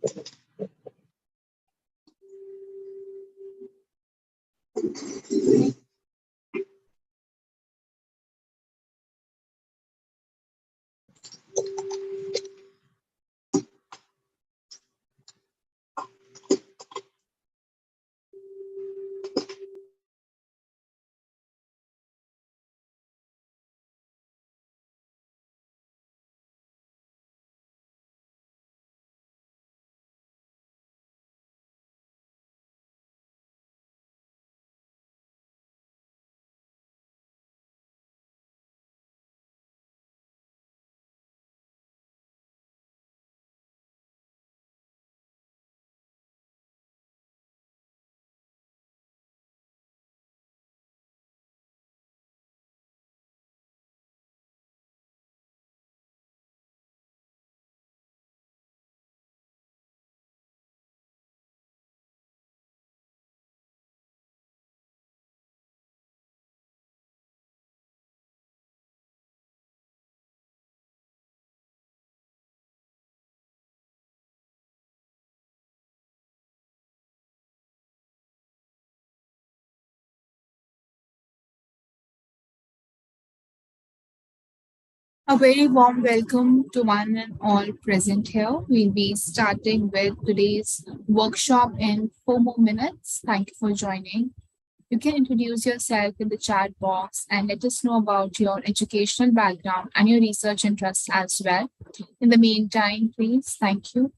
A very warm welcome to one and all present here. We'll be starting with today's workshop in 4 more minutes. Thank you for joining. You can introduce yourself in the chat box and let us know about your educational background and your research interests as well. In the meantime, please, thank you.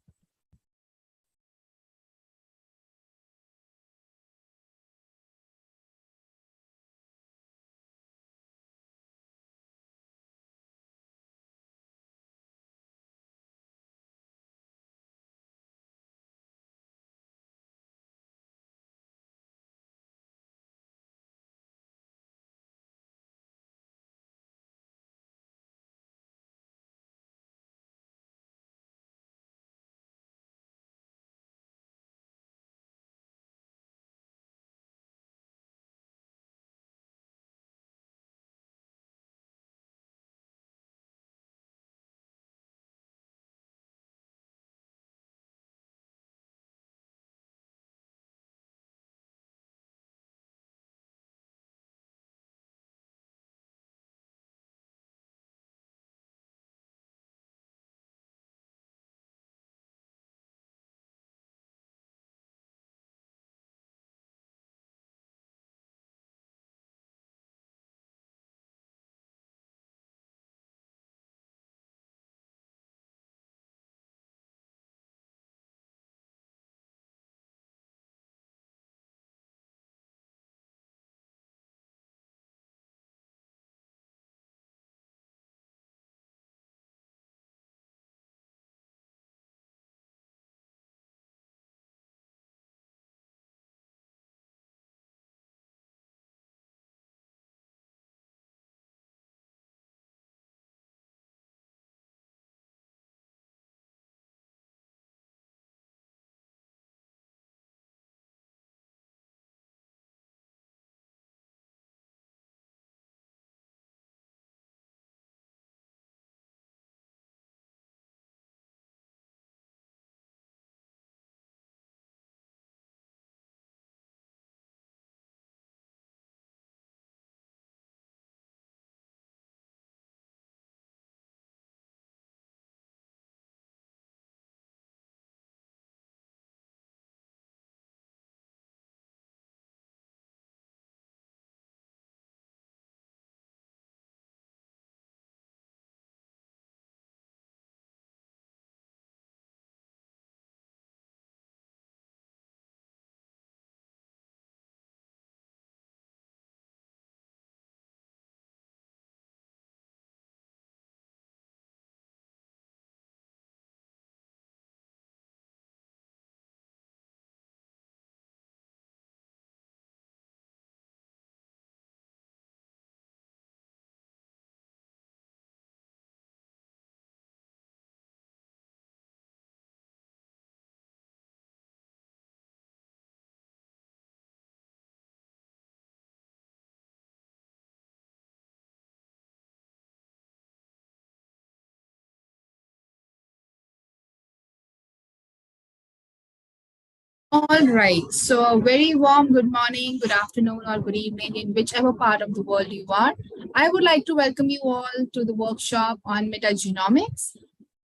All right. So, a very warm good morning, good afternoon, or good evening in whichever part of the world you are. I would like to welcome you all to the workshop on metagenomics,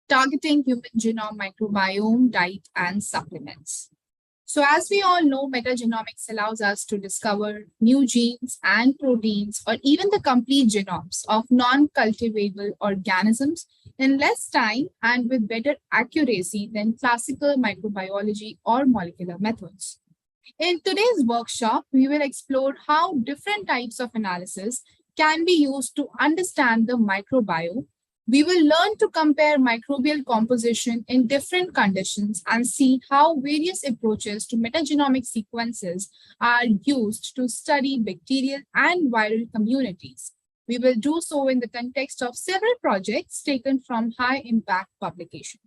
targeting human genome microbiome, diet, and supplements. So, as we all know, metagenomics allows us to discover new genes and proteins, or even the complete genomes of non cultivable organisms in less time and with better accuracy than classical microbiology or molecular methods. In today's workshop, we will explore how different types of analysis can be used to understand the microbiome. We will learn to compare microbial composition in different conditions and see how various approaches to metagenomic sequences are used to study bacterial and viral communities. We will do so in the context of several projects taken from high impact publications.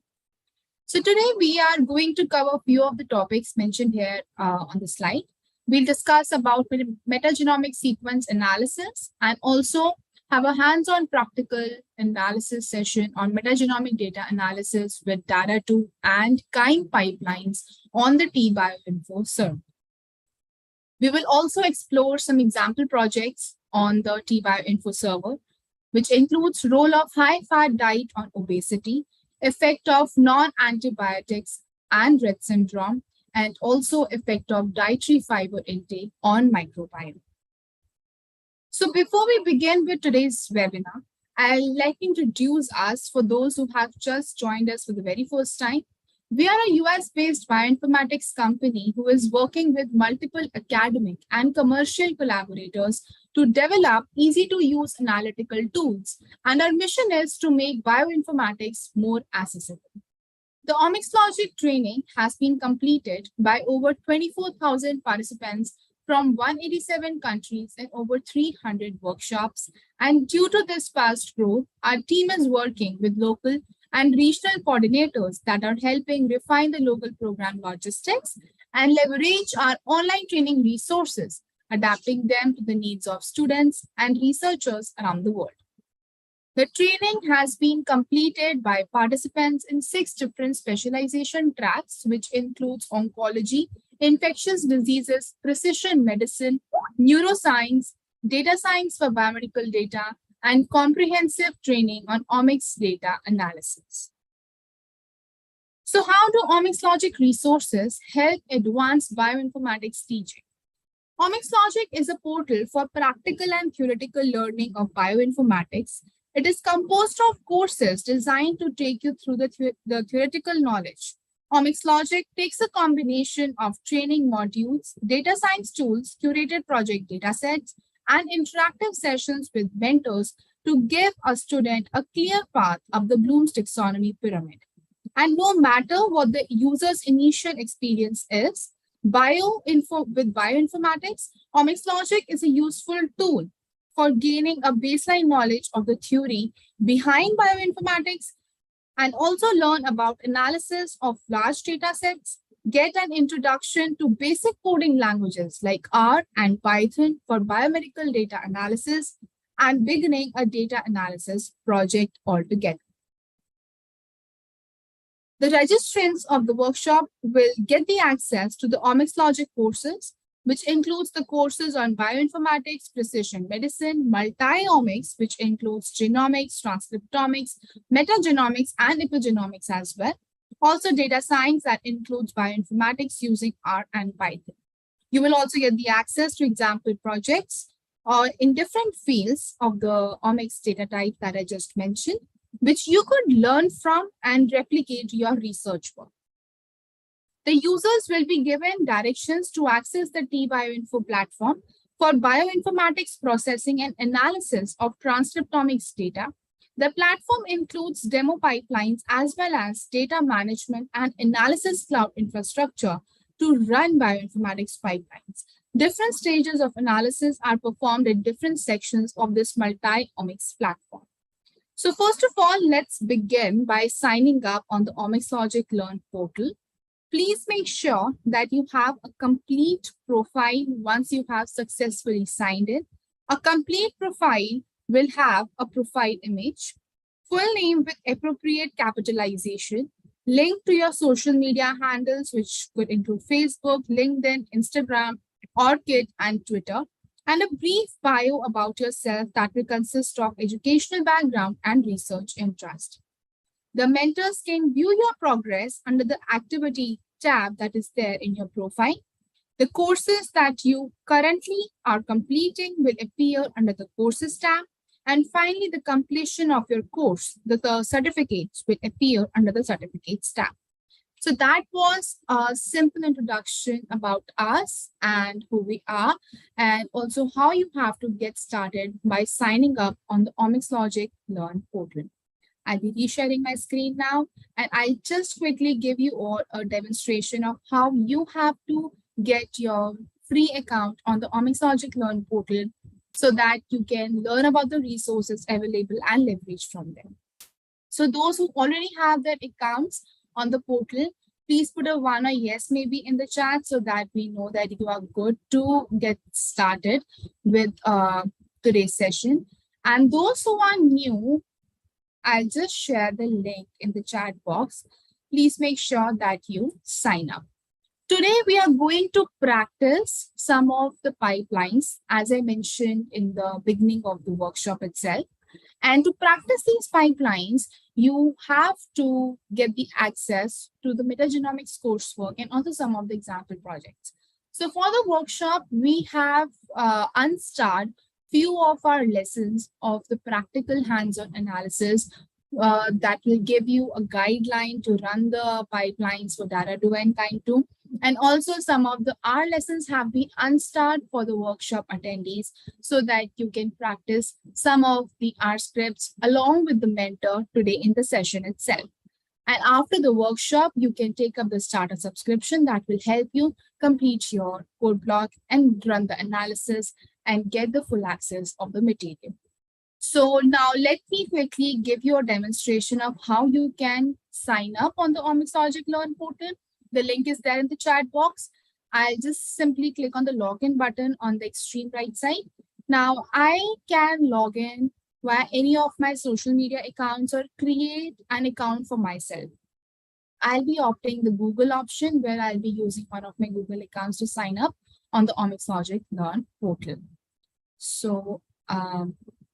So today we are going to cover a few of the topics mentioned here on the slide. We'll discuss about metagenomic sequence analysis and also have a hands-on practical analysis session on metagenomic data analysis with Data2 and Kind pipelines on the T-Bioinfo server. We will also explore some example projects on the T-Bioinfo server, which includes role of high-fat diet on obesity, effect of non-antibiotics and Rett syndrome, and also effect of dietary fiber intake on microbiome. So before we begin with today's webinar, I'd like to introduce us for those who have just joined us for the very first time. We are a US-based bioinformatics company who is working with multiple academic and commercial collaborators to develop easy-to-use analytical tools, and our mission is to make bioinformatics more accessible. The Omixlogic training has been completed by over 24,000 participants from 187 countries and over 300 workshops. And due to this fast growth, our team is working with local and regional coordinators that are helping refine the local program logistics and leverage our online training resources, adapting them to the needs of students and researchers around the world. The training has been completed by participants in 6 different specialization tracks, which includes oncology, infectious diseases, precision medicine, neuroscience, data science for biomedical data, and comprehensive training on Omix data analysis. So how do Omixlogic resources help advance bioinformatics teaching? Omixlogic is a portal for practical and theoretical learning of bioinformatics. It is composed of courses designed to take you through the theoretical knowledge. Omixlogic takes a combination of training modules, data science tools, curated project datasets, and interactive sessions with mentors to give a student a clear path up the Bloom's taxonomy pyramid. And no matter what the user's initial experience is, with bioinformatics, Omixlogic is a useful tool for gaining a baseline knowledge of the theory behind bioinformatics and also learn about analysis of large data sets, get an introduction to basic coding languages like R and Python for biomedical data analysis, and beginning a data analysis project altogether. The registrants of the workshop will get the access to the Omixlogic courses, which includes the courses on bioinformatics, precision medicine, multi-omics, which includes genomics, transcriptomics, metagenomics, and epigenomics as well. Also data science that includes bioinformatics using R and Python. You will also get the access to example projects in different fields of the Omix data type that I just mentioned, which you could learn from and replicate your research work. The users will be given directions to access the T-Bioinfo platform for bioinformatics processing and analysis of transcriptomics data. The platform includes demo pipelines as well as data management and analysis cloud infrastructure to run bioinformatics pipelines. Different stages of analysis are performed in different sections of this multi-omics platform. So first of all, let's begin by signing up on the Omixlogic Learn portal. Please make sure that you have a complete profile once you have successfully signed in. A complete profile will have a profile image, full name with appropriate capitalization, link to your social media handles, which could include Facebook, LinkedIn, Instagram, Orchid, and Twitter, and a brief bio about yourself that will consist of educational background and research interest. The mentors can view your progress under the activity tab that is there in your profile. The courses that you currently are completing will appear under the courses tab. And finally, the completion of your course, the certificates will appear under the certificates tab. So that was a simple introduction about us and who we are, and also how you have to get started by signing up on the Omixlogic Learn portal. I'll be resharing my screen now, and I'll just quickly give you all a demonstration of how you have to get your free account on the Omixlogic Learn portal so that you can learn about the resources available and leverage from them. So those who already have their accounts on the portal, please put a 1 or yes maybe in the chat so that we know that you are good to get started with today's session. And those who are new, I'll just share the link in the chat box. Please make sure that you sign up. Today, we are going to practice some of the pipelines, as I mentioned in the beginning of the workshop itself. And to practice these pipelines, you have to get the access to the metagenomics coursework and also some of the example projects. So for the workshop, we have unstarred few of our lessons of the practical hands-on analysis that will give you a guideline to run the pipelines for data do and kind to. And also some of the R lessons have been unstarred for the workshop attendees so that you can practice some of the R scripts along with the mentor today in the session itself. And after the workshop, you can take up the starter subscription that will help you complete your code block and run the analysis and get the full access of the material. So now let me quickly give you a demonstration of how you can sign up on the Omixlogic Learn portal. The link is there in the chat box. I'll just simply click on the login button on the extreme right side. Now I can log in via any of my social media accounts or create an account for myself. I'll be opting the Google option where I'll be using one of my Google accounts to sign up on the Omixlogic Learn portal. So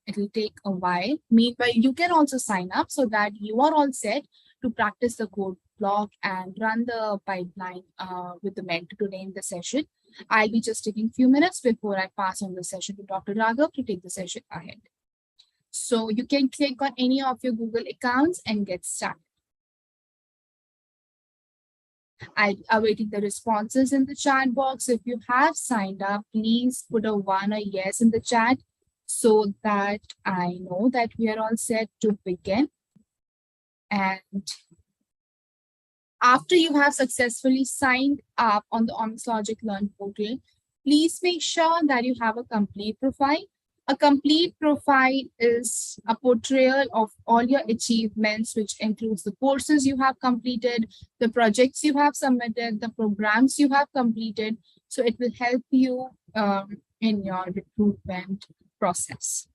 it will take a while. Meanwhile, you can also sign up so that you are all set to practice the code block and run the pipeline with the mentor today in the session. I'll be just taking a few minutes before I pass on the session to Dr. Raghav to take the session ahead. So you can click on any of your Google accounts and get started. I'm awaiting the responses in the chat box. If you have signed up, please put a 1 or yes in the chat so that I know that we are all set to begin. And after you have successfully signed up on the Omixlogic Learn portal, please make sure that you have a complete profile. A complete profile is a portrayal of all your achievements, which includes the courses you have completed, the projects you have submitted, the programs you have completed. So it will help you in your recruitment process.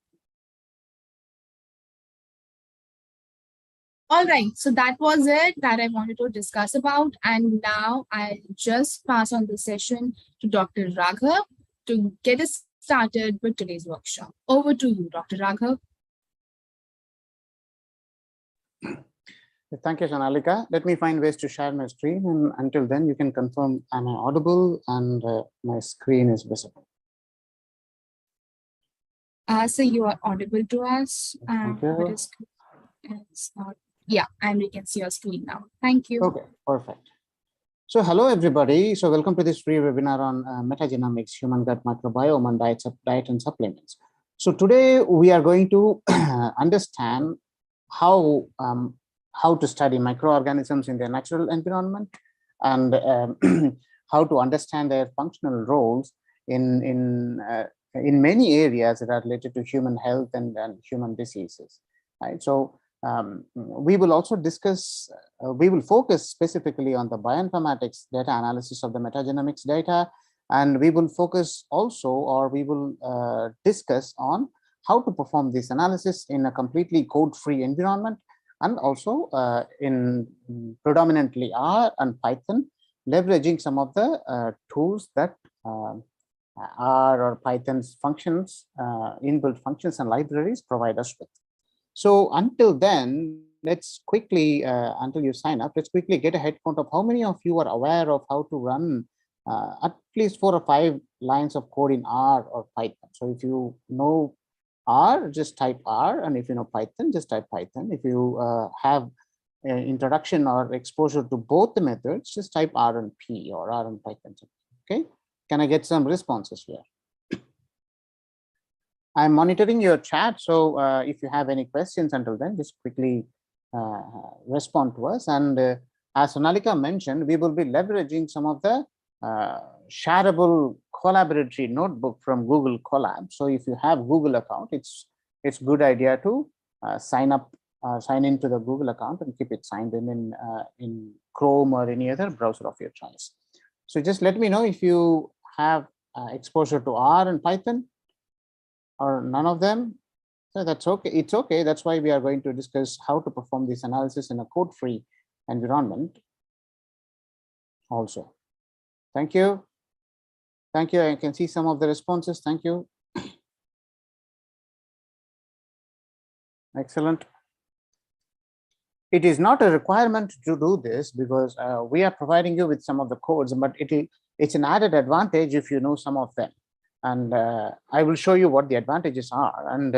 All right, so that was it that I wanted to discuss about. And now I'll just pass on the session to Dr. Raghav to get us started with today's workshop. Over to you, Dr. Raghav. Thank you, Sonalika. Let me find ways to share my screen. And until then, you can confirm I'm audible and my screen is visible. So you are audible to us. It's not. Yeah, and we can see your screen now. Thank you. Okay, perfect. So hello, everybody. So welcome to this free webinar on metagenomics, human gut microbiome, and diet and supplements. So today we are going to understand how to study microorganisms in their natural environment and how to understand their functional roles in many areas that are related to human health and human diseases. Right. So we will also discuss, we will focus specifically on the bioinformatics data analysis of the metagenomics data, and we will focus also, or we will discuss on how to perform this analysis in a completely code-free environment and also in predominantly R and Python, leveraging some of the tools that R or Python's functions, inbuilt functions and libraries provide us with. So until then, let's quickly, until you sign up, let's quickly get a head count of how many of you are aware of how to run at least 4 or 5 lines of code in R or Python. So if you know R, just type R, and if you know Python, just type Python. If you have introduction or exposure to both the methods, just type R and P or R and Python. Okay, can I get some responses here? I'm monitoring your chat, so if you have any questions until then, just quickly respond to us. And as Sonalika mentioned, we will be leveraging some of the shareable collaboratory notebook from Google Collab. So if you have Google account, it's good idea to sign into the Google account and keep it signed in Chrome or any other browser of your choice. So just let me know if you have exposure to R and Python, or none of them. So that's okay. It's okay. That's why we are going to discuss how to perform this analysis in a code-free environment also. Thank you. Thank you. I can see some of the responses. Thank you. Excellent. It is not a requirement to do this because we are providing you with some of the codes, but it's an added advantage if you know some of them. And I will show you what the advantages are, and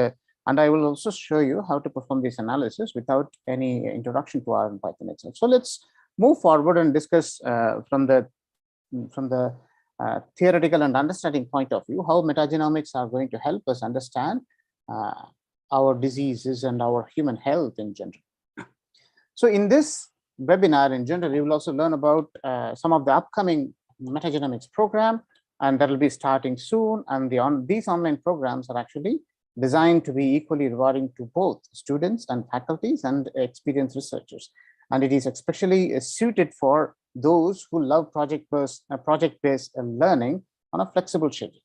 I will also show you how to perform this analysis without any introduction to R and Python itself. So let's move forward and discuss from the theoretical and understanding point of view how metagenomics are going to help us understand our diseases and our human health in general. So in this webinar in general, you will also learn about some of the upcoming metagenomics program, and that will be starting soon. And these online programs are actually designed to be equally rewarding to both students and faculties and experienced researchers. And it is especially suited for those who love project-based learning on a flexible schedule.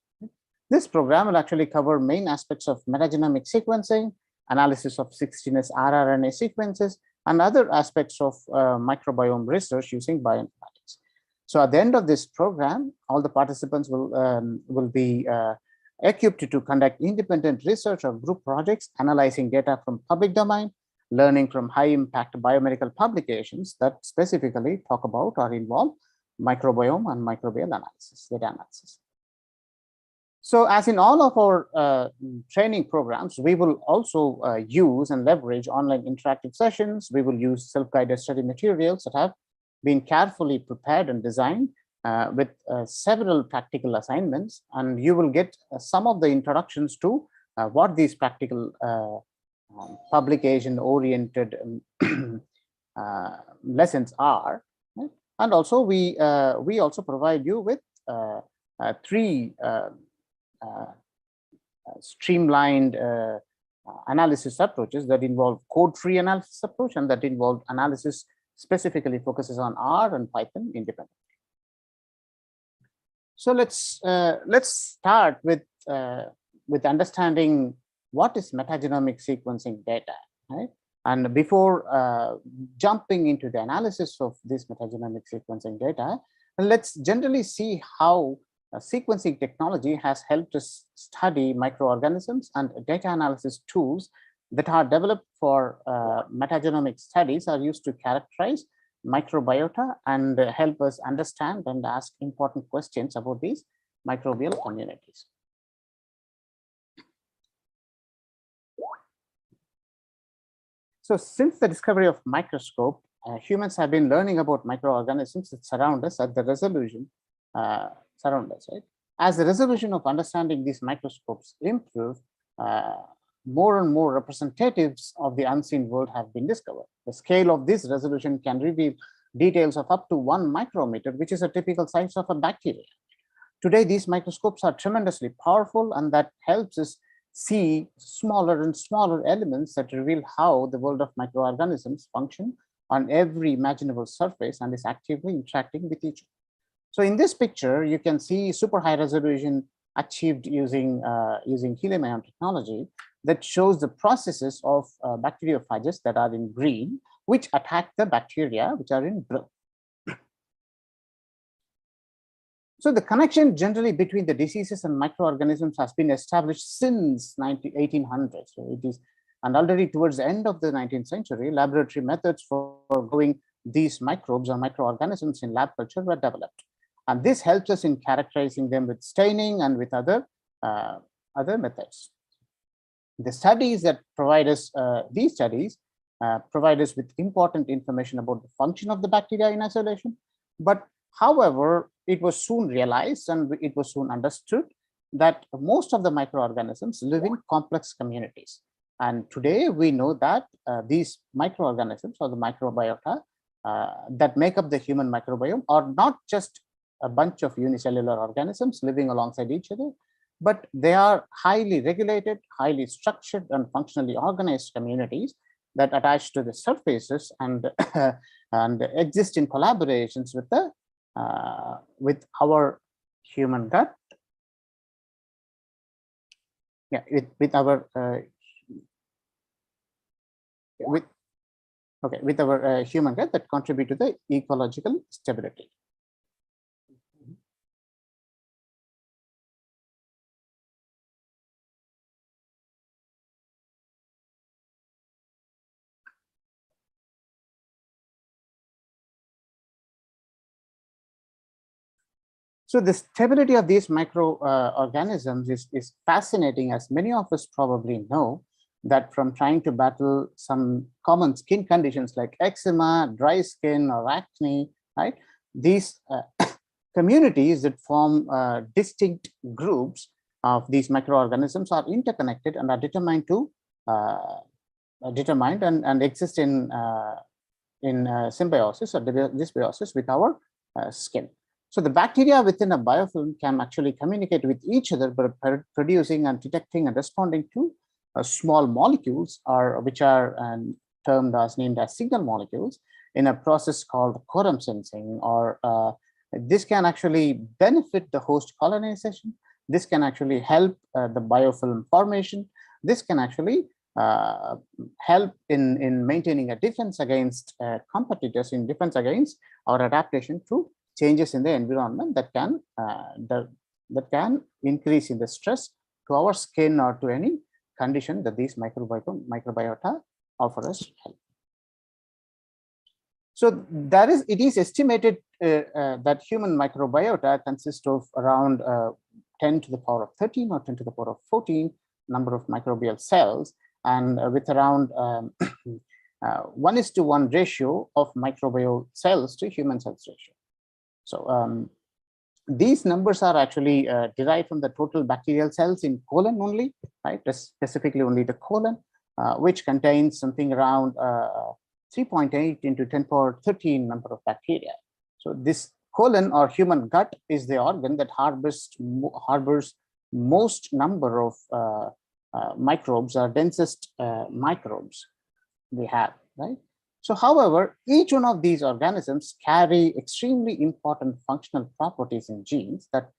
This program will actually cover main aspects of metagenomic sequencing, analysis of 16S rRNA sequences, and other aspects of microbiome research using bioinformatics. So at the end of this program, all the participants will be equipped to conduct independent research or group projects, analyzing data from public domain, learning from high-impact biomedical publications that specifically talk about or involve microbiome and microbial analysis, data analysis. So as in all of our training programs, we will also use and leverage online interactive sessions. We will use self-guided study materials that have been carefully prepared and designed with several practical assignments, and you will get some of the introductions to what these practical publication-oriented lessons are. Right? And also we also provide you with 3 streamlined analysis approaches that involve code-free analysis approach and that involve analysis specifically focuses on R and Python independently. So let's start with understanding what is metagenomic sequencing data, right? And before jumping into the analysis of this metagenomic sequencing data, let's generally see how sequencing technology has helped us study microorganisms, and data analysis tools that are developed for metagenomic studies are used to characterize microbiota and help us understand and ask important questions about these microbial communities. So since the discovery of microscope, humans have been learning about microorganisms that surround us at the resolution surround us, right? As the resolution of understanding these microscopes improve, more and more representatives of the unseen world have been discovered. The scale of this resolution can reveal details of up to 1 micrometer, which is a typical size of a bacteria. Today, these microscopes are tremendously powerful, and that helps us see smaller and smaller elements that reveal how the world of microorganisms function on every imaginable surface and is actively interacting with each other. So in this picture, you can see super high resolution achieved using helium ion technology. that shows the processes of bacteriophages that are in green, which attack the bacteria which are in blue. So the connection generally between the diseases and microorganisms has been established since 1800s. So it is, and already towards the end of the 19th century, laboratory methods for growing these microbes or microorganisms in lab culture were developed. And this helps us in characterizing them with staining and with other methods. The studies that provide us, these studies provide us with important information about the function of the bacteria in isolation. But however, it was soon realized and it was soon understood that most of the microorganisms live in complex communities. And today we know that these microorganisms or the microbiota that make up the human microbiome are not just a bunch of unicellular organisms living alongside each other, but they are highly regulated, highly structured, and functionally organized communities that attach to the surfaces and and exist in collaborations with the with our human gut, with our human gut that contribute to the ecological stability. So the stability of these microorganisms is fascinating, as many of us probably know that from trying to battle some common skin conditions like eczema, dry skin, or acne, right? These communities that form distinct groups of these microorganisms are interconnected and are determined to and exist in symbiosis or dysbiosis with our skin. So the bacteria within a biofilm can actually communicate with each other by producing and detecting and responding to small molecules, which are named as signal molecules, in a process called quorum sensing. Or this can actually benefit the host colonization. This can actually help the biofilm formation. This can actually help in maintaining a defense against competitors, in defense against our adaptation to changes in the environment that can increase in the stress to our skin or to any condition that these microbiota offer us help. So it is estimated that human microbiota consists of around 10 to the power of 13 or 10 to the power of 14 number of microbial cells, and with around 1:1 ratio of microbial cells to human cells ratio. So these numbers are actually derived from the total bacterial cells in colon only, right? Specifically only the colon, which contains something around 3.8 into 10 power 13 number of bacteria. So this colon or human gut is the organ that harbors most number of microbes or densest microbes we have, right? So, however, each one of these organisms carry extremely important functional properties in genes that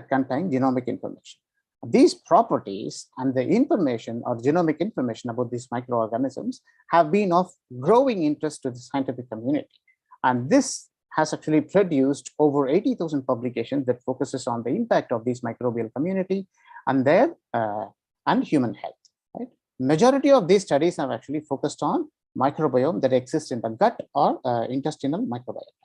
contain genomic information. These properties and the information or genomic information about these microorganisms have been of growing interest to the scientific community. And this has actually produced over 80,000 publications that focuses on the impact of this microbial community and their and human health. Right? Majority of these studies have actually focused on microbiome that exists in the gut or intestinal microbiome.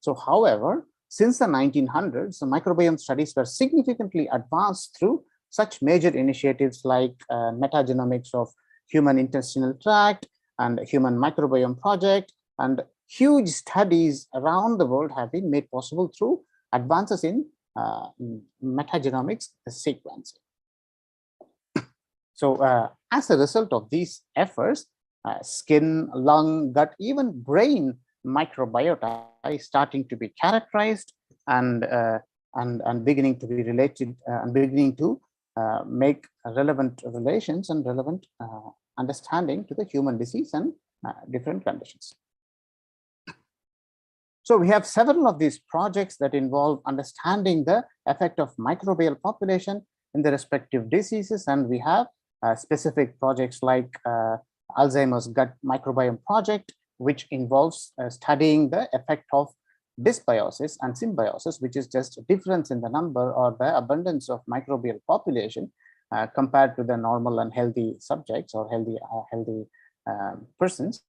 So, however, since the 1900s, the microbiome studies were significantly advanced through such major initiatives like metagenomics of human intestinal tract and human microbiome project, and huge studies around the world have been made possible through advances in metagenomics sequencing. So as a result of these efforts, skin, lung, gut, even brain microbiota is starting to be characterized and beginning to be related and beginning to make relevant relations and relevant understanding to the human disease and different conditions. So we have several of these projects that involve understanding the effect of microbial population in the respective diseases, and we have specific projects like Alzheimer's Gut Microbiome project, which involves studying the effect of dysbiosis and symbiosis, which is just a difference in the number or the abundance of microbial population compared to the normal and healthy subjects or healthy persons,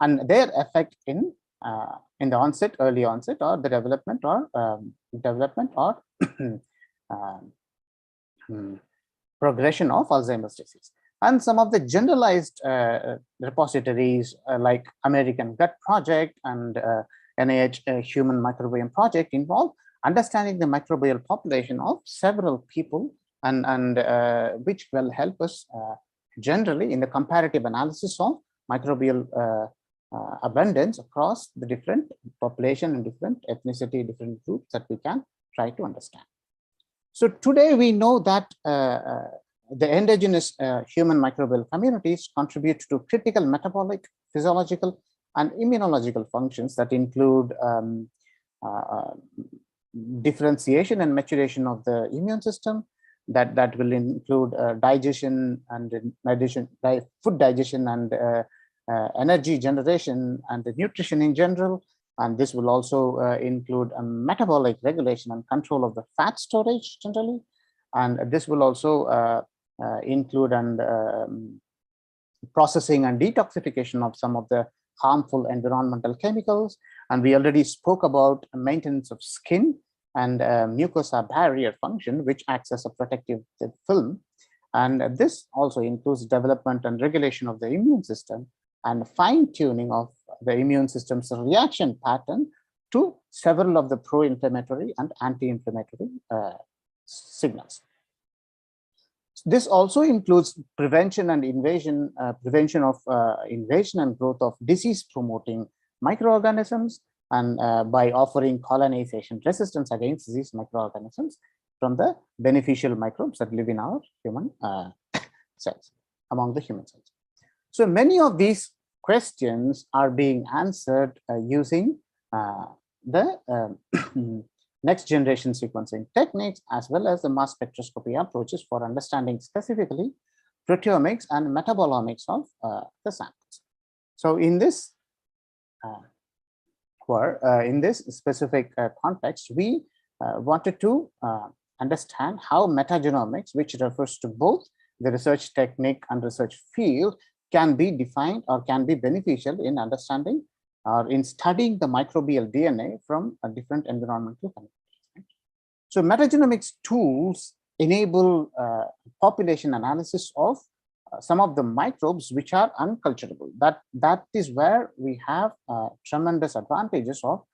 and their effect in the onset, early onset, or the development or progression of Alzheimer's disease. And some of the generalized repositories like American Gut Project and NIH Human Microbiome Project involve understanding the microbial population of several people, and which will help us generally in the comparative analysis of microbial abundance across the different population and different ethnicity, different groups that we can try to understand. So today we know that the endogenous human microbial communities contribute to critical metabolic, physiological, and immunological functions that include differentiation and maturation of the immune system, that will include digestion and food digestion and energy generation and the nutrition in general. And this will also include a metabolic regulation and control of the fat storage generally. And this will also include processing and detoxification of some of the harmful environmental chemicals. And we already spoke about maintenance of skin and mucosa barrier function, which acts as a protective film. And this also includes development and regulation of the immune system and fine-tuning of the immune system's reaction pattern to several of the pro-inflammatory and anti-inflammatory signals. This also includes prevention and invasion, prevention of invasion and growth of disease-promoting microorganisms, and by offering colonization resistance against these microorganisms from the beneficial microbes that live in our human cells, among the human cells. So many of these questions are being answered using the next generation sequencing techniques, as well as the mass spectroscopy approaches for understanding specifically proteomics and metabolomics of the samples. So in this specific context, we wanted to understand how metagenomics, which refers to both the research technique and research field, can be defined or can be beneficial in understanding or in studying the microbial DNA from different environmental communities. So metagenomics tools enable population analysis of some of the microbes which are unculturable. That is where we have tremendous advantages of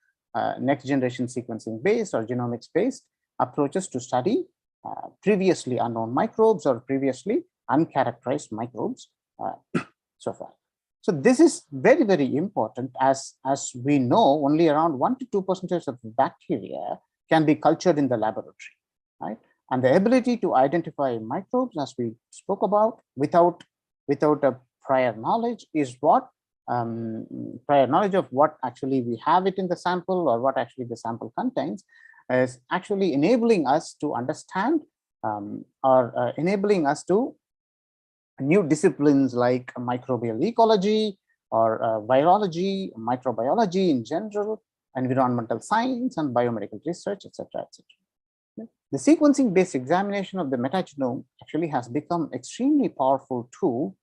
next generation sequencing based or genomics based approaches to study previously unknown microbes or previously uncharacterized microbes so far. So this is very, very important, as we know only around 1 to 2% of bacteria can be cultured in the laboratory, right? And the ability to identify microbes, as we spoke about, without a prior knowledge is what prior knowledge of what actually we have it in the sample or what actually the sample contains is actually enabling us to understand or enabling us to new disciplines like microbial ecology or virology, microbiology in general, environmental science and biomedical research, etc., etc. The sequencing-based examination of the metagenome actually has become extremely powerful tool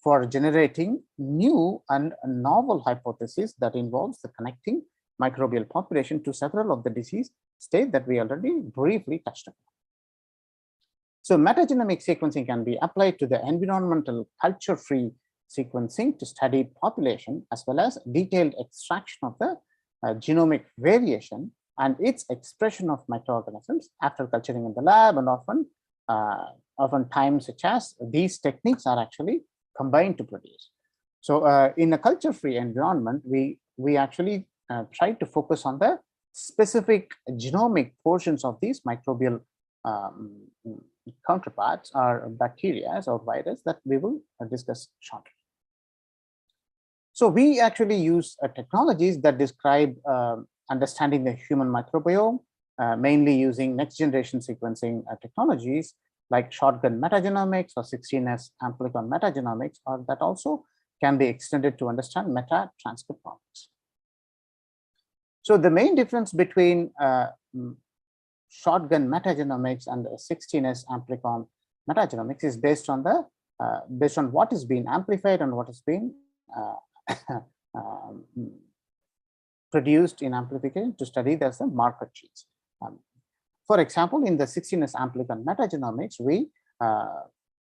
for generating new and novel hypotheses that involves the connecting microbial population to several of the disease states that we already briefly touched upon. So metagenomic sequencing can be applied to the environmental culture-free sequencing to study population, as well as detailed extraction of the genomic variation and its expression of microorganisms after culturing in the lab, and oftentimes such as these techniques are actually combined to produce. So in a culture-free environment, we actually try to focus on the specific genomic portions of these microbial counterparts or bacteria or virus that we will discuss shortly. So we actually use technologies that describe understanding the human microbiome mainly using next generation sequencing technologies like shotgun metagenomics or 16S amplicon metagenomics, or that also can be extended to understand meta-transcriptomics. So the main difference between shotgun metagenomics and 16S amplicon metagenomics is based on what is being amplified and what is being produced in amplification to study as the marker genes. For example, in the 16S amplicon metagenomics, we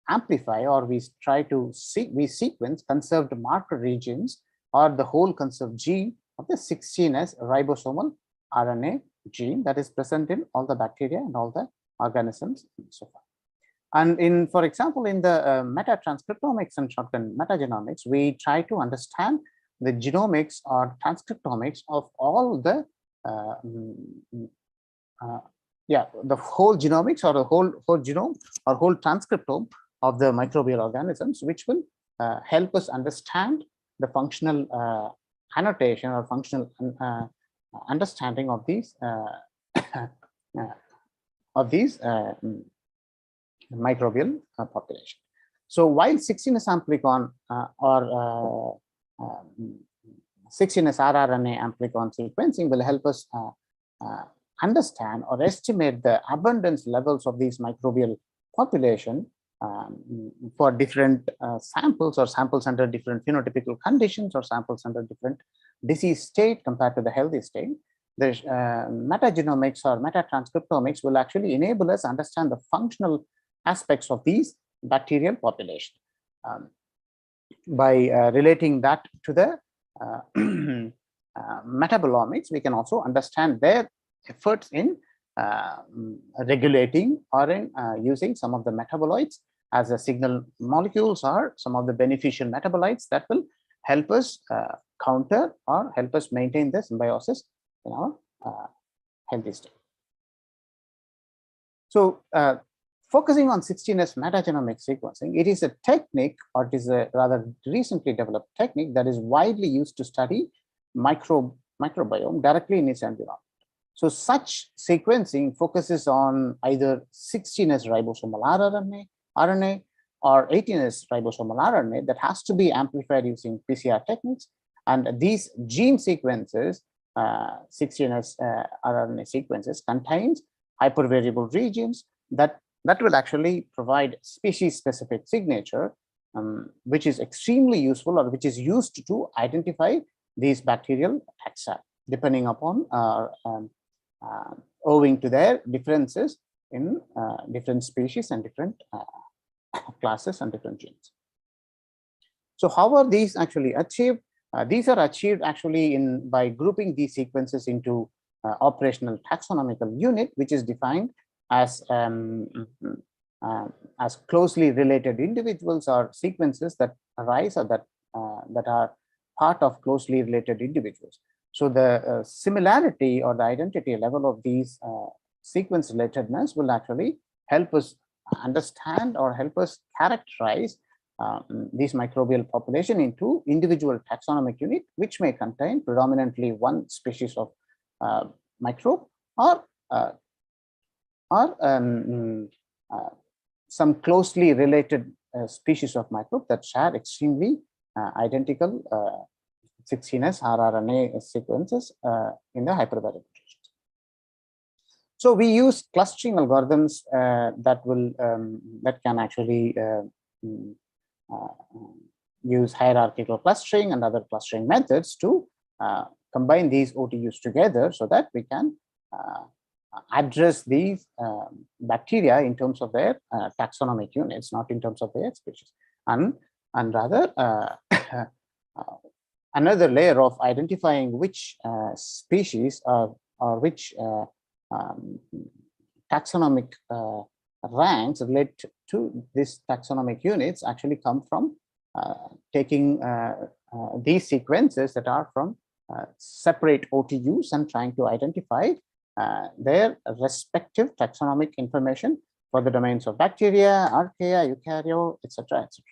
amplify, or we try to sequence conserved marker regions or the whole conserved gene of the 16S ribosomal RNA gene that is present in all the bacteria and all the organisms and so forth. And for example, in the meta-transcriptomics and shotgun metagenomics, we try to understand the genomics or transcriptomics of all the the whole genomics or the whole genome or whole transcriptome of the microbial organisms, which will help us understand the functional annotation or functional understanding of these microbial population. So while 16S amplicon or 16S rRNA amplicon sequencing will help us understand or estimate the abundance levels of these microbial population for different samples, or samples under different phenotypical conditions, or samples under different disease state compared to the healthy state. The metagenomics or metatranscriptomics will actually enable us to understand the functional aspects of these bacterial population by relating that to the metabolomics. We can also understand their efforts in regulating or in using some of the metaboloids as a signal molecules, or some of the beneficial metabolites that will help us counter or help us maintain the symbiosis in our healthy state. So focusing on 16S metagenomic sequencing, it is a technique, or it is a rather recently developed technique that is widely used to study microbiome directly in its environment. So such sequencing focuses on either 16S ribosomal RNA or 18S ribosomal RNA that has to be amplified using PCR techniques. And these gene sequences, 16S RNA sequences, contains hypervariable regions that will actually provide species-specific signature, which is extremely useful, or which is used to identify these bacterial taxa, depending upon owing to their differences in different species and different classes and different genes. So how are these actually achieved? These are achieved actually by grouping these sequences into operational taxonomical unit, which is defined as closely related individuals or sequences that arise or that are part of closely related individuals. So the similarity or the identity level of these sequence relatedness will actually help us understand or help us characterize these microbial population into individual taxonomic unit, which may contain predominantly one species of microbe or some closely related species of microbe that share extremely identical 16S rRNA sequences in the hypervariable regions. So we use clustering algorithms that can actually use hierarchical clustering and other clustering methods to combine these OTUs together, so that we can address these bacteria in terms of their taxonomic units, not in terms of their species, and rather another layer of identifying which species or which taxonomic ranks relate to these taxonomic units actually come from taking these sequences that are from separate OTUs and trying to identify their respective taxonomic information for the domains of bacteria, archaea, eukaryote, etc., etc.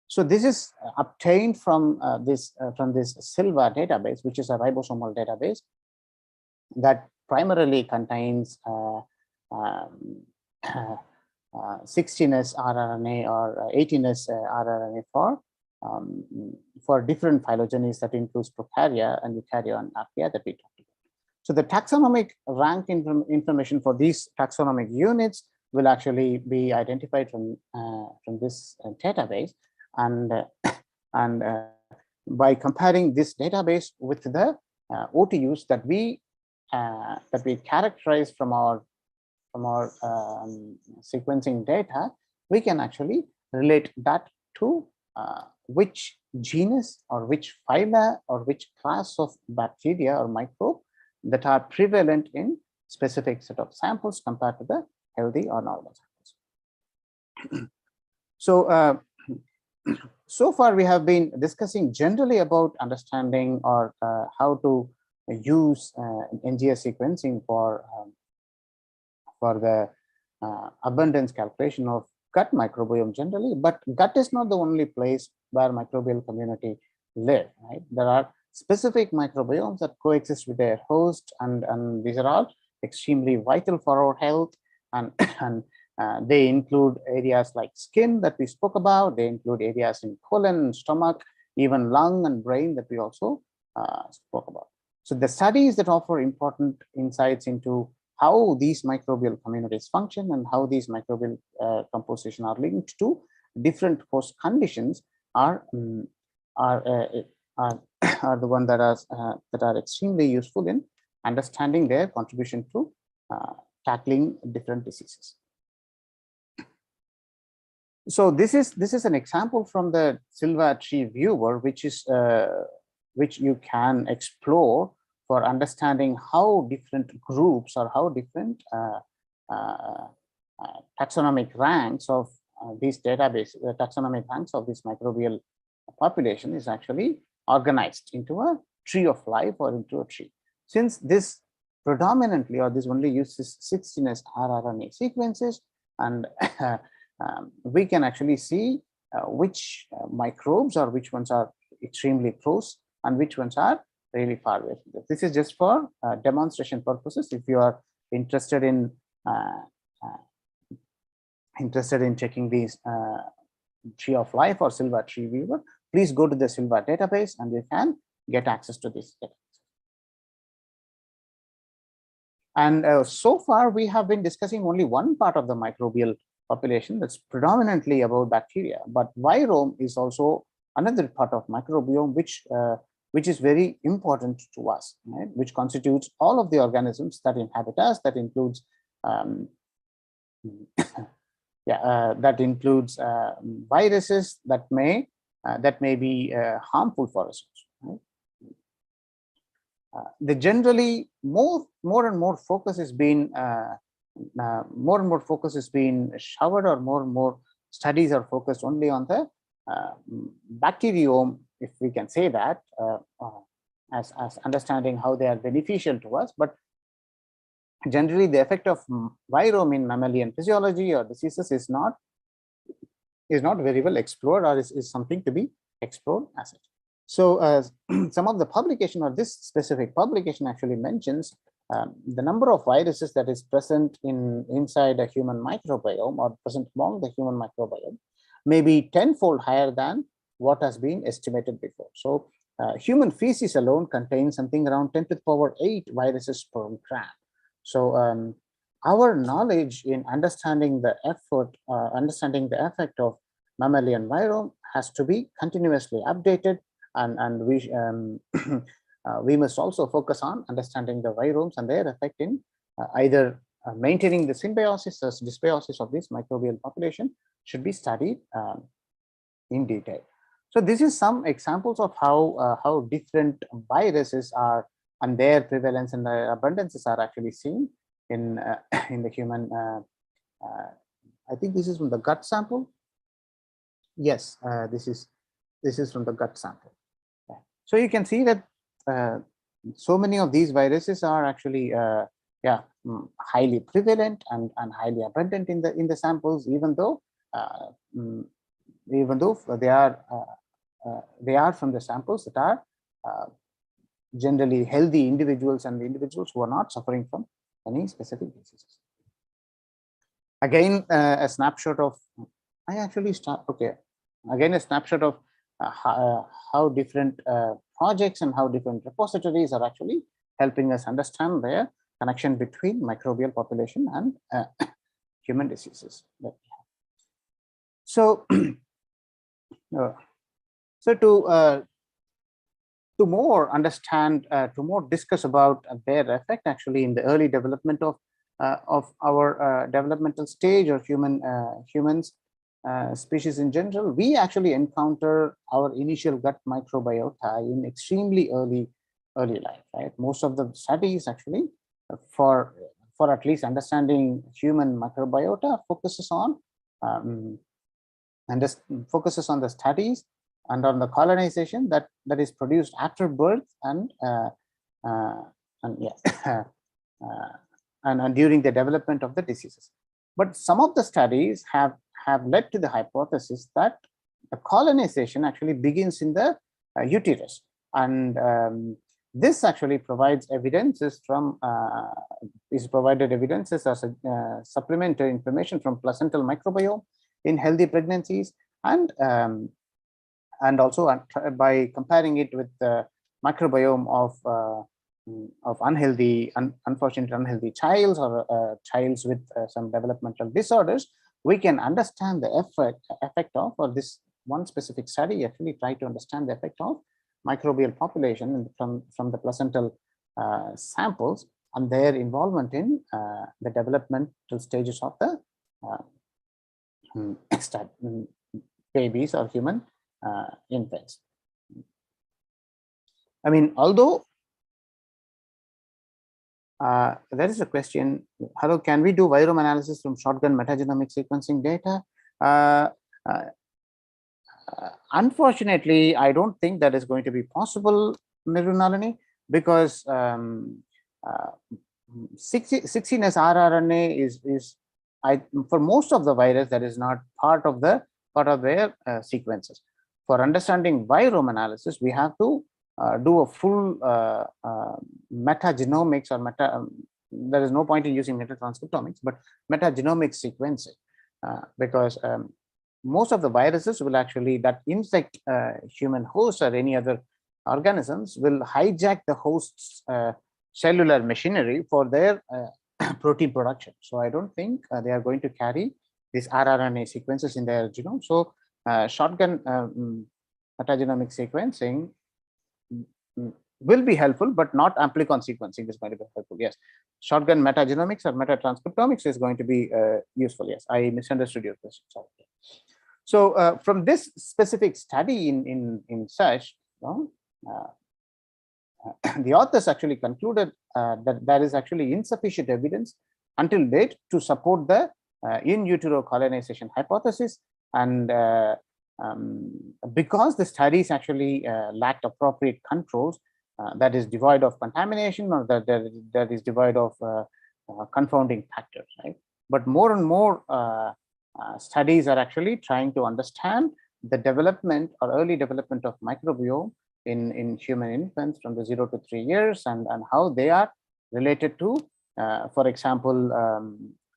So this is obtained from this Silva database, which is a ribosomal database that primarily contains 16S rRNA or 18S rRNA for different phylogenies that includes prokarya and eukarya and archaea that we talked about. So the taxonomic rank information for these taxonomic units will actually be identified from this database, and by comparing this database with the OTUs that we characterize from our sequencing data, we can actually relate that to which genus or which phyla or which class of bacteria or microbe that are prevalent in specific set of samples compared to the healthy or normal samples. So so far we have been discussing generally about understanding or how to use NGS sequencing for the abundance calculation of gut microbiome generally, but gut is not the only place where microbial community live, right? There are specific microbiomes that coexist with their host, and these are all extremely vital for our health, and they include areas like skin that we spoke about. They include areas in colon, stomach, even lung and brain that we also spoke about. So the studies that offer important insights into how these microbial communities function and how these microbial composition are linked to different host conditions are the one that are extremely useful in understanding their contribution to tackling different diseases. So this is an example from the Silva tree viewer, which you can explore for understanding how different groups or how different taxonomic ranks of these database, taxonomic ranks of this microbial population is actually organized into a tree of life or into a tree. Since this predominantly or this only uses 16S rRNA sequences, and we can actually see which microbes or which ones are extremely close and which ones are really far away. This is just for demonstration purposes. If you are interested in checking these tree of life or Silva tree viewer, please go to the Silva database and you can get access to this database. And so far we have been discussing only one part of the microbial population that's predominantly about bacteria, but virome is also another part of microbiome which is very important to us, right? Which constitutes all of the organisms that inhabit us. That includes viruses that may be harmful for us. Right? The generally more and more focus has been showered, or more and more studies are focused only on the bacteriome, if we can say that, as understanding how they are beneficial to us. But generally the effect of virome in mammalian physiology or diseases is not very well explored, or is something to be explored as it. So some of the publication, or this specific publication actually mentions the number of viruses that is present inside a human microbiome or present among the human microbiome may be tenfold higher than what has been estimated before. So human feces alone contains something around 10 to the power 8 viruses per gram. So our knowledge in understanding the effect of mammalian virome has to be continuously updated, and we must also focus on understanding the viromes and their effect in either maintaining the symbiosis or dysbiosis of this microbial population should be studied in detail. So this is some examples of how different viruses are and their prevalence and their abundances are actually seen in the human. I think this is from the gut sample. Yes, this is from the gut sample. So you can see that so many of these viruses are actually highly prevalent and highly abundant in the samples, even though they are from the samples that are generally healthy individuals and individuals who are not suffering from any specific diseases. Again, a snapshot of, again, a snapshot of how different projects and how different repositories are actually helping us understand their connection between microbial population and human diseases. So, to more understand, to more discuss about their effect actually in the early development of our developmental stage or humans, species in general, we actually encounter our initial gut microbiota in extremely early life, right? Most of the studies actually for at least understanding human microbiota focuses on the studies and on the colonization that is produced after birth and during the development of the diseases. But some of the studies have led to the hypothesis that the colonization actually begins in the uterus, and this actually provides evidences from evidences as a supplementary information from placental microbiome in healthy pregnancies, and also by comparing it with the microbiome of unfortunate unhealthy childs or childs with some developmental disorders, we can understand the effect of, or this one specific study actually tried to understand the effect of microbial population from the placental samples and their involvement in the developmental stages of the babies or human infants. I mean, although there is a question, hello, can we do Virum analysis from shotgun metagenomic sequencing data? Unfortunately, I don't think that is going to be possible, Mirunalini, because 16S rRNA is for most of the virus that is not part of their sequences. For understanding virome analysis, we have to do a full metagenomics or there is no point in using metatranscriptomics, but metagenomic sequencing, because most of the viruses will actually that infect human hosts or any other organisms will hijack the host's cellular machinery for their protein production. So I don't think they are going to carry these rRNA sequences in their genome. So shotgun metagenomic sequencing will be helpful, but not amplicon sequencing is going to be helpful. Yes, shotgun metagenomics or metatranscriptomics is going to be useful. Yes, I misunderstood your question. Sorry. So from this specific study in search, the authors actually concluded that there is actually insufficient evidence until date to support the in utero colonization hypothesis, and because the studies actually lacked appropriate controls that is devoid of contamination or that is devoid of confounding factors, right? But more and more studies are actually trying to understand the development or early development of microbiome in human infants from the 0 to 3 years, and how they are related to, for example,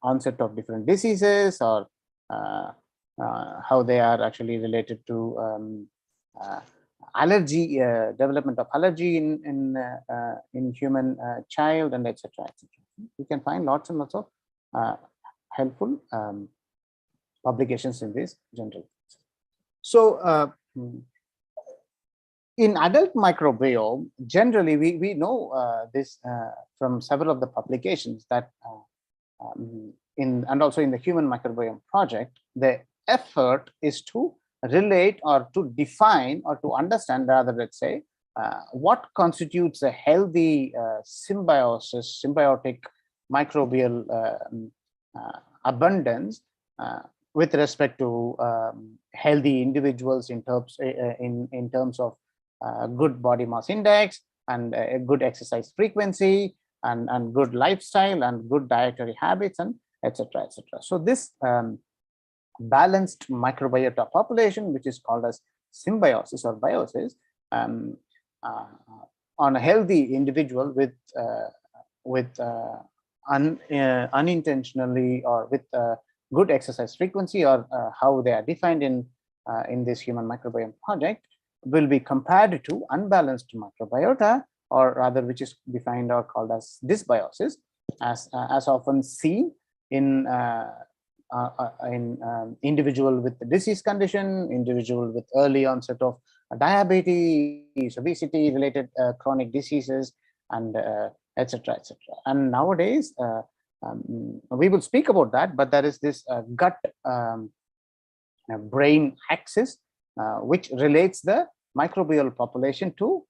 onset of different diseases, or how they are actually related to allergy, development of allergy in human child, and etc. etc. You can find lots and lots of helpful publications in this general. So in adult microbiome, generally we know this from several of the publications that and also in the human microbiome project, the effort is to relate or to define or to understand, rather, let's say, what constitutes a healthy symbiotic microbial abundance with respect to healthy individuals in terms of good body mass index and a good exercise frequency and good lifestyle and good dietary habits and etc. etc. So this balanced microbiota population, which is called as symbiosis or biosis, on a healthy individual with unintentionally or with good exercise frequency, or how they are defined in this human microbiome project, will be compared to unbalanced microbiota, or rather which is defined or called as dysbiosis, as often seen in individual with the disease condition, individual with early onset of diabetes, obesity related chronic diseases, and etc. etc. And nowadays we will speak about that, but there is this gut brain axis which relates the microbial population to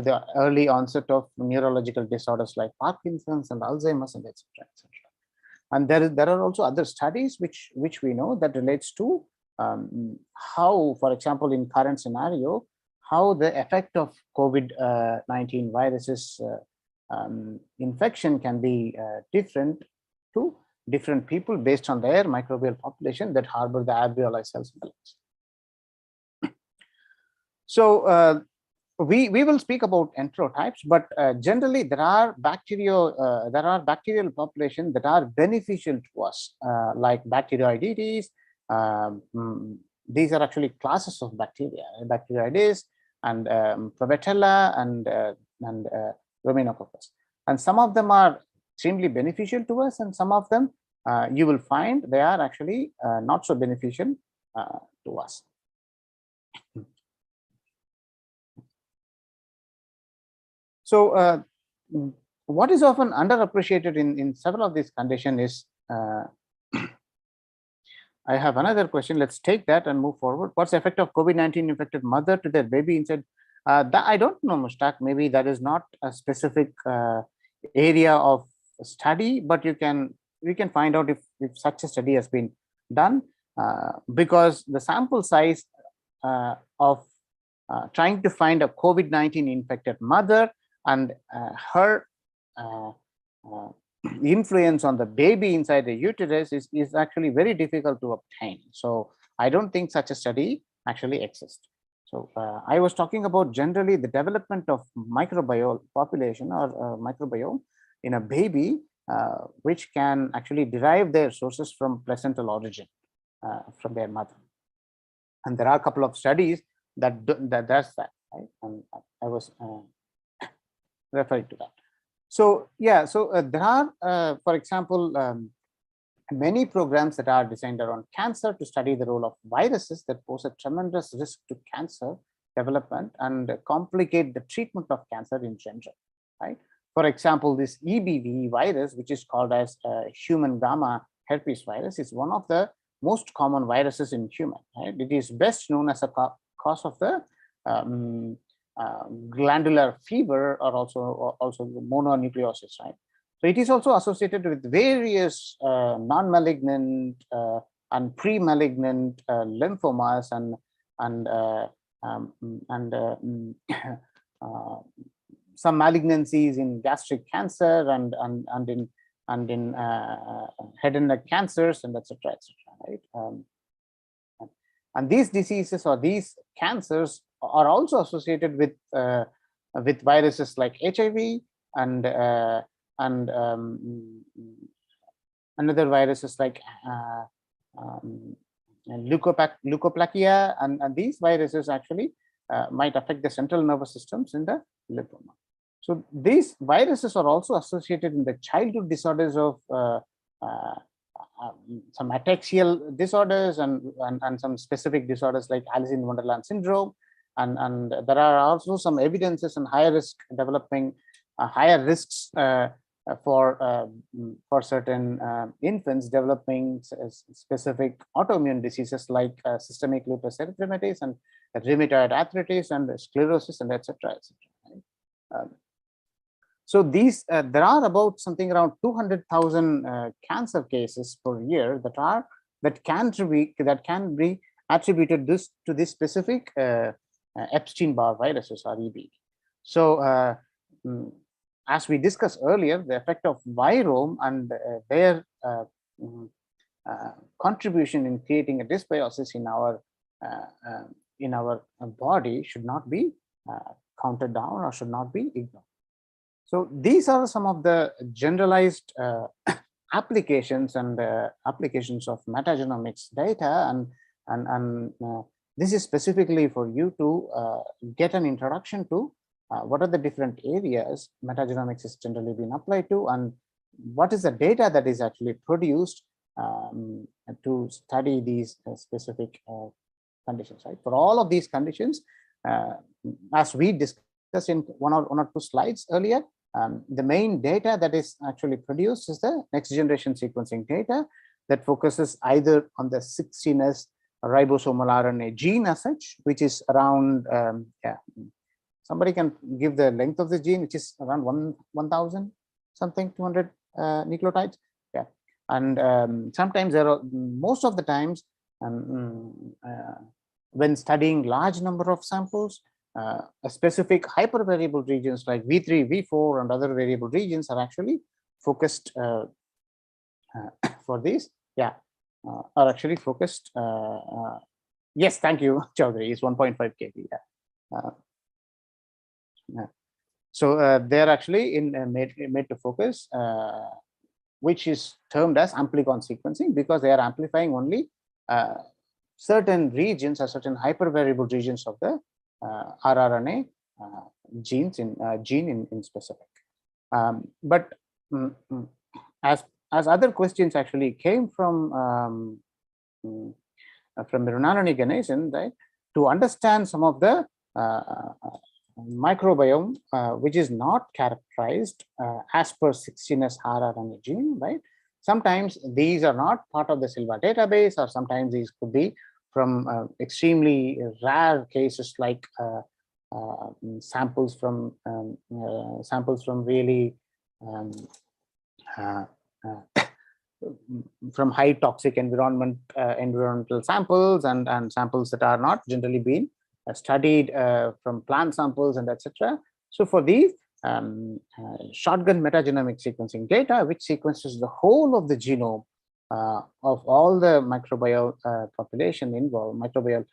the early onset of neurological disorders like Parkinson's and Alzheimer's, and etc. etc. And there are also other studies which we know that relates to how, for example, in current scenario, how the effect of COVID-19 viruses infection can be different to different people based on their microbial population that harbor the alveoli cells. So we will speak about enterotypes, but generally there are bacterial populations that are beneficial to us, like Bacteroidetes. These are actually classes of bacteria, Bacteroides and Prevotella and Ruminococcus. And some of them are extremely beneficial to us, and some of them you will find they are actually not so beneficial to us. So what is often underappreciated in several of these conditions is, I have another question. Let's take that and move forward. What's the effect of COVID-19 infected mother to their baby inside? That I don't know, Mushtaq. Maybe that is not a specific area of study, but we can find out if such a study has been done, because the sample size of trying to find a COVID-19 infected mother and her influence on the baby inside the uterus is actually very difficult to obtain. So I don't think such a study actually exists. So I was talking about generally the development of microbial population or microbiome in a baby, which can actually derive their sources from placental origin from their mother. And there are a couple of studies that does that, right? And I was referring to that. So yeah, so there are, for example, many programs that are designed around cancer to study the role of viruses that pose a tremendous risk to cancer development and complicate the treatment of cancer in general, right? For example, this EBV virus, which is called as human gamma herpes virus, is one of the most common viruses in human, right? It is best known as a cause of the glandular fever, or also mononucleosis, right? So it is also associated with various non-malignant and pre-malignant lymphomas and some malignancies in gastric cancer and in head and neck cancers, and etc. Right? And these diseases or these cancers are also associated with viruses like HIV and another viruses like leukoplakia, and these viruses actually might affect the central nervous systems in the lymphoma. So these viruses are also associated in the childhood disorders of some ataxial disorders and some specific disorders like Alice in Wonderland syndrome, and there are also some evidences on higher risk developing higher risks for certain infants developing specific autoimmune diseases like systemic lupus erythematosus and rheumatoid arthritis and sclerosis and etc. Right? So these there are about something around 200,000 cancer cases per year that can be attributed to this specific Epstein-Barr viruses or EB. So as we discussed earlier, the effect of Virum and their contribution in creating a dysbiosis in our body should not be counted down or should not be ignored. So these are some of the generalized applications and applications of metagenomics data, and this is specifically for you to get an introduction to what are the different areas metagenomics is generally being applied to, and what is the data that is actually produced to study these specific conditions. Right? For all of these conditions, as we discussed in one or two slides earlier, the main data that is actually produced is the next generation sequencing data that focuses either on the 16S ribosomal RNA gene as such, which is around, somebody can give the length of the gene, which is around 1,000 something, 200 nucleotides. Yeah, and sometimes there are, most of the times, when studying large number of samples, a specific hypervariable regions like V3, V4, and other variable regions are actually focused for these. Yeah, are actually focused. Yes, thank you, Chaudhary. It's 1.5 kb. Yeah. So they're actually made to focus, which is termed as Amplicon sequencing, because they are amplifying only certain regions or certain hypervariable regions of the rRNA genes gene in specific. But as other questions actually came from the RNA generation, right, to understand some of the microbiome which is not characterized as per 16S rRNA gene, right? Sometimes these are not part of the SILVA database, or sometimes these could be from extremely rare cases like samples from really from high toxic environmental samples, and samples that are not generally being studied from plant samples and etc. So for these shotgun metagenomic sequencing data, which sequences the whole of the genome of all the microbial population involved, microbiome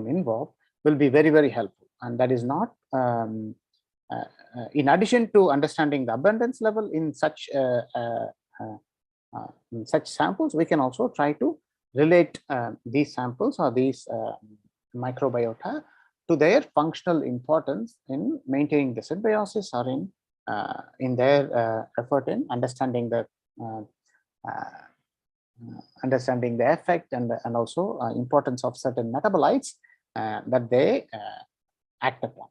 involved, will be very, very helpful. And that is not, in addition to understanding the abundance level in such samples, we can also try to relate these samples or these microbiota to their functional importance in maintaining the symbiosis, or in their effort in understanding the effect and also importance of certain metabolites that they act upon.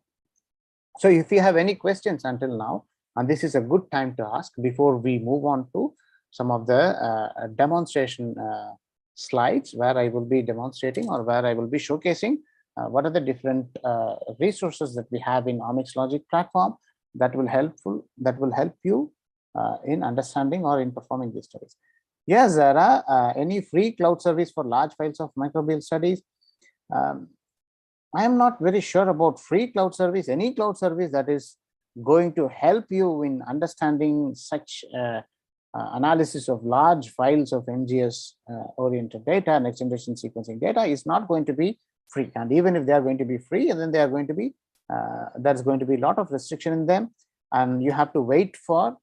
So if you have any questions until now, and this is a good time to ask before we move on to some of the demonstration slides, where I will be demonstrating or where I will be showcasing what are the different resources that we have in Omixlogic platform that will help you in understanding or in performing these studies. Yes, Zara, any free cloud service for large files of microbial studies? I am not very sure about free cloud service. Any cloud service that is going to help you in understanding such analysis of large files of NGS oriented data, next generation sequencing data, is not going to be free. And even if they are going to be free, then they are going to be there's going to be a lot of restriction in them, and you have to wait for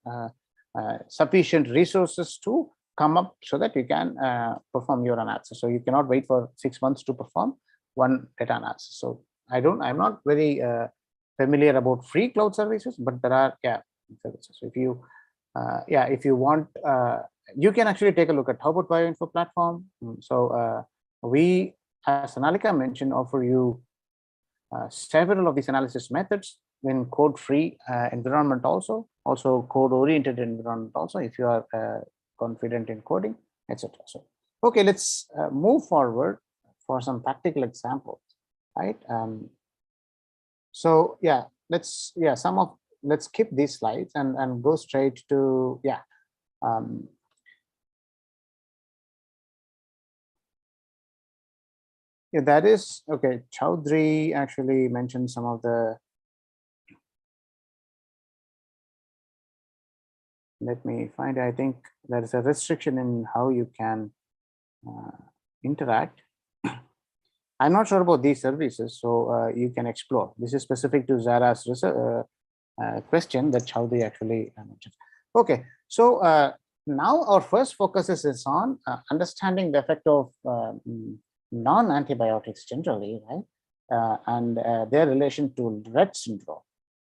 sufficient resources to come up so that you can perform your analysis. So you cannot wait for 6 months to perform one data analysis. So I'm not very familiar about free cloud services, but there are services. So if you if you want, you can actually take a look at how about Bioinfo platform. So we, as Analika mentioned, offer you several of these analysis methods in code-free environment, also code-oriented environment, also if you are confident in coding, etc. So okay, let's move forward for some practical examples, right? So let's skip these slides and go straight to that is okay. Chaudhary actually mentioned some of the. Let me find. I think there is a restriction in how you can interact. I'm not sure about these services, so you can explore. This is specific to Zara's question, that's how they actually mentioned. Okay, so now our first focus is on understanding the effect of non-antibiotics generally, right? And their relation to Rett syndrome.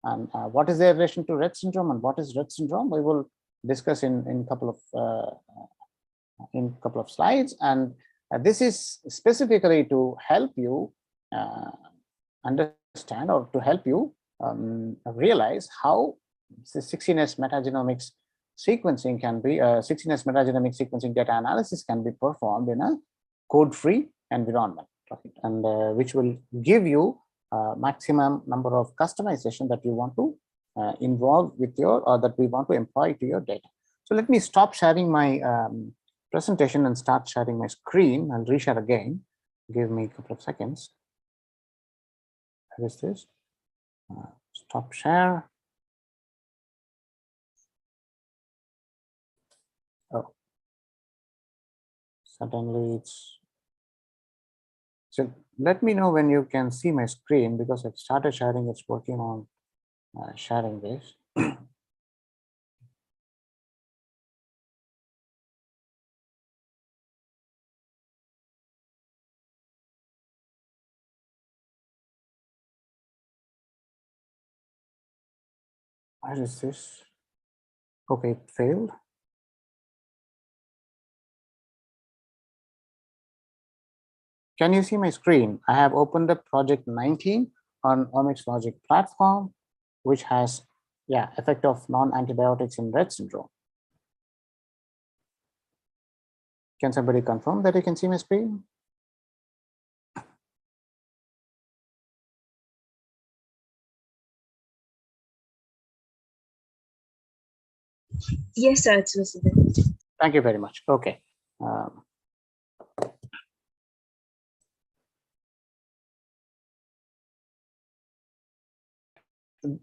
And what is their relation to Rett syndrome and what is Rett syndrome? We will discuss in couple of slides, and this is specifically to help you understand or to help you realize how the 16S metagenomics sequencing can be 16S metagenomic sequencing data analysis can be performed in a code-free environment, right? And which will give you maximum number of customization that you want to involve with your, or that we want to employ to your data. So let me stop sharing my presentation and start sharing my screen. I'll reshare again. Give me a couple of seconds. Where is this? Stop share. Oh, suddenly it's. So let me know when you can see my screen, because I've started sharing. It's working on sharing this. Where is this? Okay, it failed. Can you see my screen? I have opened up project 19 on Omixlogic platform, which has, yeah, effect of non-antibiotics in Rett syndrome. Can somebody confirm that you can see my screen? Yes, sir, it's visible. Thank you very much. Okay.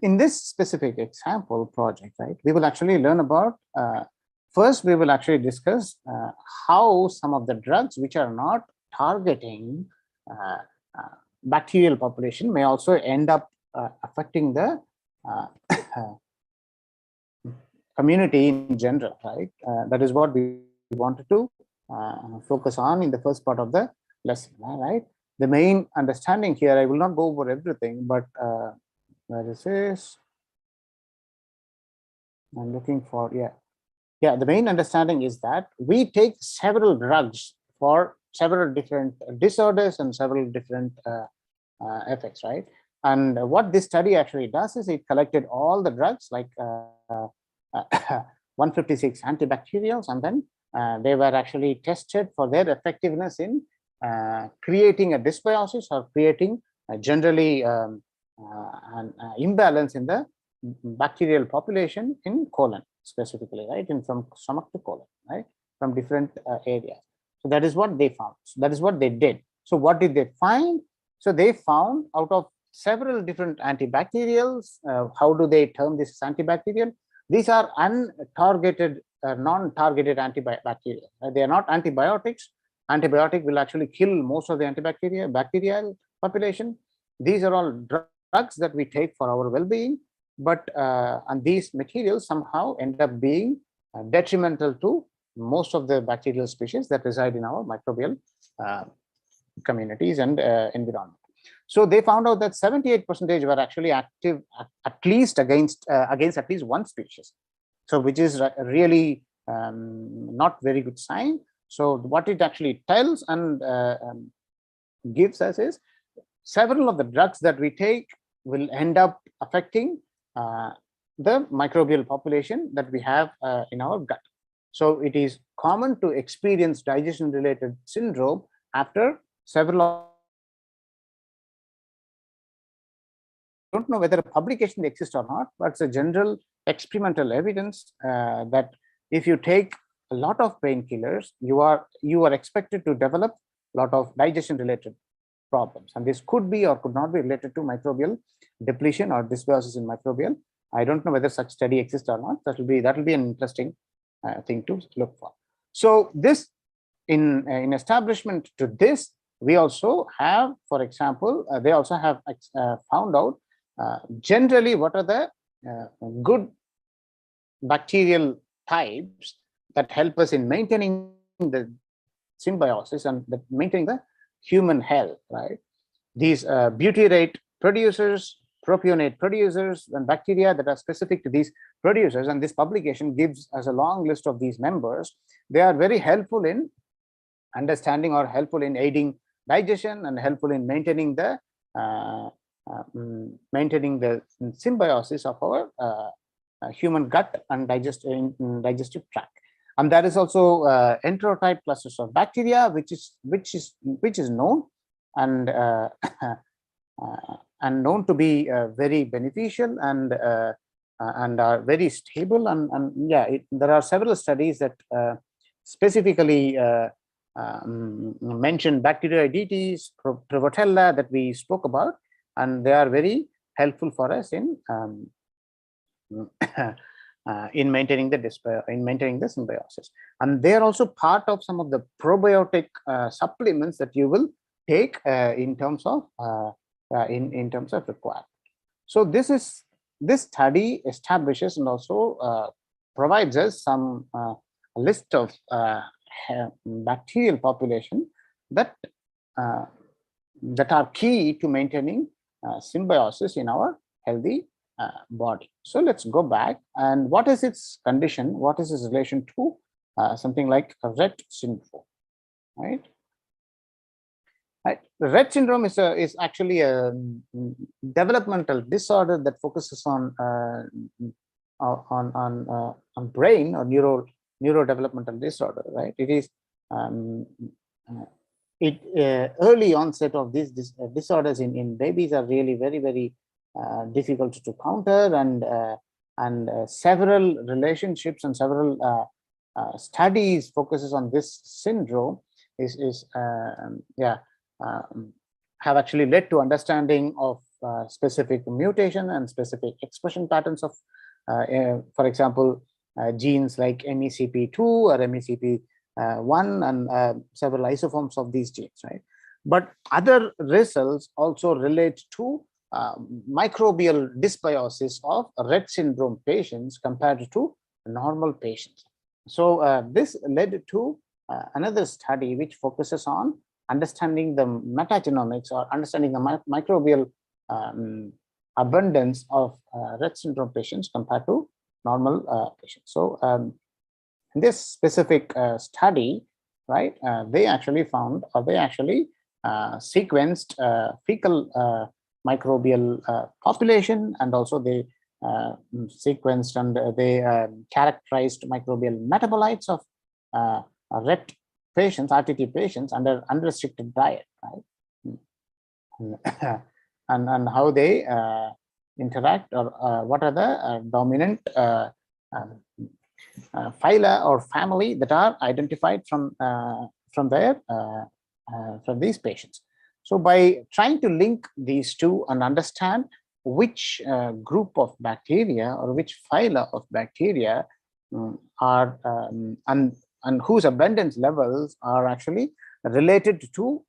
In this specific example project, right, we will actually learn about, first we will actually discuss how some of the drugs which are not targeting bacterial population may also end up affecting the community in general, right? That is what we wanted to focus on in the first part of the lesson, right? The main understanding here, I will not go over everything, but where is this? I'm looking for, yeah. The main understanding is that we take several drugs for several different disorders and several different effects, right? And what this study actually does is it collected all the drugs, like 156 antibacterials, and then they were actually tested for their effectiveness in creating a dysbiosis or creating generally an imbalance in the bacterial population in colon specifically, right? And from stomach to colon, right? From different areas. So that is what they found. So that is what they did. So what did they find? So they found out of several different antibacterials. How do they term this as antibacterial? These are untargeted, non-targeted antibacterial. They are not antibiotics. Antibiotic will actually kill most of the bacterial population. These are all drugs that we take for our well-being, but and these materials somehow end up being detrimental to most of the bacterial species that reside in our microbial communities and environment. So they found out that 78% were actually active at least against at least one species. So which is really not very good sign. So what it actually tells and gives us is several of the drugs that we take will end up affecting the microbial population that we have in our gut. So it is common to experience digestion related syndrome after several. I don't know whether a publication exists or not, but it's a general experimental evidence that if you take a lot of painkillers, you are expected to develop a lot of digestion related problems, and this could be or could not be related to microbial depletion or dysbiosis in microbial. I don't know whether such study exists or not. That will be an interesting thing to look for. So this in establishment to this, we also have, for example, they also have found out generally what are the good bacterial types that help us in maintaining the symbiosis and maintaining the human health, right? These butyrate producers, propionate producers, and bacteria that are specific to these producers, and this publication gives us a long list of these members. They are very helpful in understanding or helpful in aiding digestion and helpful in maintaining the symbiosis of our human gut and digestive tract. And there is also enterotype clusters of bacteria, which is known and known to be very beneficial and are very stable. And yeah, there are several studies that specifically mention Bacteroidetes, Prevotella that we spoke about, and they are very helpful for us in maintaining the symbiosis. And they are also part of some of the probiotic supplements that you will take in terms of requirement. So this study establishes and also provides us some list of bacterial population that are key to maintaining symbiosis in our healthy body. So let's go back, and what is its condition? What is its relation to something like Rett syndrome, right? Right. Rett syndrome is actually a developmental disorder that focuses on brain or neurodevelopmental disorder, right? It is early onset of these disorders in babies are really very difficult to counter, and several relationships and several studies focuses on this syndrome have actually led to understanding of specific mutation and specific expression patterns of, for example, genes like MECP2 or MECP1 and several isoforms of these genes, right? But other results also relate to microbial dysbiosis of Rett syndrome patients compared to normal patients. So this led to another study which focuses on understanding the metagenomics or understanding the microbial abundance of Rett syndrome patients compared to normal patients. So in this specific study, right, they actually found, or they actually sequenced fecal microbial population, and also they sequenced and they characterized microbial metabolites of Rett patients, RTT patients under unrestricted diet, right? and how they interact, or what are the dominant phyla or family that are identified from these patients. So by trying to link these two and understand which group of bacteria or which phyla of bacteria are and whose abundance levels are actually related to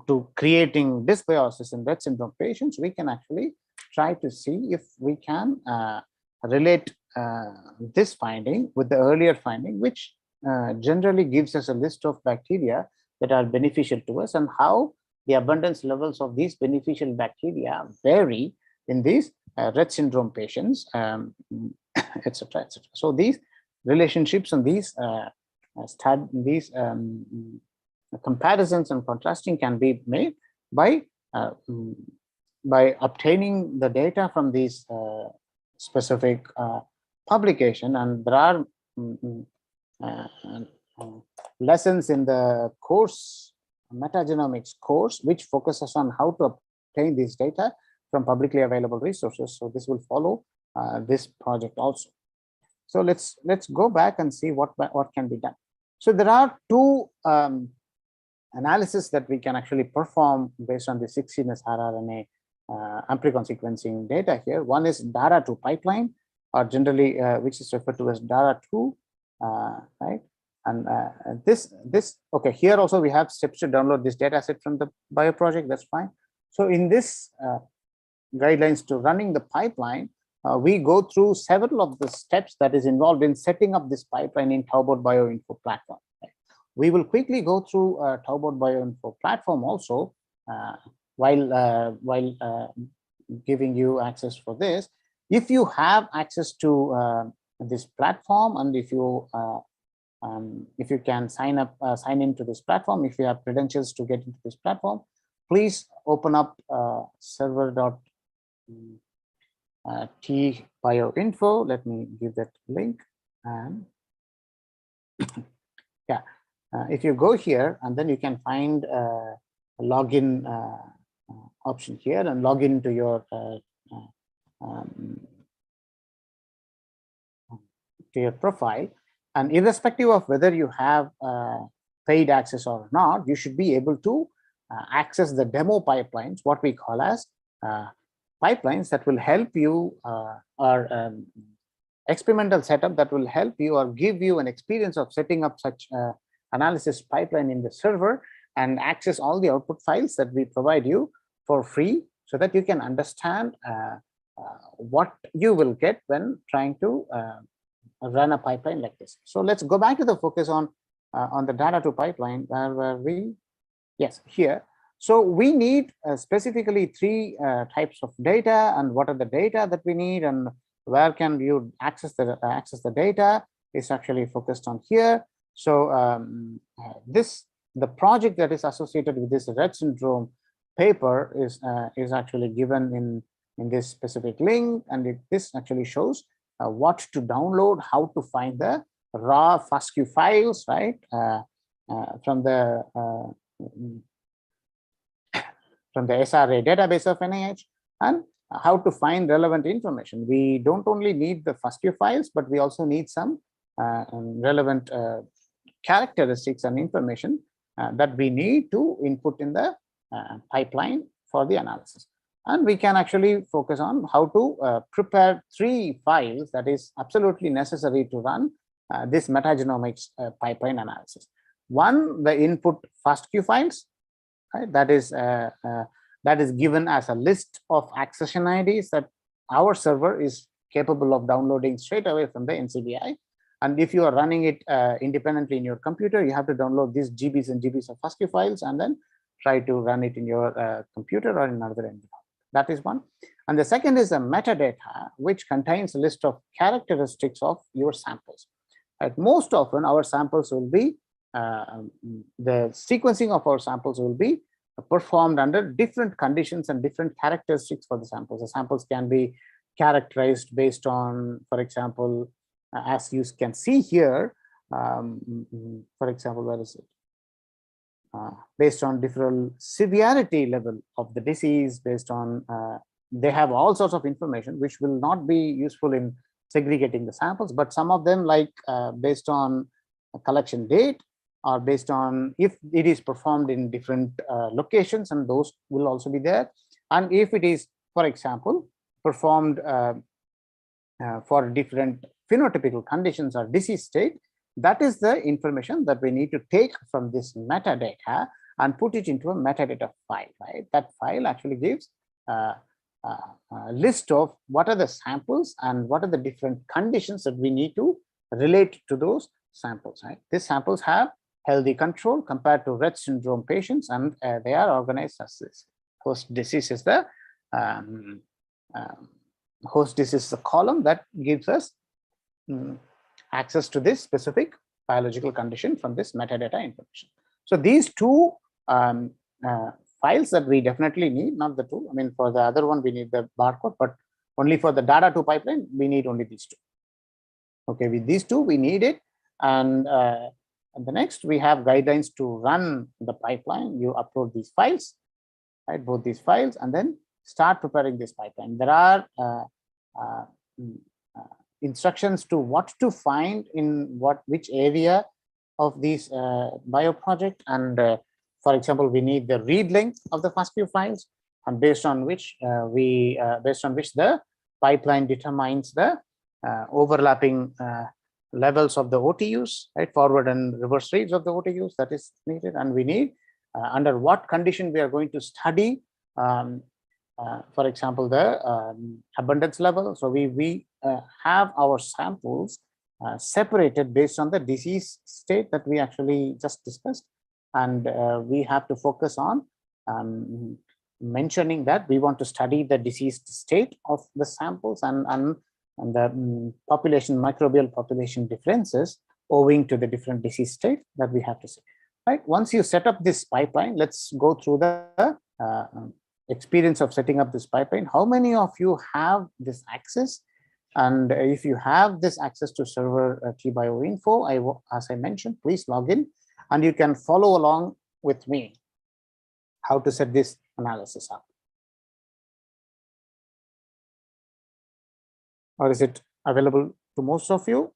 to creating dysbiosis in Rett syndrome patients, we can actually try to see if we can relate this finding with the earlier finding, which generally gives us a list of bacteria that are beneficial to us, and how the abundance levels of these beneficial bacteria vary in these Rett syndrome patients, etc., etc. So these relationships and these comparisons and contrasting can be made by obtaining the data from these specific publication. And there are lessons in the course, Metagenomics course, which focuses on how to obtain these data from publicly available resources. So this will follow this project also. So let's go back and see what can be done. So there are two analysis that we can actually perform based on the 16S rRNA Amplicon sequencing data here. One is DARA2 pipeline, or generally which is referred to as DARA2, right? And okay, here also we have steps to download this data set from the bio project. That's fine. So in this guidelines to running the pipeline, we go through several of the steps that is involved in setting up this pipeline in Taubot Bioinfo platform. We will quickly go through Taubot Bioinfo platform also while giving you access for this. If you have access to this platform, and if you can sign into this platform, if you have credentials to get into this platform, please open up server.t bioinfo. Let me give that link. And yeah, if you go here, and then you can find a login option here, and log into your to your profile. And irrespective of whether you have paid access or not, you should be able to access the demo pipelines, what we call as pipelines that will help you, or experimental setup that will help you or give you an experience of setting up such analysis pipeline in the server, and access all the output files that we provide you for free, so that you can understand what you will get when trying to run a pipeline like this. So let's go back to the focus on the data to pipeline. Where were we? Yes, here. So we need specifically three types of data, and what are the data that we need, and where can you access the data is actually focused on here. So the project that is associated with this Rett syndrome paper is actually given in this specific link, and this actually shows what to download, how to find the raw FASTQ files, right, from the SRA database of NIH, and how to find relevant information. We don't only need the FASTQ files, but we also need some relevant characteristics and information that we need to input in the pipeline for the analysis. And we can actually focus on how to prepare three files that is absolutely necessary to run this metagenomics pipeline analysis. One, the input FASTQ files, right? That is given as a list of accession IDs that our server is capable of downloading straight away from the NCBI. And if you are running it independently in your computer, you have to download these GBs and GBs of FASTQ files and then try to run it in your computer or in another environment. That is one. And the second is the metadata, which contains a list of characteristics of your samples. Right? Most often, our samples will be, the sequencing of our samples will be performed under different conditions and different characteristics for the samples. The samples can be characterized based on, for example, as you can see here, for example, where is it? Based on different severity level of the disease, based on, they have all sorts of information which will not be useful in segregating the samples, but some of them, like based on a collection date, or based on if it is performed in different locations, and those will also be there. And if it is, for example, performed for different phenotypical conditions or disease state, that is the information that we need to take from this metadata and put it into a metadata file, right? That file actually gives a list of what are the samples and what are the different conditions that we need to relate to those samples, right? These samples have healthy control compared to Rett syndrome patients, and they are organized as this. Host disease is the column that gives us access to this specific biological condition from this metadata information. So these two files that we definitely need, not the two. I mean, for the other one, we need the barcode, but only for the data to pipeline, we need only these two. Okay, with these two, we need it. And the next, we have guidelines to run the pipeline. You upload these files, right? Both these files, and then start preparing this pipeline. There are instructions to what to find in which area of these bio project, and for example, we need the read length of the FASTQ files, and based on which the pipeline determines the overlapping levels of the OTUs, right? Forward and reverse reads of the OTUs that is needed, and we need under what condition we are going to study, for example, the abundance level. So we have our samples separated based on the disease state that we actually just discussed, and we have to focus on mentioning that we want to study the diseased state of the samples and the population, microbial population differences owing to the different disease state that we have to see. Right. Once you set up this pipeline, let's go through the experience of setting up this pipeline. How many of you have this access? And if you have this access to server tbioinfo, as I mentioned, please log in and you can follow along with me how to set this analysis up. Or is it available to most of you?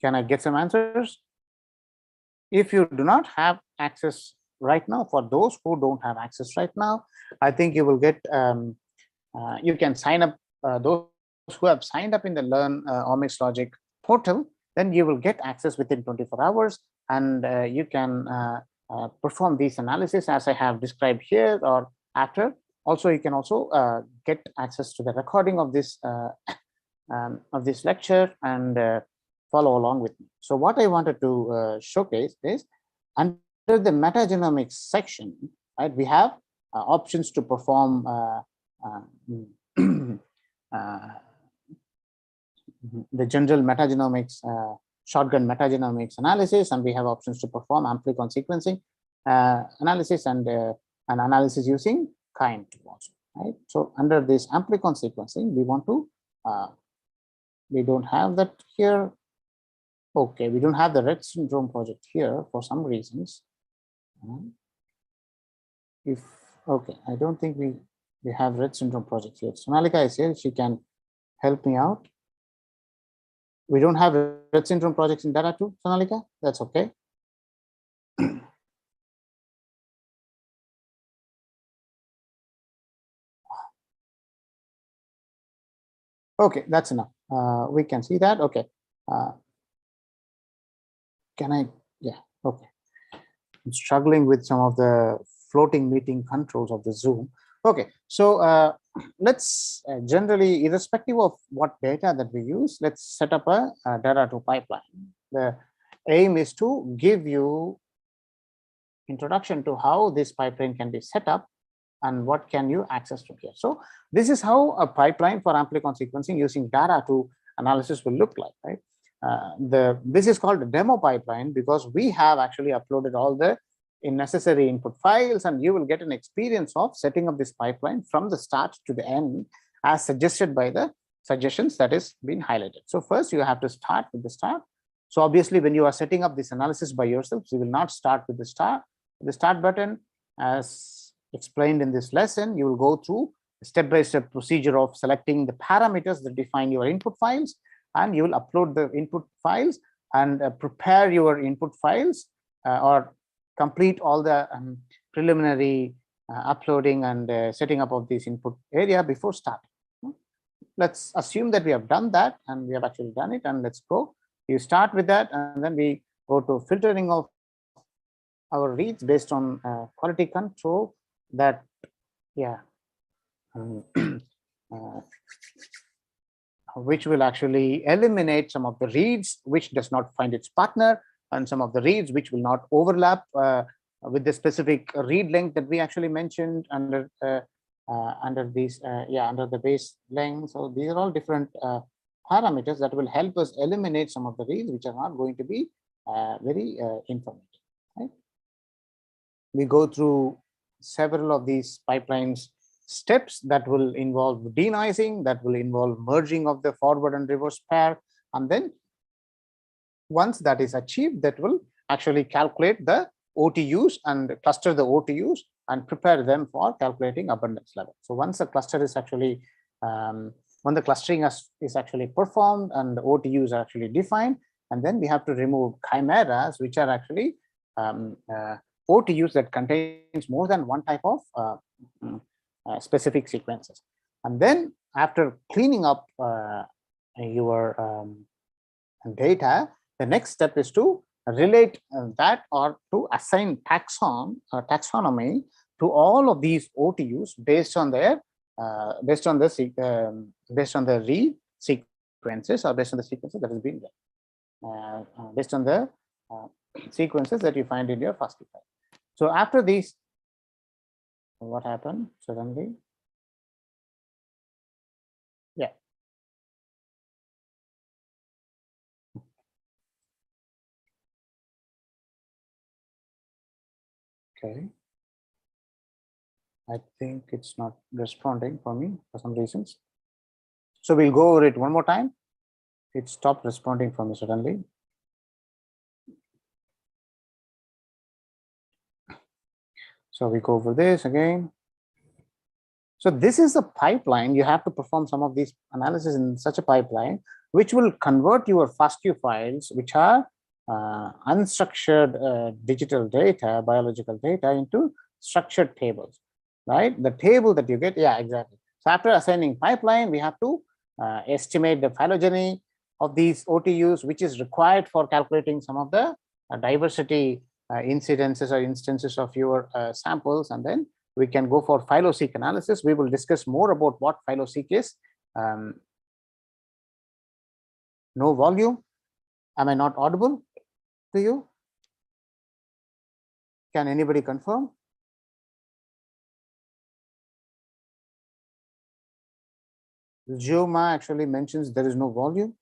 Can I get some answers? If you do not have access right now, for those who don't have access right now, I think you will get, you can sign up, those who have signed up in the Learn Omixlogic portal, then you will get access within 24 hours and you can perform these analysis as I have described here or after. Also, you can also get access to the recording of this lecture and follow along with me. So what I wanted to showcase is under the metagenomics section, right, we have options to perform the general metagenomics, shotgun metagenomics analysis, and we have options to perform Amplicon sequencing analysis and an analysis using kind also, right? So under this Amplicon sequencing, we want to, we don't have that here. Okay, we don't have the Rett syndrome project here for some reasons. If okay, I don't think we have Rett syndrome project here. Sonalika is here; she can help me out. We don't have Rett syndrome projects in data too, Sonalika. That's okay. Okay, that's enough. We can see that. Okay. Can I? Yeah. Okay. I'm struggling with some of the floating meeting controls of the Zoom. Okay. So let's generally, irrespective of what data that we use, let's set up a data to pipeline. The aim is to give you introduction to how this pipeline can be set up and what can you access from here. So this is how a pipeline for Amplicon sequencing using data to analysis will look like, right? This is called a demo pipeline because we have actually uploaded all the necessary input files, and you will get an experience of setting up this pipeline from the start to the end as suggested by the suggestions that is being highlighted. So first you have to start with the start. So obviously when you are setting up this analysis by yourself, you will not start with the start button. As explained in this lesson, you will go through a step-by-step procedure of selecting the parameters that define your input files, and you will upload the input files and prepare your input files or complete all the preliminary uploading and setting up of this input area before starting. Let's assume that we have done that and we have actually done it, and let's go. You start with that, and then we go to filtering of our reads based on quality control that, yeah, which will actually eliminate some of the reads which does not find its partner, and some of the reads which will not overlap with the specific read length that we actually mentioned under these, under the base length. So these are all different parameters that will help us eliminate some of the reads which are not going to be very informative. Right? We go through several of these pipelines steps that will involve denoising, that will involve merging of the forward and reverse pair, and then once that is achieved, that will actually calculate the OTUs and cluster the OTUs and prepare them for calculating abundance level. So once the cluster is actually when the clustering is actually performed and the OTUs are actually defined, and then we have to remove chimeras, which are actually OTUs that contains more than one type of specific sequences. And then after cleaning up your data, the next step is to relate that or to assign taxonomy to all of these OTUs based on their based on the read sequences or based on the sequences that has been done, based on the sequences that you find in your FASTQ file. So after these, what happened suddenly? Yeah. Okay. I think it's not responding for me for some reasons. So we'll go over it one more time. It stopped responding for me suddenly. So we go over this again. So this is a pipeline. You have to perform some of these analysis in such a pipeline, which will convert your FASTQ files, which are unstructured digital data, biological data, into structured tables, right? The table that you get, yeah, exactly. So after assigning pipeline, we have to estimate the phylogeny of these OTUs, which is required for calculating some of the diversity incidences or instances of your samples, and then we can go for phyloseq analysis. We will discuss more about what phyloseq is. No volume. Am I not audible to you? Can anybody confirm? Geoma actually mentions there is no volume.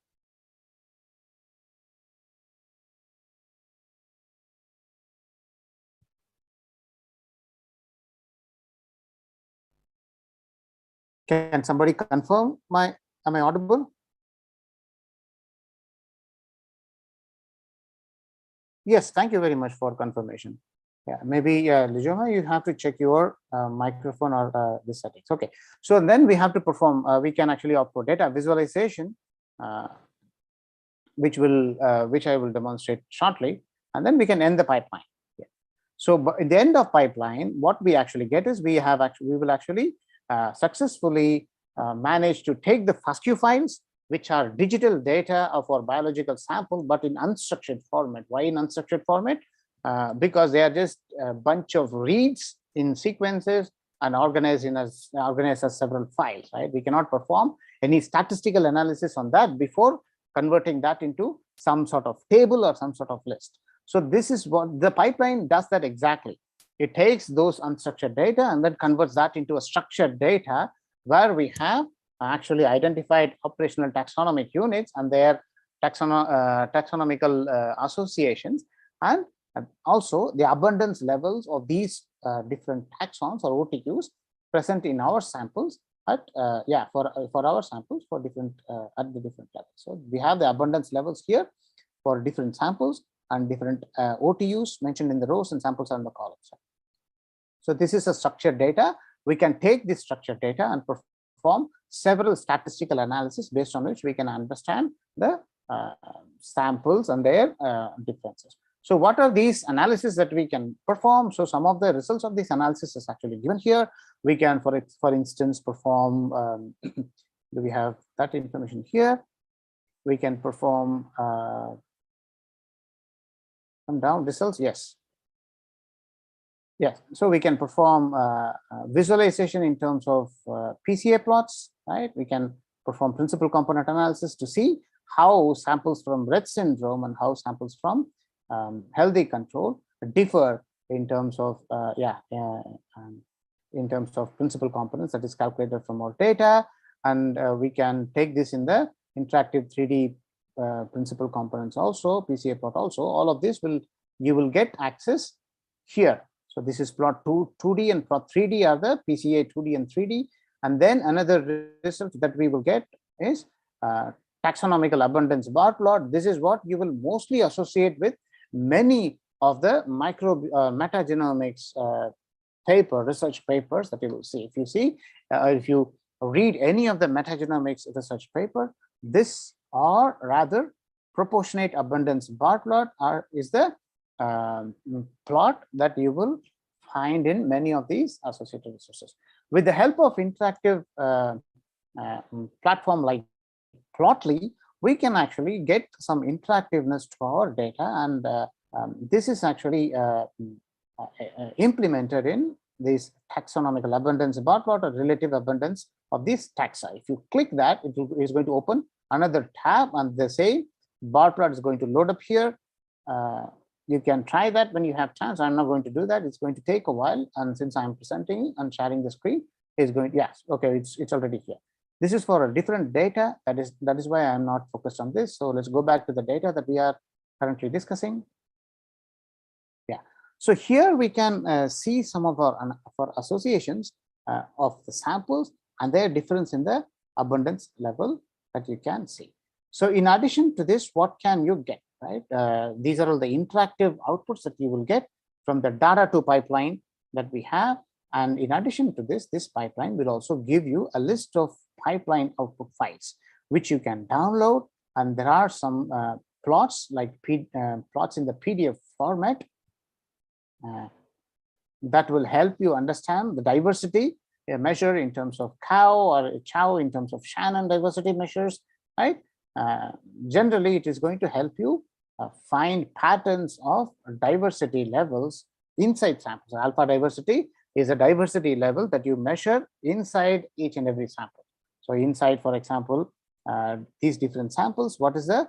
Can somebody confirm am I audible? Yes, thank you very much for confirmation. Yeah, maybe Lijoma, you have to check your microphone or the settings. Okay, so then we have to perform, we can actually opt for data visualization, which I will demonstrate shortly, and then we can end the pipeline. Yeah. So at the end of pipeline, what we actually get is we will actually successfully manage to take the FASTQ files, which are digital data of our biological sample, but in unstructured format. Why in unstructured format? Because they are just a bunch of reads in sequences and organized as several files, right? We cannot perform any statistical analysis on that before converting that into some sort of table or some sort of list. So this is what the pipeline does, that exactly. It takes those unstructured data and then converts that into a structured data where we have actually identified operational taxonomic units and their taxonomical associations, and also the abundance levels of these different taxons or OTQs present in our samples at for our samples for different at the different levels. So we have the abundance levels here for different samples and different OTUs mentioned in the rows, and samples are in the columns. So this is a structured data. We can take this structured data and perform several statistical analysis based on which we can understand the samples and their differences. So what are these analyses that we can perform? So some of the results of this analysis is actually given here. We can, for instance, perform, do we have that information here? We can perform come down results, yes. Yes, so we can perform visualization in terms of PCA plots, right? We can perform principal component analysis to see how samples from Rett syndrome and how samples from healthy control differ in terms of in terms of principal components that is calculated from our data, and we can take this in the interactive 3D principal components also, PCA plot also. All of this you will get access here. So this is plot 2D and plot 3D are the PCA 2D and 3D. And then another result that we will get is taxonomical abundance bar plot. This is what you will mostly associate with many of the metagenomics research papers that you will see. If you see, if you read any of the metagenomics research paper, this or rather proportionate abundance bar plot is the plot that you will find in many of these associated resources. With the help of interactive platform like Plotly, we can actually get some interactiveness to our data, and this is actually implemented in this taxonomical abundance bar plot or relative abundance of these taxa. If you click that, it is going to open another tab, and the same bar plot is going to load up here. You can try that when you have chance. I'm not going to do that. It's going to take a while, and since I'm presenting and sharing the screen, is going, yes, okay, it's already here. This is for a different data. That is why I'm not focused on this. So let's go back to the data that we are currently discussing. Yeah. So here we can see some of our associations of the samples and their difference in the abundance level that you can see. So in addition to this, what can you get, right? These are all the interactive outputs that you will get from the data to pipeline that we have. And in addition to this, this pipeline will also give you a list of pipeline output files, which you can download. And there are some plots like plots in the PDF format that will help you understand the diversity measure in terms of cow or chow in terms of Shannon diversity measures, right? Generally, it is going to help you find patterns of diversity levels inside samples. Alpha diversity is a diversity level that you measure inside each and every sample. So inside, for example, these different samples, what is the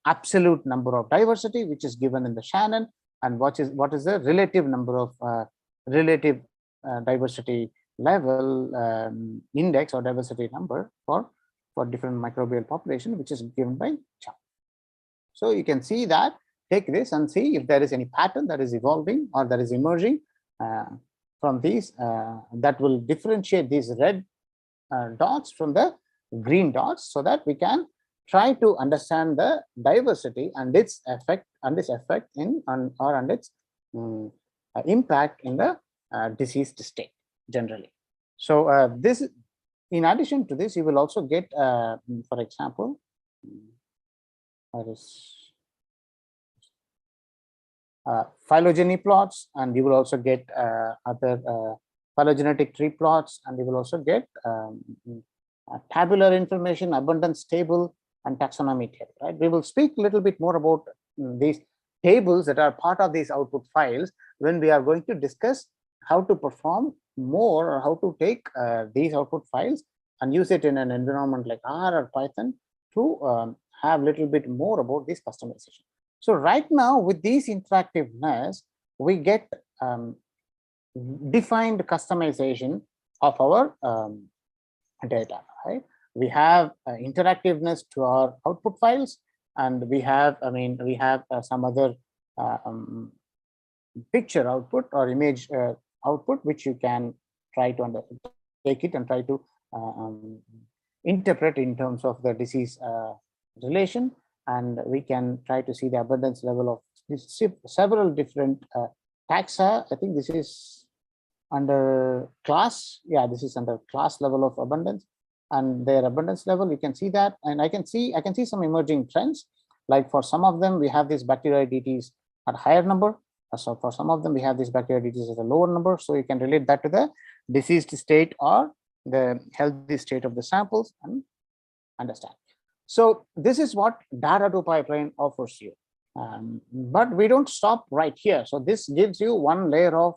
absolute number of diversity, which is given in the Shannon, and what is the relative number of relative diversity level index or diversity number for different microbial population, which is given by Chow. So you can see that, take this and see if there is any pattern that is evolving or that is emerging from these that will differentiate these red dots from the green dots, so that we can try to understand the diversity and its effect in and its impact in the diseased state generally. So this, in addition to this, you will also get, for example, phylogeny plots, and you will also get other phylogenetic tree plots, and you will also get tabular information, abundance table, and taxonomy table, right? We will speak a little bit more about these tables that are part of these output files when we are going to discuss how to perform more, or how to take these output files and use it in an environment like R or Python to have a little bit more about this customization. So right now, with these interactiveness, we get defined customization of our data, right? We have interactiveness to our output files, and we have, some other picture output or image output, which you can try to take it and try to interpret in terms of the disease relation. And we can try to see the abundance level of this, several different taxa. I think this is under class. Yeah, this is under class level of abundance, and their abundance level, you can see that. And I can see some emerging trends. Like for some of them, we have these bacteroidetes at a higher number. So for some of them, we have these bacteroidetes at a lower number. So you can relate that to the diseased state or the healthy state of the samples and understand. So this is what data to pipeline offers you. But we don't stop right here. So this gives you one layer of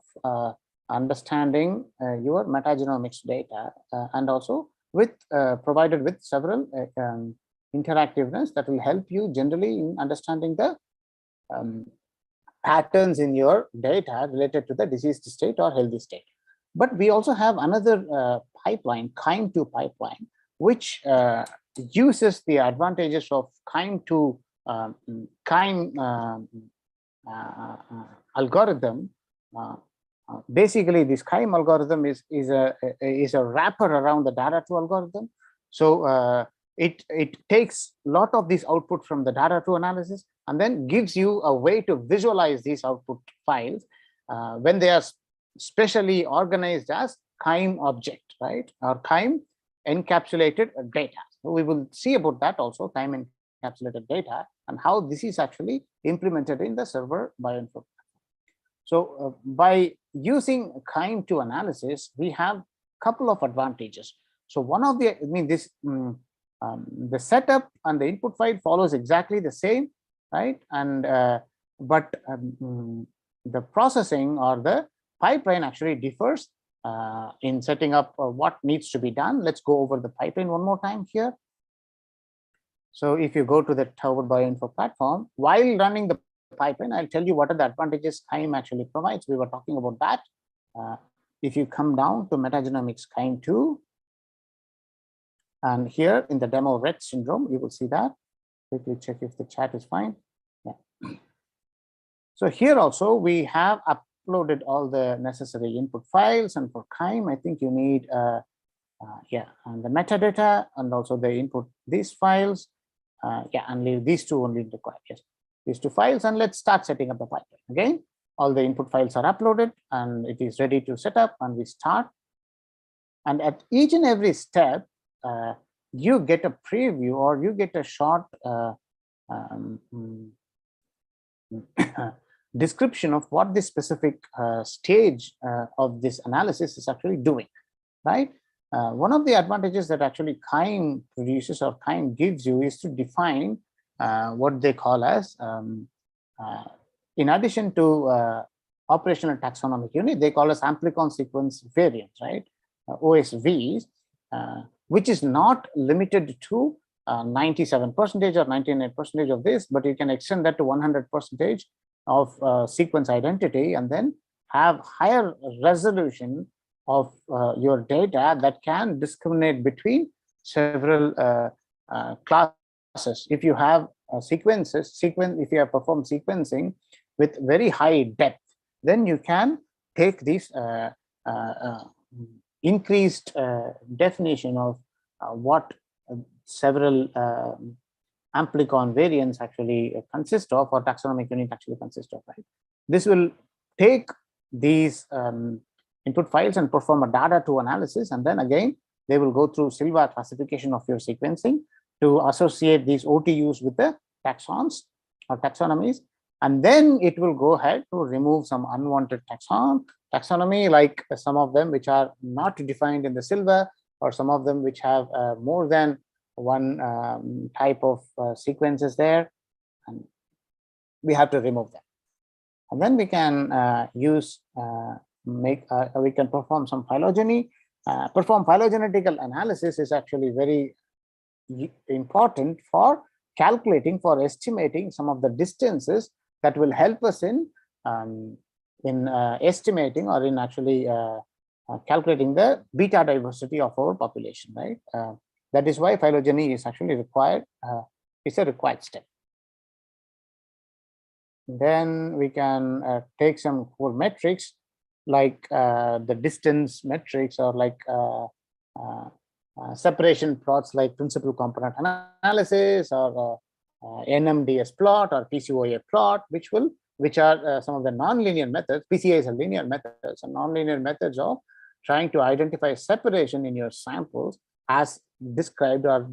understanding your metagenomics data, and also with provided with several interactiveness that will help you generally in understanding the patterns in your data related to the diseased state or healthy state. But we also have another pipeline, KIME2 pipeline, which uses the advantages of KIME2 algorithm. Basically, this KIME algorithm is a wrapper around the data2 algorithm. So it takes a lot of this output from the data2 analysis and then gives you a way to visualize these output files when they are specially organized as KIME object, right, or KIME encapsulated data. So we will see about that also, KIME encapsulated data, and how this is actually implemented in the server bioinformatics. So by using KIME2 analysis, we have a couple of advantages. So one of the, the setup and the input file follows exactly the same, right? And but the processing or the pipeline actually differs in setting up what needs to be done. Let's go over the pipeline one more time here. So if you go to the Harvard Bioinfo platform, while running the pipeline, I'll tell you what are the advantages KIME actually provides. We were talking about that. If you come down to Metagenomics KIME 2, and here in the demo Rett syndrome, you will see that. Quickly check if the chat is fine. Yeah. So here also we have uploaded all the necessary input files, and for KIME, I think you need and the metadata and also the input these files. And leave these two only required. Yes, these two files, and let's start setting up the pipeline. Again, all the input files are uploaded and it is ready to set up, and we start. And at each and every step, you get a preview or you get a short description of what this specific stage of this analysis is actually doing, right? One of the advantages that actually KIME produces or KIME gives you is to define what they call as, in addition to operational taxonomic unit, they call as Amplicon sequence variants, right? OSVs, which is not limited to 97% or 99% of this, but you can extend that to 100% of sequence identity, and then have higher resolution of your data that can discriminate between several classes. If you have if you have performed sequencing with very high depth, then you can take these increased definition of what several Amplicon variants actually consist of, or taxonomic unit actually consist of, right? This will take these input files and perform a data to analysis, and then again they will go through Silva classification of your sequencing to associate these OTUs with the taxons or taxonomies, and then it will go ahead to remove some unwanted taxonomy, like some of them which are not defined in the Silva, or some of them which have more than one type of sequences there, and we have to remove them. And then we can use we can perform some phylogeny. Perform phylogenetical analysis is actually very important for calculating, for estimating some of the distances that will help us in estimating or in actually calculating the beta diversity of our population, right? That is why phylogeny is actually required. It's a required step. Then we can take some core metrics like the distance metrics, or like separation plots like principal component analysis, or NMDS plot or PCOA plot, which are some of the nonlinear methods. PCA is a linear methods, and nonlinear methods of trying to identify separation in your samples as described or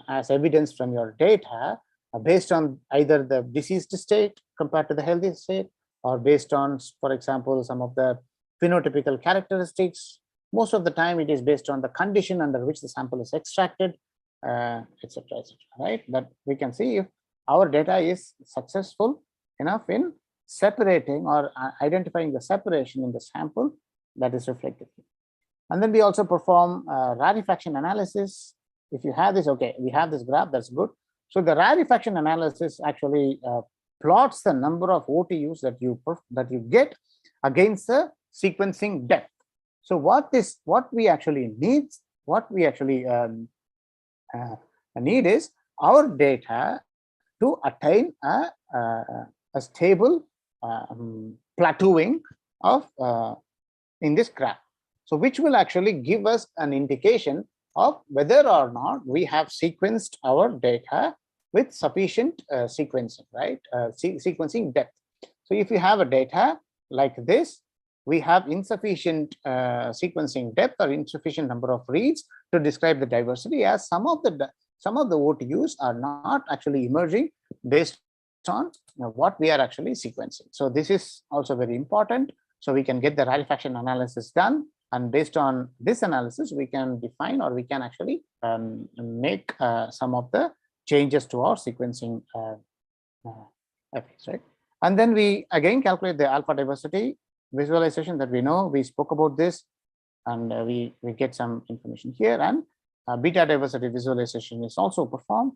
as evidence from your data, based on either the diseased state compared to the healthy state, or based on, for example, some of the phenotypical characteristics. Most of the time it is based on the condition under which the sample is extracted, etc., right? But we can see if our data is successful enough in separating or identifying the separation in the sample that is reflected here. And then we also perform rarefaction analysis. If you have this, okay, we have this graph, that's good. So the rarefaction analysis actually plots the number of OTUs that you get against the sequencing depth. So what we actually need is our data to attain a stable plateauing of in this graph. So which will actually give us an indication of whether or not we have sequenced our data with sufficient sequencing, right? Sequencing depth. So if you have a data like this, we have insufficient sequencing depth or insufficient number of reads to describe the diversity, as some of the OTUs are not actually emerging based on what we are actually sequencing. So this is also very important. So we can get the rarefaction analysis done And based on this analysis, we can define, or we can actually make some of the changes to our sequencing effects, right? And then we again calculate the alpha diversity visualization that we know. We spoke about this, and we get some information here. And beta diversity visualization is also performed.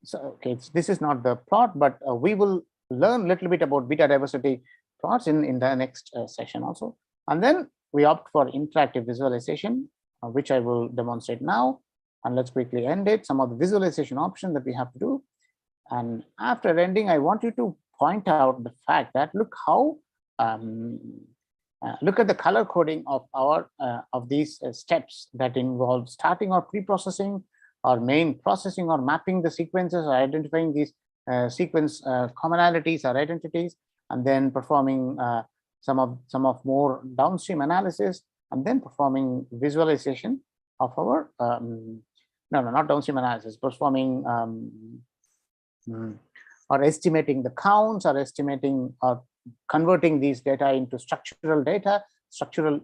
So okay, this is not the plot, but we will learn a little bit about beta diversity plots in the next session also. And then we opt for interactive visualization, which I will demonstrate now. And let's quickly end it. Some of the visualization options that we have to do. And after ending, I want you to point out the fact that look how look at the color coding of our of these steps that involve starting or pre-processing, or main processing, or mapping the sequences, or identifying these sequence commonalities or identities, and then performing some of more downstream analysis, and then performing visualization of our not downstream analysis, performing or estimating the counts, or estimating or converting these data into structural data, structured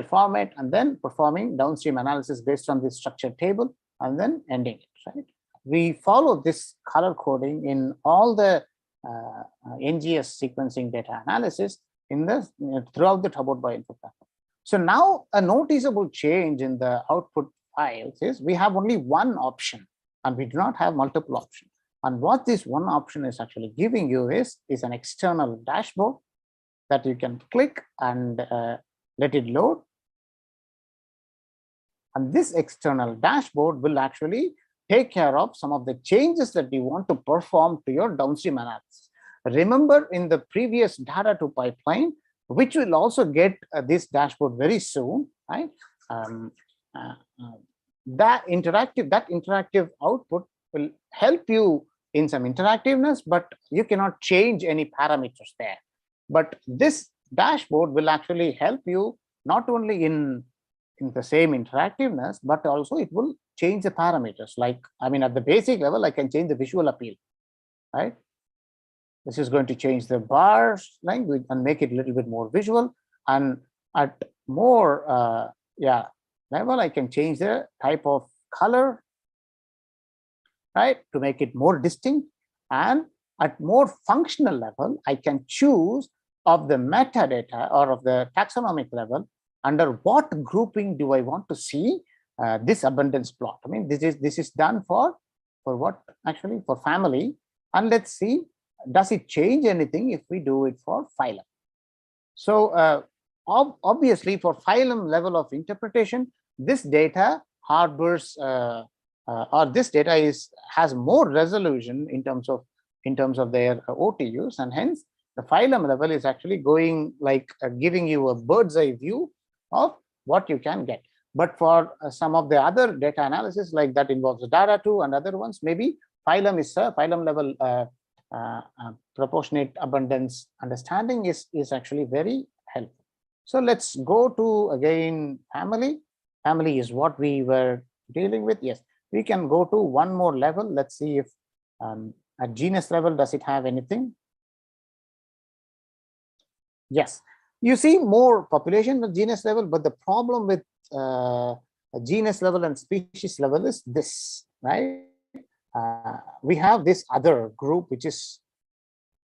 format, and then performing downstream analysis based on this structured table, and then ending it, right? We follow this color coding in all the NGS sequencing data analysis in the throughout the Tabot Bioinfo platform. So now a noticeable change in the output files is we have only one option, and we do not have multiple options. And what this one option is actually giving you is an external dashboard that you can click and let it load. And this external dashboard will actually take care of some of the changes that you want to perform to your downstream analysis. Remember, in the previous data to pipeline, which will also get this dashboard very soon, right? That interactive output will help you in some interactiveness, but you cannot change any parameters there. But this dashboard will actually help you not only in the same interactiveness, but also it will change the parameters. Like, I mean, at the basic level, I can change the visual appeal, right? This is going to change the bars language and make it a little bit more visual. And at more level, I can change the type of color, right, to make it more distinct. And at more functional level, I can choose of the metadata or of the taxonomic level, under what grouping do I want to see this abundance plot. I mean, this is done for what? Actually for family. And let's see, does it change anything if we do it for phylum? So obviously for phylum level of interpretation, this data harbors or this data has more resolution in terms of their OTUs, and hence the phylum level is actually going like giving you a bird's eye view of what you can get. But for some of the other data analysis, like that involves data 2 and other ones, maybe phylum level proportionate abundance understanding is actually very helpful. So let's go to again family. Family is what we were dealing with. Yes, we can go to one more level. Let's see if at genus level, does it have anything? Yes, you see more population at genus level, but the problem with genus level and species level is this, right? We have this other group which is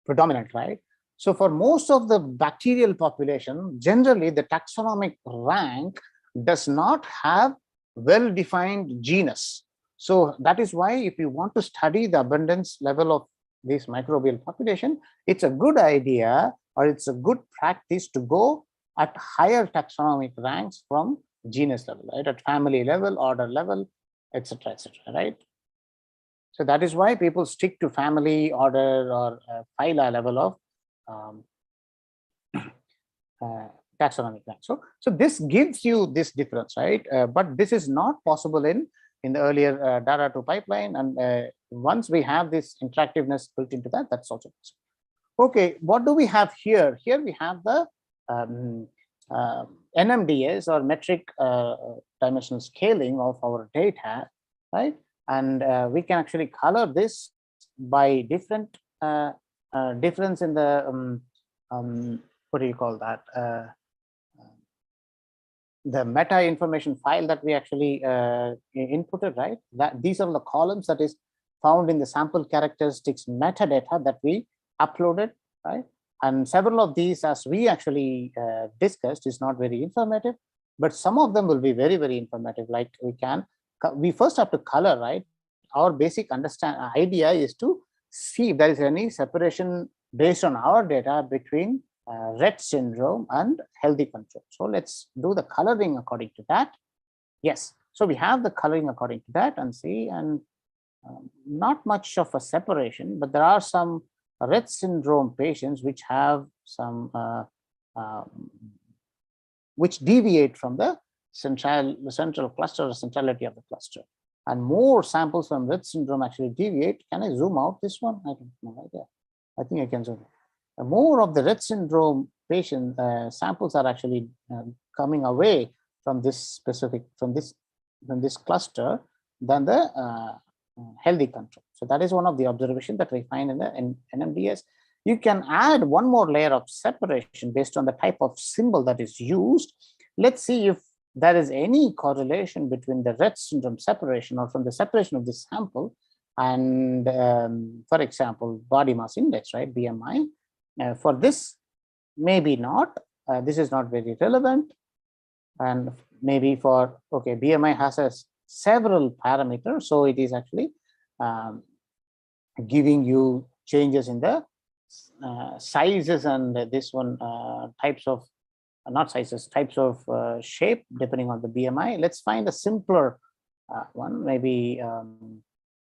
predominant, right? So for most of the bacterial population, generally the taxonomic rank does not have well-defined genus. So that is why if you want to study the abundance level of this microbial population, it's a good idea, or it's a good practice to go at higher taxonomic ranks from genus level, right? At family level, order level, etc., right? So that is why people stick to family, order, or phyla level of taxonomic rank. So this gives you this difference, right? But this is not possible in the earlier data to pipeline, and once we have this interactiveness built into that, that's also possible. Okay, what do we have here? Here we have the NMDS, or metric dimensional scaling of our data, right? And we can actually color this by different difference in the what do you call that? The meta information file that we actually inputted, right? That these are the columns that is found in the sample characteristics metadata that we uploaded, right? And several of these, as we actually discussed, is not very informative, but some of them will be very, very informative. Like we first have to color, right? Our basic idea is to see if there is any separation based on our data between Rett syndrome and healthy control. So let's do the coloring according to that. Yes, so we have the coloring according to that and see, and not much of a separation, but there are some Rett syndrome patients which have some which deviate from the central cluster or centrality of the cluster. And more samples from Rett syndrome actually deviate. Can I zoom out this one? I don't know. I think I can zoom out. More of the Rett syndrome patient samples are actually coming away from this specific, from this cluster than the healthy control. So that is one of the observations that we find in the NMDS. You can add one more layer of separation based on the type of symbol that is used. Let's see if there is any correlation between the Rett syndrome separation or from the separation of the sample and, for example, body mass index, right, BMI. For this, maybe not. This is not very relevant. And maybe for, okay, BMI has several parameters, so it is actually giving you changes in the sizes and this one types of, not sizes, types of shape depending on the BMI. Let's find a simpler one. Maybe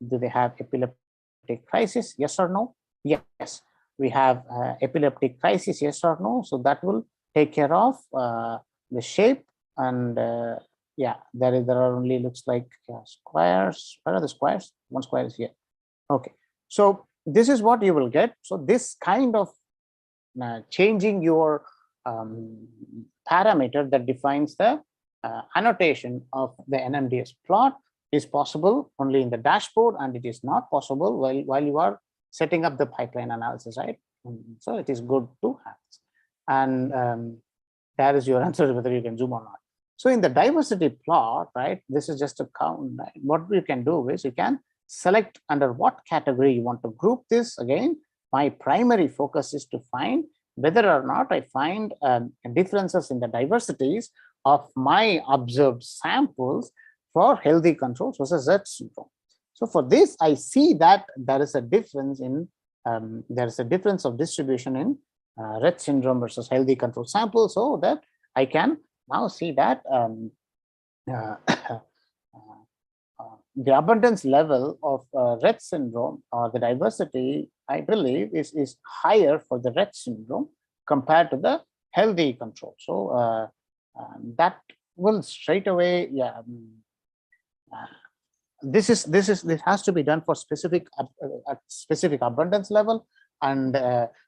do they have epileptic crisis? Yes or no? Yes, we have epileptic crisis. Yes or no? So that will take care of the shape. And yeah, there are only, looks like squares. Where are the squares? One square is here. Okay, so this is what you will get. So this kind of changing your parameter that defines the annotation of the NMDS plot is possible only in the dashboard, and it is not possible while you are setting up the pipeline analysis, right? So it is good to have this. And that is your answer, whether you can zoom or not. So in the diversity plot, right, this is just a count. Right? What we can do is you can select under what category you want to group this. Again, my primary focus is to find whether or not I find differences in the diversities of my observed samples for healthy controls versus Rett syndrome. So for this, I see that there is a difference in of distribution in Rett syndrome versus healthy control samples, so that I can now see that the abundance level of Rett syndrome, or the diversity, I believe, is higher for the Rett syndrome compared to the healthy control. So that will straight away, yeah. This has to be done for specific abundance level, and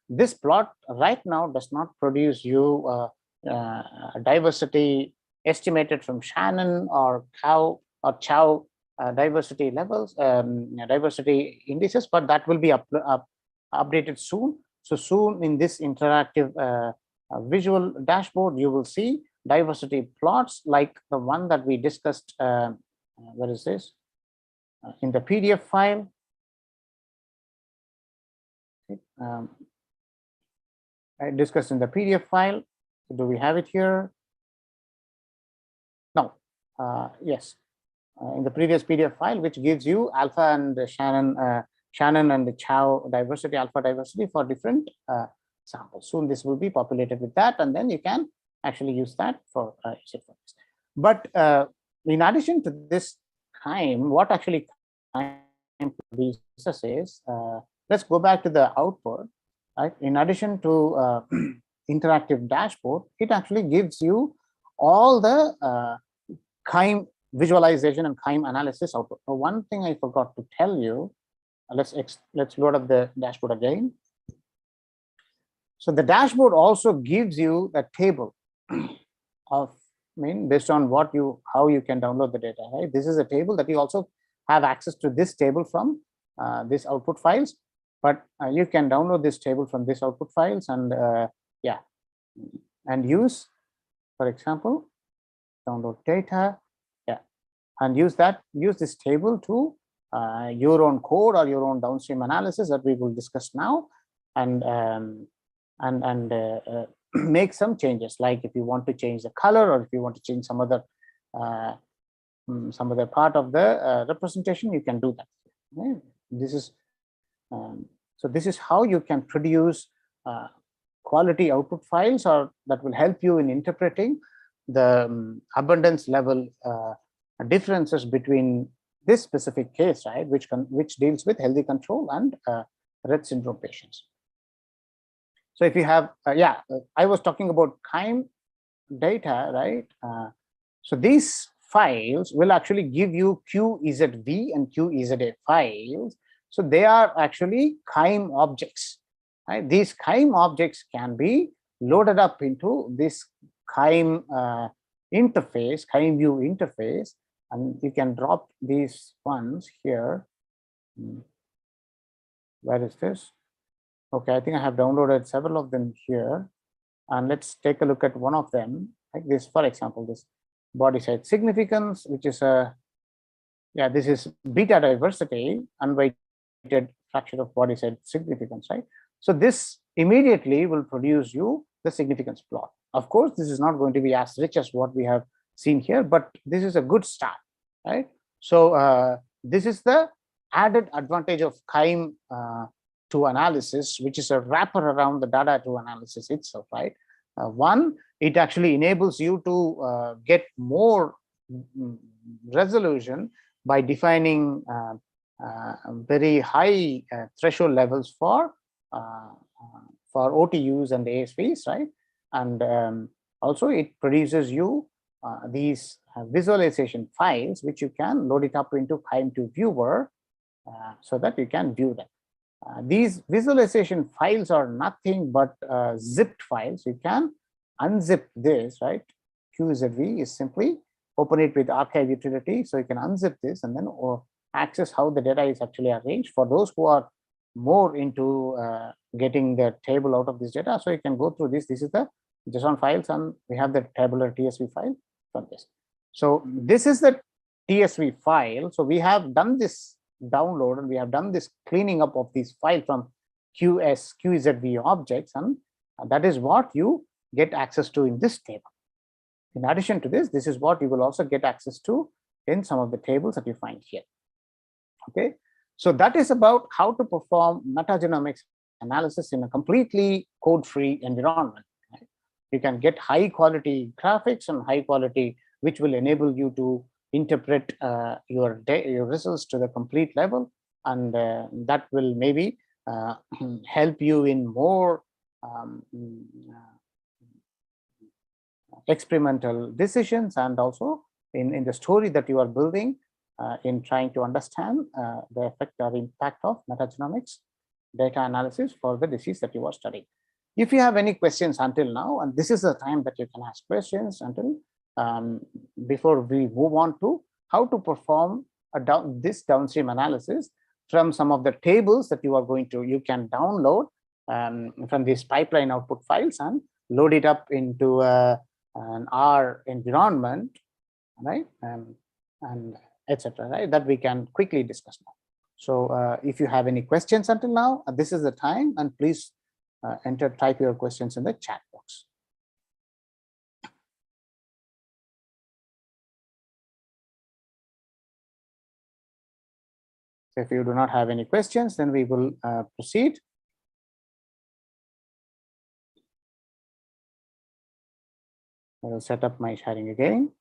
this plot right now does not produce you diversity estimated from Shannon or Chow diversity levels, diversity indices, but that will be updated soon. So soon in this interactive visual dashboard, you will see diversity plots like the one that we discussed. Where is this? In the PDF file. I discussed in the PDF file. Do we have it here? No. Yes. In the previous PDF file, which gives you alpha and Shannon and the Chow diversity, alpha diversity for different samples. Soon this will be populated with that, and then you can actually use that for this. But in addition to this time, what actually produces is, let's go back to the output. Right? In addition to interactive dashboard, it actually gives you all the KIME visualization and KIME analysis output. So one thing I forgot to tell you, let's load up the dashboard again. So the dashboard also gives you a table of, based on how you can download the data, right? This is a table that you also have access to this table from this output files, but you can download this table from this output files, and Yeah, and use, for example, download data, yeah, and use this table to your own code or your own downstream analysis that we will discuss now, and make some changes, like if you want to change the color or if you want to change some other part of the representation, you can do that. Okay? This is so this is how you can produce quality output files, or that will help you in interpreting the abundance level differences between this specific case, right, which deals with healthy control and Rett syndrome patients. So if you have, I was talking about KIME data, right? So these files will actually give you QEZV and QEZA files. So they are actually KIME objects. Right? These KIME objects can be loaded up into this KIME interface, KIME view interface, and you can drop these ones here. Where is this? Okay, I think I have downloaded several of them here, and let's take a look at one of them, like this, for example, this body site significance, which is this is beta diversity, unweighted fraction of body site significance, right? So this immediately will produce you the significance plot. Of course, this is not going to be as rich as what we have seen here, but this is a good start, right? So this is the added advantage of KIME to analysis, which is a wrapper around the data to analysis itself, right? One, it actually enables you to get more resolution by defining very high threshold levels for OTUs and ASVs, right? And also it produces you these visualization files, which you can load it up into KIME2 viewer so that you can view them. These visualization files are nothing but zipped files. You can unzip this, right? QZV is simply open it with archive utility. So you can unzip this and then access how the data is actually arranged. For those who are more into getting the table out of this data, so you can go through this. This is the JSON files, and we have the tabular TSV file from this. So this is the TSV file. So we have done this download, and we have done this cleaning up of these files from QZV objects, and that is what you get access to in this table. In addition to this, this is what you will also get access to in some of the tables that you find here. Okay, so that is about how to perform metagenomics analysis in a completely code-free environment. Right? You can get high quality graphics and high quality, which will enable you to interpret your results to the complete level, and that will maybe help you in more experimental decisions, and also in the story that you are building in trying to understand the effect or impact of metagenomics data analysis for the disease that you are studying. If you have any questions until now, and this is the time that you can ask questions until before we move on to how to perform this downstream analysis from some of the tables that you can download from these pipeline output files and load it up into an R environment, right? And etc. Right? That we can quickly discuss now. So if you have any questions until now, this is the time, and please type your questions in the chat box. So if you do not have any questions, then we will proceed. I will set up my sharing again.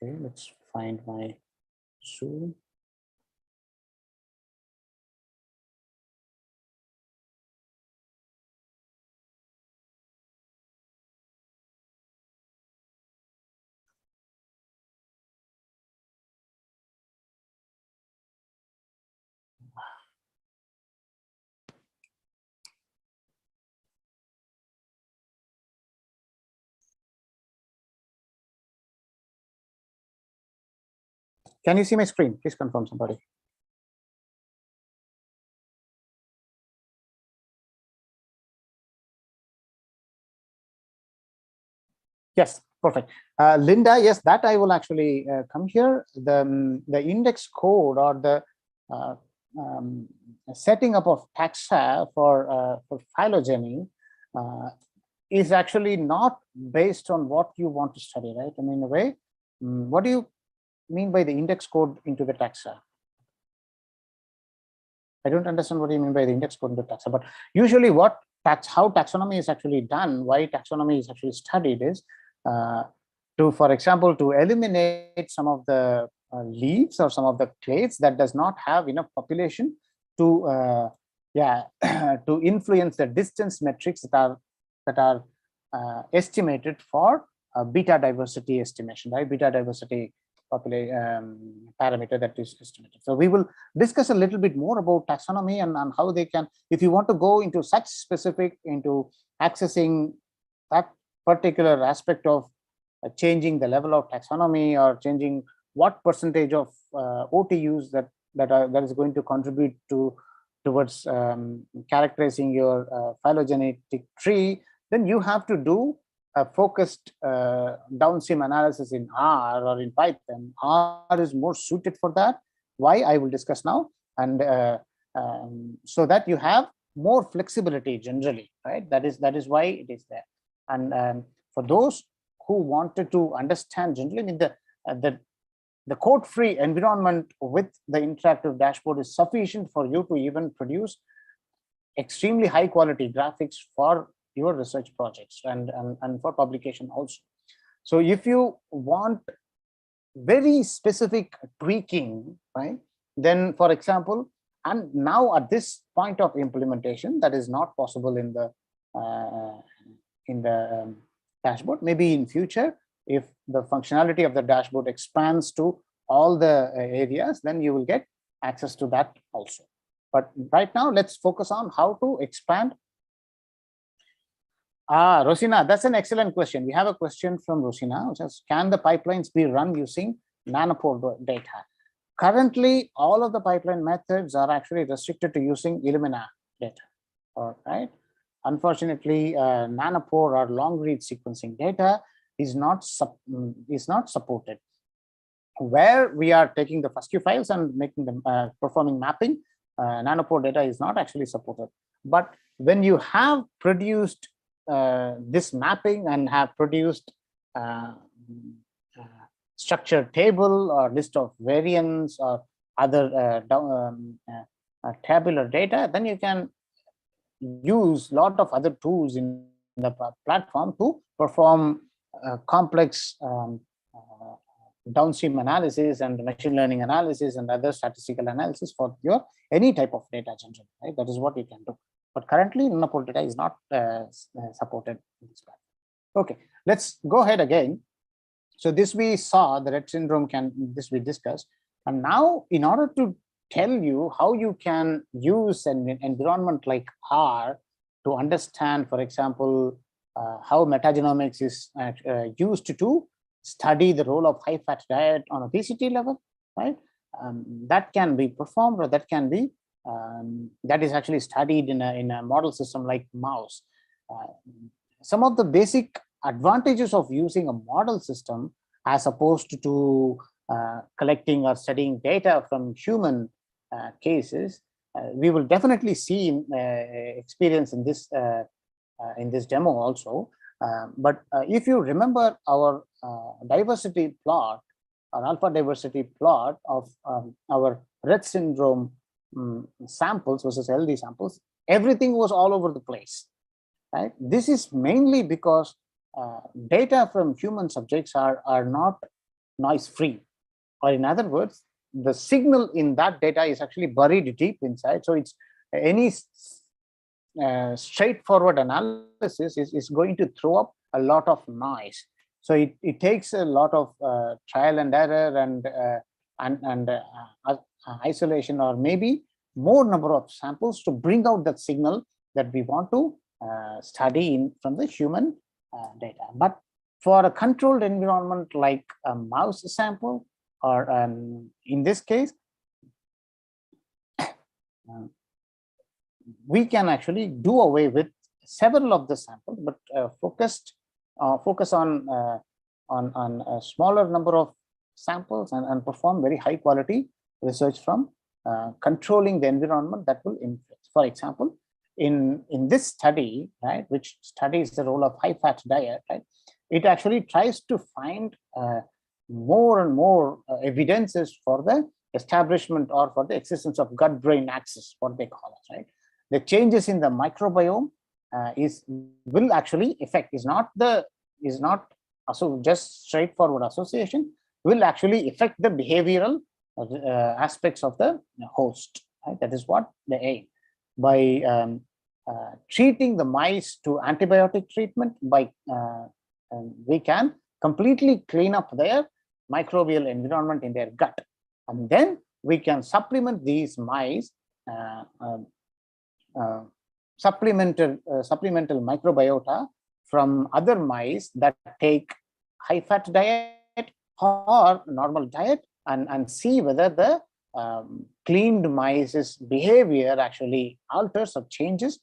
Okay, let's find my Zoom. Can you see my screen? Please confirm, somebody. Yes, perfect. Linda, yes, that I will actually come here. The index code or the uh, um, setting up of taxa for phylogeny is actually not based on what you want to study, right? I mean, in a way, what do you mean by the index code into the taxa? I don't understand what you mean by the index code into taxa, but usually how taxonomy is actually done, why taxonomy is actually studied is for example, to eliminate some of the leaves or some of the clades that does not have enough population to to influence the distance metrics that are estimated for beta diversity estimation, right? Beta diversity parameter that is estimated. So we will discuss a little bit more about taxonomy and how they can, if you want to go into such specific into accessing that particular aspect of changing the level of taxonomy or changing what percentage of OTUs that is going to contribute towards characterizing your phylogenetic tree, then you have to do a focused downstream analysis in R or in Python. R is more suited for that. Why? I will discuss now. And so that you have more flexibility generally, right? That is why it is there. And for those who wanted to understand generally, I mean, the code-free environment with the interactive dashboard is sufficient for you to even produce extremely high quality graphics for your research projects and for publication also. So if you want very specific tweaking, right, then for example, and now at this point of implementation, that is not possible in the dashboard. Maybe in future, if the functionality of the dashboard expands to all the areas, then you will get access to that also. But right now, let's focus on how to expand. Rosina, that's an excellent question. We have a question from Rosina, which is, can the pipelines be run using nanopore data? Currently, all of the pipeline methods are actually restricted to using Illumina data, all right? Unfortunately, nanopore or long-read sequencing data is not supported. Where we are taking the FASTQ files and making them performing mapping, nanopore data is not actually supported. But when you have produced this mapping and have produced structured table or list of variants or other tabular data, then you can use a lot of other tools in the platform to perform complex downstream analysis and machine learning analysis and other statistical analysis for your any type of data generation, right? That is what you can do. But currently, nanopore data is not supported in this platform. Okay, let's go ahead again. So this we saw, the Rett syndrome this we discussed. And now in order to tell you how you can use an environment like R to understand, for example, how metagenomics is used to study the role of high-fat diet on obesity level, right? That can be performed, or that can be that is actually studied in a model system like mouse. Some of the basic advantages of using a model system as opposed to collecting or studying data from human cases, we will definitely see experience in this demo also. But if you remember our diversity plot, or alpha diversity plot of our Rett syndrome samples versus healthy samples, everything was all over the place, right? This is mainly because data from human subjects are not noise free, or in other words, the signal in that data is actually buried deep inside. So it's any straightforward analysis is going to throw up a lot of noise. So it takes a lot of trial and error and isolation, or maybe more number of samples to bring out that signal that we want to study from the human data. But for a controlled environment like a mouse sample, or in this case, we can actually do away with several of the samples, but focused focus on a smaller number of samples and perform very high quality research from controlling the environment that will influence. For example, in this study, right, which studies the role of high fat diet, right, it actually tries to find more and more evidences for the establishment or for the existence of gut-brain axis, what they call it, right? The changes in the microbiome will actually affect, is not also just straightforward association, will actually affect the behavioral aspects of the host, right? That is what they aim. By treating the mice to antibiotic treatment, we can completely clean up their microbial environment in their gut, and then we can supplement these mice supplemental microbiota from other mice that take high fat diet or normal diet, and see whether the cleaned mice's behavior actually alters or changes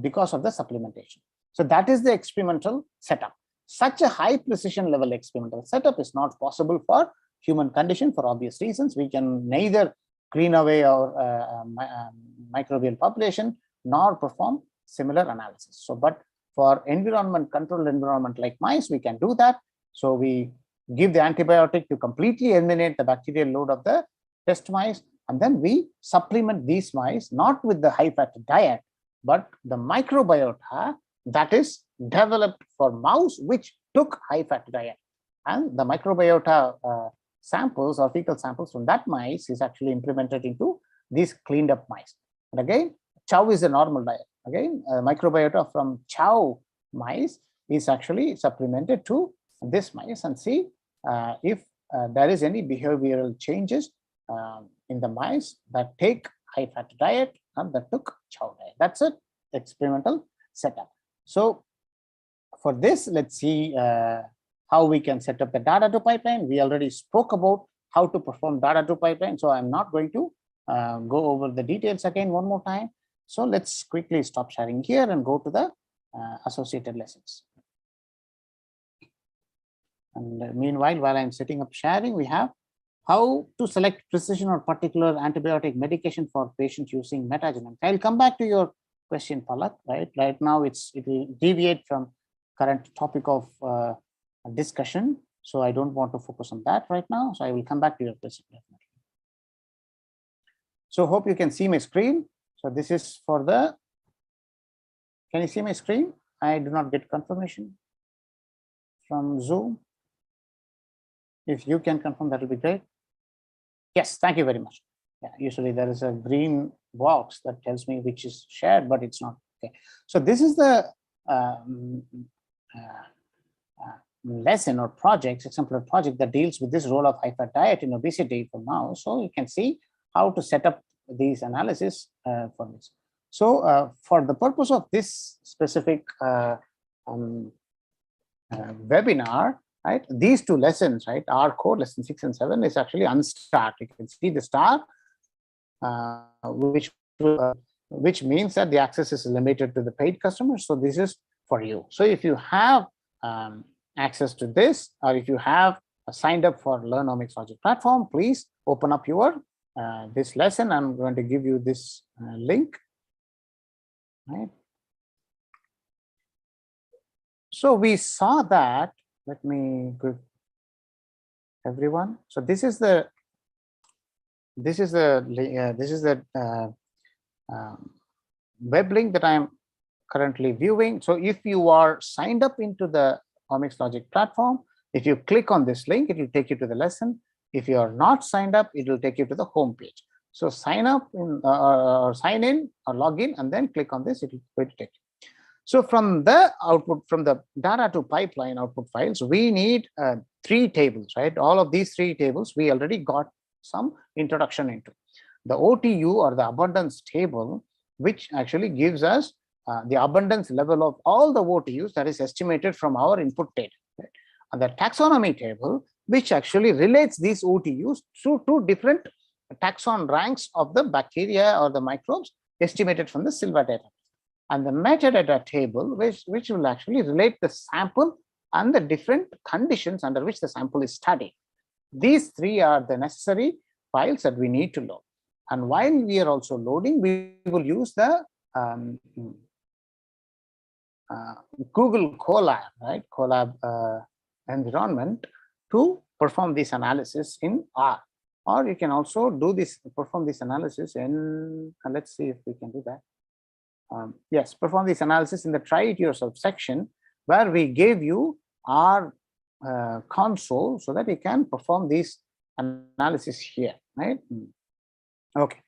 because of the supplementation. So that is the experimental setup. Such a high precision level experimental setup is not possible for human condition for obvious reasons. We can neither clean away our microbial population nor perform similar analysis. So, but for controlled environment like mice, we can do that. So we give the antibiotic to completely eliminate the bacterial load of the test mice, and then we supplement these mice not with the high fat diet, but the microbiota that is developed for mouse which took high fat diet, and the microbiota samples or fecal samples from that mice is actually implemented into these cleaned up mice. And again, chow is a normal diet. Again, microbiota from chow mice is actually supplemented to this mice, and see if there is any behavioral changes in the mice that take high fat diet and that took chow diet. That's an experimental setup. So for this, let's see how we can set up the data to pipeline. We already spoke about how to perform data to pipeline, so I'm not going to go over the details again one more time. So let's quickly stop sharing here and go to the associated lessons. And meanwhile, while I'm setting up sharing, we have how to select precision or particular antibiotic medication for patients using metagenomics. I'll come back to your question, Palak. Right now, it will deviate from current topic of discussion, so I don't want to focus on that right now. So I will come back to your question definitely. So hope you can see my screen. So this is for the. Can you see my screen? I do not get confirmation from Zoom. If you can confirm, that will be great. Yes, thank you very much. Yeah, usually there is a green box that tells me which is shared, but it's not. Okay. So this is the lesson or project, exemplar project that deals with this role of high fat diet in obesity for now. So you can see how to set up these analysis for this. So for the purpose of this specific webinar, right, these two lessons, right, our core lesson 6 and 7 is actually unstar. You can see the star, which means that the access is limited to the paid customers. So this is for you. So if you have access to this, or if you have signed up for Learn Omixlogic platform, please open up your this lesson. I'm going to give you this link. Right. So we saw that. Let me give everyone. So this is the web link that I'm currently viewing. So if you are signed up into the Omixlogic platform, if you click on this link, it will take you to the lesson. If you are not signed up, it will take you to the home page. So sign up or sign in or log in, and then click on this. It will take you. So from the output, from the data to pipeline output files, we need 3 tables, right? All of these 3 tables we already got some introduction into. The OTU, or the abundance table, which actually gives us the abundance level of all the OTUs that is estimated from our input data. Right? And the taxonomy table, which actually relates these OTUs to 2 different taxon ranks of the bacteria or the microbes estimated from the silver data. And the metadata table, which will actually relate the sample and the different conditions under which the sample is studied. These three are the necessary files that we need to load. And while we are also loading, we will use the Google Collab, right? Collab environment to perform this analysis in R. Or you can also do this, perform this analysis in, let's see if we can do that. Yes, perform this analysis in the try it yourself section, where we gave you our console so that you can perform this analysis here, right? Okay.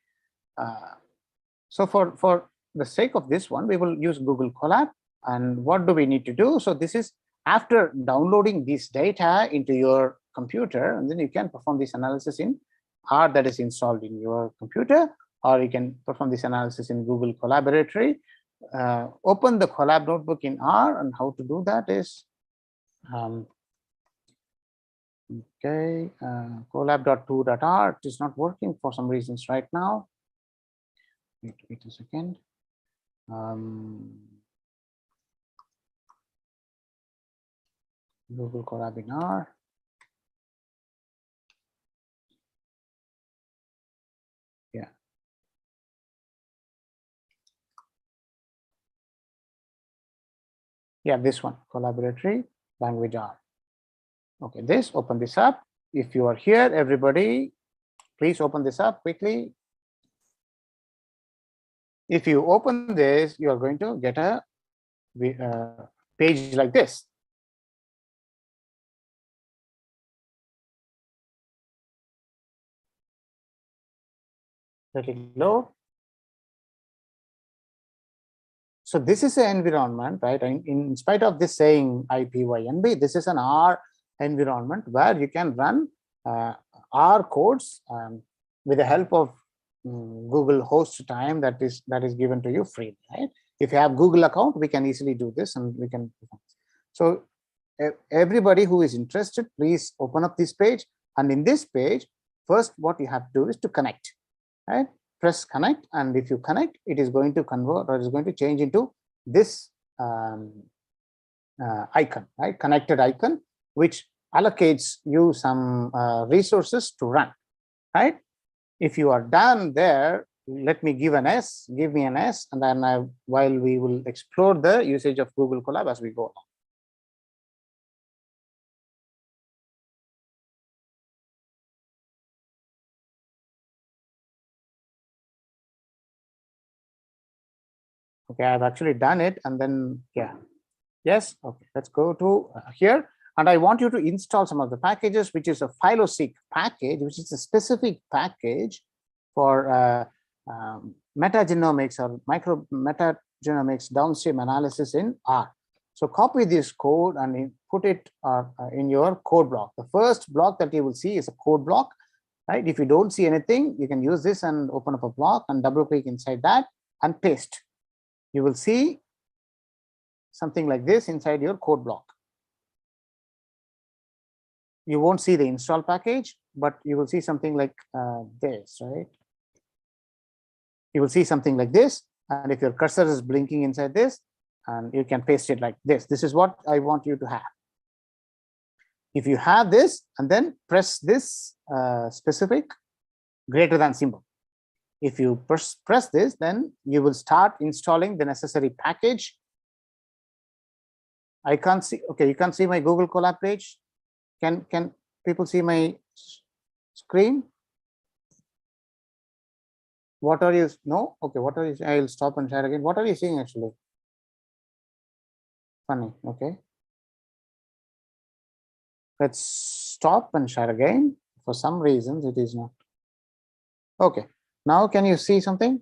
So for the sake of this one, we will use Google Colab. And what do we need to do? So this is after downloading this data into your computer, and then you can perform this analysis in R that is installed in your computer, or you can perform this analysis in Google Collaboratory. Open the Collab notebook in R, and how to do that is, okay, collab.2.r. It is not working for some reasons right now. Wait a second. Google Colab in R. Yeah. Yeah, this one, Collaboratory Language R. Okay, this, open this up. If you are here, everybody, please open this up quickly. If you open this, you are going to get a page like this. Let it load. So this is an environment, right? In spite of this saying IPYNB, this is an R environment where you can run R codes with the help of Google host time that is given to you free, right? If you have Google account, we can easily do this, and we can. So everybody who is interested, please open up this page, and in this page, first what you have to do is to connect, right? Press connect, and if you connect, it is going to convert, or it is going to change into this icon, right? Connected icon, which allocates you some resources to run, right? If you are done there, let me give an S, give me an S, and then while we will explore the usage of Google Colab as we go along. Okay, I've actually done it, and then, yeah, yes, okay, let's go to here, and I want you to install some of the packages, which is a phyloseq package, which is a specific package for metagenomics or metagenomics downstream analysis in R. So copy this code and put it in your code block. The first block that you will see is a code block, right? If you don't see anything, you can use this and open up a block and double click inside that and paste. You will see something like this inside your code block. You won't see the install package, but you will see something like this, right? You will see something like this, and if your cursor is blinking inside this, and you can paste it like this. This is what I want you to have. If you have this, and then press this specific greater than symbol. If you press this, then you will start installing the necessary package. I can't see, okay, you can see my Google Colab page. Can people see my screen? What are you, no? Okay, what are you, I will stop and share again. What are you seeing actually? Funny, okay. Let's stop and share again. For some reasons, it is not. Okay, now can you see something?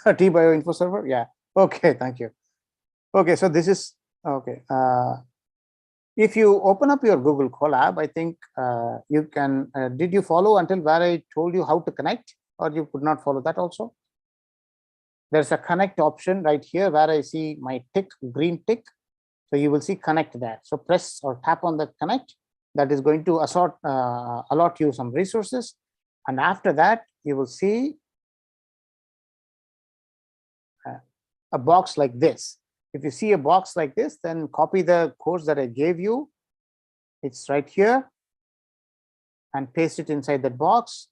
A T-Bio-Info server, yeah. Okay, thank you. Okay, so this is, okay. If you open up your Google Colab, I think you can, did you follow until where I told you how to connect, or you could not follow that also? There's a connect option right here where I see my tick, green tick. So you will see connect there. So press or tap on the connect. That is going to allot you some resources. And after that, you will see a box like this. if you see a box like this, then copy the codes that I gave you. It's right here, and paste it inside that box.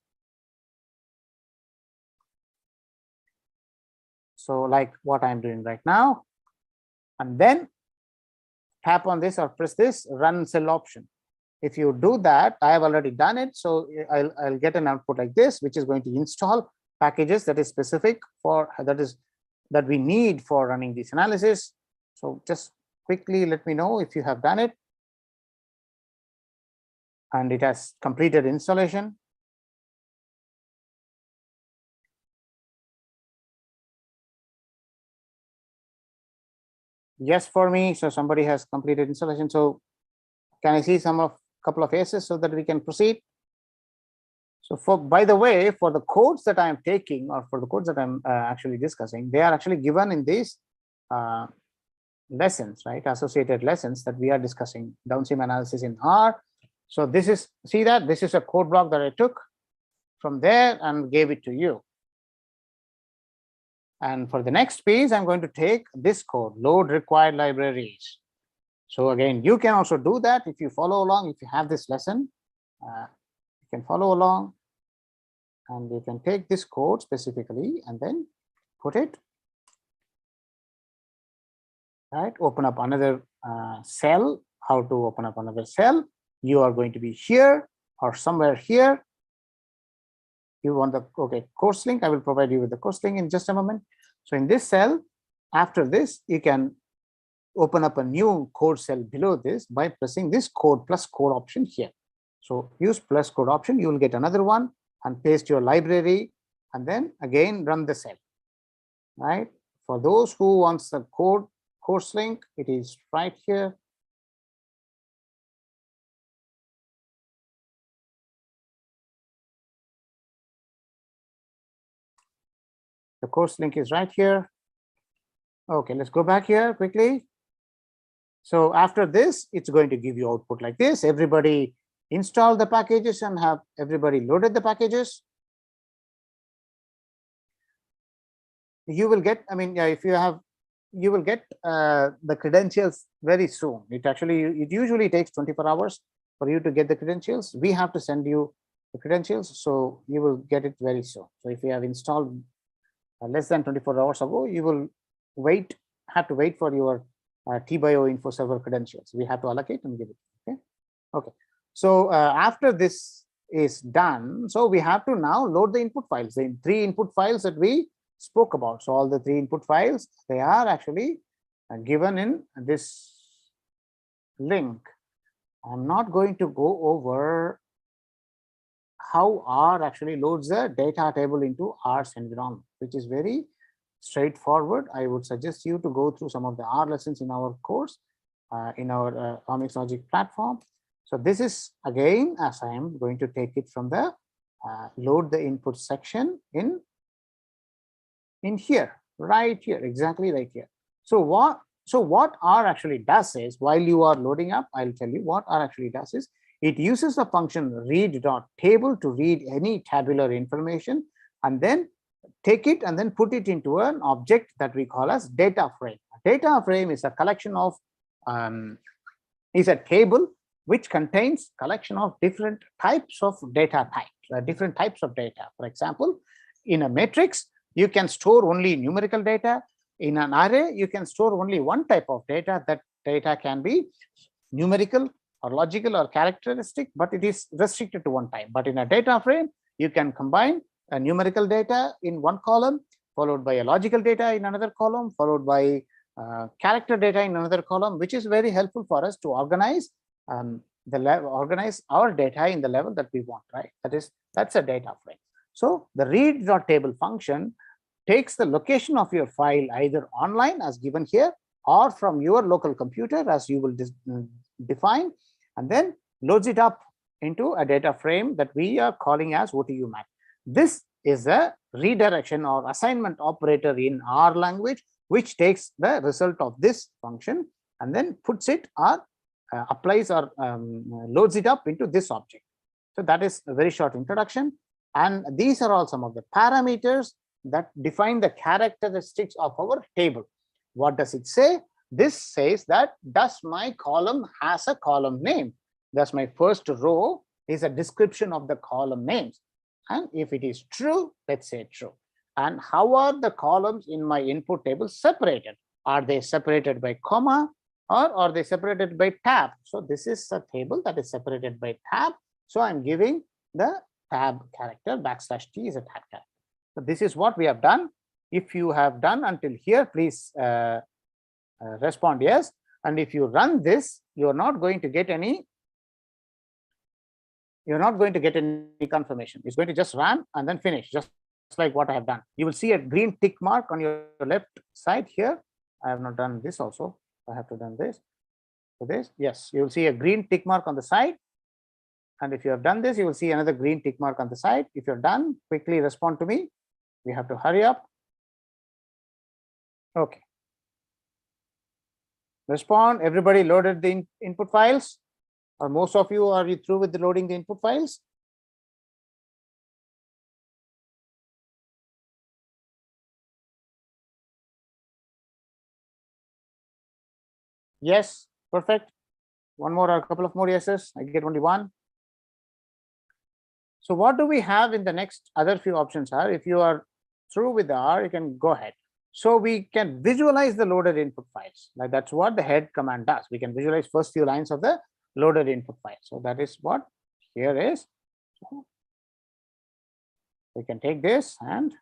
So like what I'm doing right now, and then tap on this or press this run cell option. If you do that, I have already done it. So I'll get an output like this, which is going to install packages that is specific for that we need for running this analysis. So just quickly let me know if you have done it and it has completed installation. Yes for me. So somebody has completed installation. So can I see couple of yeses so that we can proceed? So by the way, for the codes that I am taking, or for the codes that I'm actually discussing, they are actually given in these lessons, right? Associated lessons that we are discussing, downstream analysis in R. So this is, see that this is a code block that I took from there and gave it to you. And for the next piece, I'm going to take this code, load required libraries. So again, you can also do that if you follow along. If you have this lesson, you can follow along, and you can take this code specifically and then put it, right? Open up another cell. How to open up another cell? You are going to be here or somewhere here. You want the course link. I will provide you with the course link in just a moment. So in this cell, after this, you can open up a new code cell below this by pressing this code plus code option here. So use plus code option, you will get another one, and paste your library, and then again run the cell, right? For those who wants the course link, it is right here. The course link is right here. Okay, let's go back here quickly. So after this, it's going to give you output like this. Everybody install the packages and have everybody loaded the packages. You will get, if you have, you will get the credentials very soon. It usually takes 24 hours for you to get the credentials. We have to send you the credentials, so you will get it very soon. So if you have installed less than 24 hours ago, you will have to wait for your TBio info server credentials. We have to allocate and give it. Okay. So after this is done, so we have to now load the input files, the 3 input files that we spoke about. So all the 3 input files, they are actually given in this link. I'm not going to go over how R actually loads the data table into R's environment, which is very straightforward. I would suggest you to go through some of the R lessons in our course, in our Omixlogic platform. So this is again, as I am going to take it from the load the input section in here, right here, exactly right here. So what R actually does is, while you are loading up, I'll tell you what R actually does is, it uses the function read.table to read any tabular information, and then take it and then put it into an object that we call as data frame. A data frame is a collection of is a table which contains collection of different types of data types, different types of data. For example, in a matrix, you can store only numerical data. In an array, you can store only one type of data. That data can be numerical or logical or characteristic, but it is restricted to one type. But in a data frame, you can combine a numerical data in one column, followed by a logical data in another column, followed by character data in another column, which is very helpful for us to organize organize our data in the level that we want, right? That's a data frame. So the read.table function takes the location of your file either online as given here, or from your local computer as you will define, and then loads it up into a data frame that we are calling as OTU-MAC. This is a redirection or assignment operator in R language, which takes the result of this function and then puts it or applies or loads it up into this object. So that is a very short introduction. And these are all some of the parameters that define the characteristics of our table. What does it say? This says that does my column has a column name? Thus my first row is a description of the column names. And if it is true, let's say true. And how are the columns in my input table separated? Are they separated by comma or are they separated by tab? So this is a table that is separated by tab. So I'm giving the tab character, \T is a tab character. So this is what we have done. If you have done until here, please respond yes. And if you run this, you're not going to get any confirmation. It's going to just run and then finish, just like what I have done. You will see a green tick mark on your left side here. I have not done this also. I have to done this. So this, yes, you will see a green tick mark on the side. And if you have done this, you will see another green tick mark on the side. If you're done, quickly respond to me. We have to hurry up. Okay. Respond. Everybody loaded the input files? Or most of you, are you through with the loading the input files? Yes, perfect. One more or a couple of more yeses. I get only one. So what do we have in the next other few options are? If you are through with the R, you can go ahead. So we can visualize the loaded input files. Like that's what the head command does. We can visualize first few lines of the loaded input file. So that is what here is. So we can take this and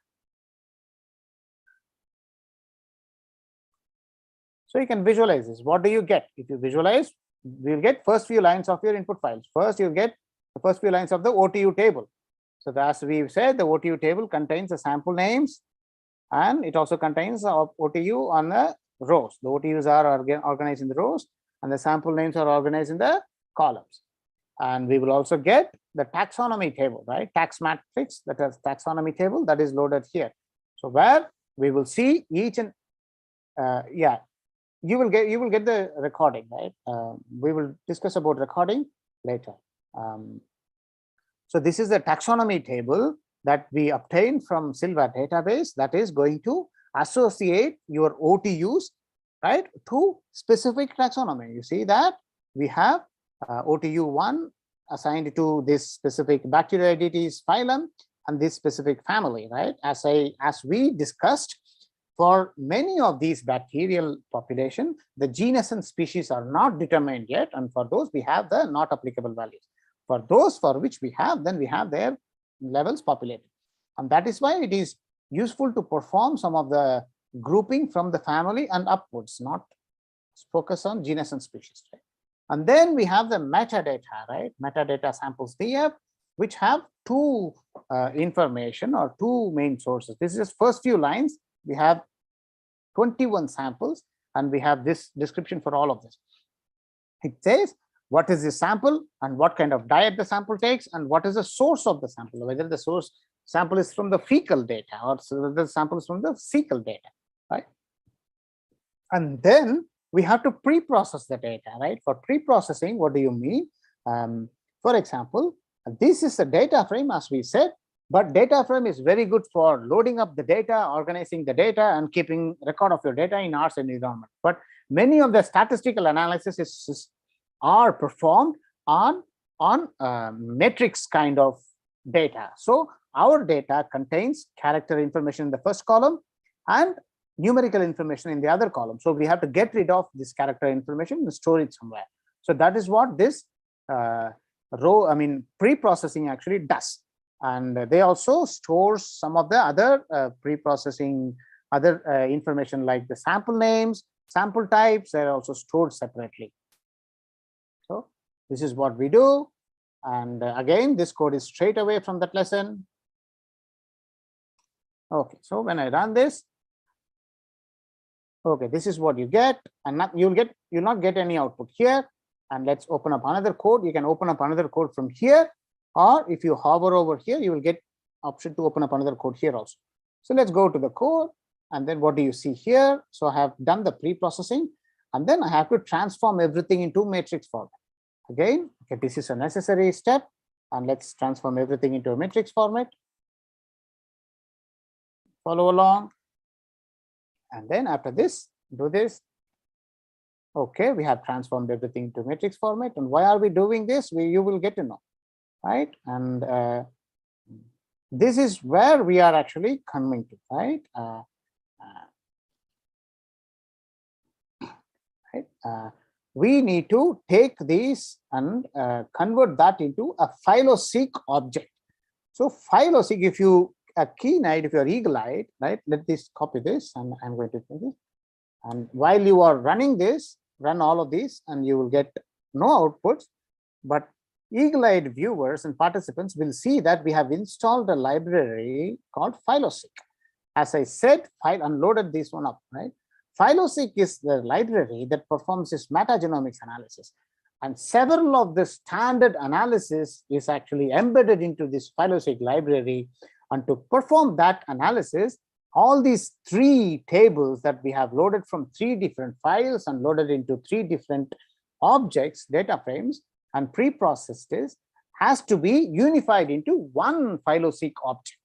so you can visualize this. What do you get? If you visualize, we'll get first few lines of your input files. First, you'll get the first few lines of the OTU table. So as we've said, the OTU table contains the sample names and it also contains OTU on the rows. The OTUs are organized in the rows and the sample names are organized in the columns. And we will also get the taxonomy table, right? Tax matrix, that is taxonomy table that is loaded here. So where we will see each and yeah, you will get the recording, right? We will discuss about recording later. So this is the taxonomy table that we obtained from Silva database that is going to associate your OTUs, right, to specific taxonomy. You see that we have OTU1 assigned to this specific Bacteroidetes phylum and this specific family, right? As we discussed, for many of these bacterial population, the genus and species are not determined yet, and for those we have the not applicable values. For those for which we have, then we have their levels populated, and that is why it is useful to perform some of the grouping from the family and upwards, not focus on genus and species, right? And then we have the metadata, right? Metadata samples DF, which have two information or two main sources. This is first few lines. We have 21 samples and we have this description for all of this. It says what is the sample and what kind of diet the sample takes and what is the source of the sample, whether the source sample is from the fecal data or whether the sample is from the cecal data, right? And then we have to pre-process the data, right? For pre-processing, what do you mean? For example, this is a data frame, as we said, but data frame is very good for loading up the data, organizing the data, and keeping record of your data in R environment. But many of the statistical analysis are performed on matrix kind of data. So our data contains character information in the first column and numerical information in the other column. So we have to get rid of this character information and store it somewhere. So that is what this pre-processing actually does. And they also store some of the other pre-processing information like the sample names, sample types, they're also stored separately. So this is what we do. And again, this code is straight away from that lesson. Okay, so when I run this, okay, this is what you get, and you'll not get any output here. And let's open up another code. You can open up another code from here, or if you hover over here, you will get option to open up another code here also. So let's go to the code, and then what do you see here? So I have done the pre-processing, and then I have to transform everything into matrix format. Again, okay, this is a necessary step, and let's transform everything into a matrix format. Follow along. And then after this, do this. Okay, we have transformed everything to matrix format. And why are we doing this? You will get to know, right? And this is where we are actually coming to, right? We need to take these and convert that into a phyloseq object. So phyloseq, if you are keen-eyed, if you are eagle-eyed, right? Let this copy this, and I'm going to do this. And while you are running this, run all of these, and you will get no outputs. But eagle-eyed viewers and participants will see that we have installed a library called phyloseq. As I said, file unloaded this one up, right? Phyloseq is the library that performs this metagenomics analysis. And several of the standard analysis is actually embedded into this phyloseq library. And to perform that analysis, all these 3 tables that we have loaded from 3 different files and loaded into 3 different objects, data frames, and pre-processed this, has to be unified into one phyloseq object,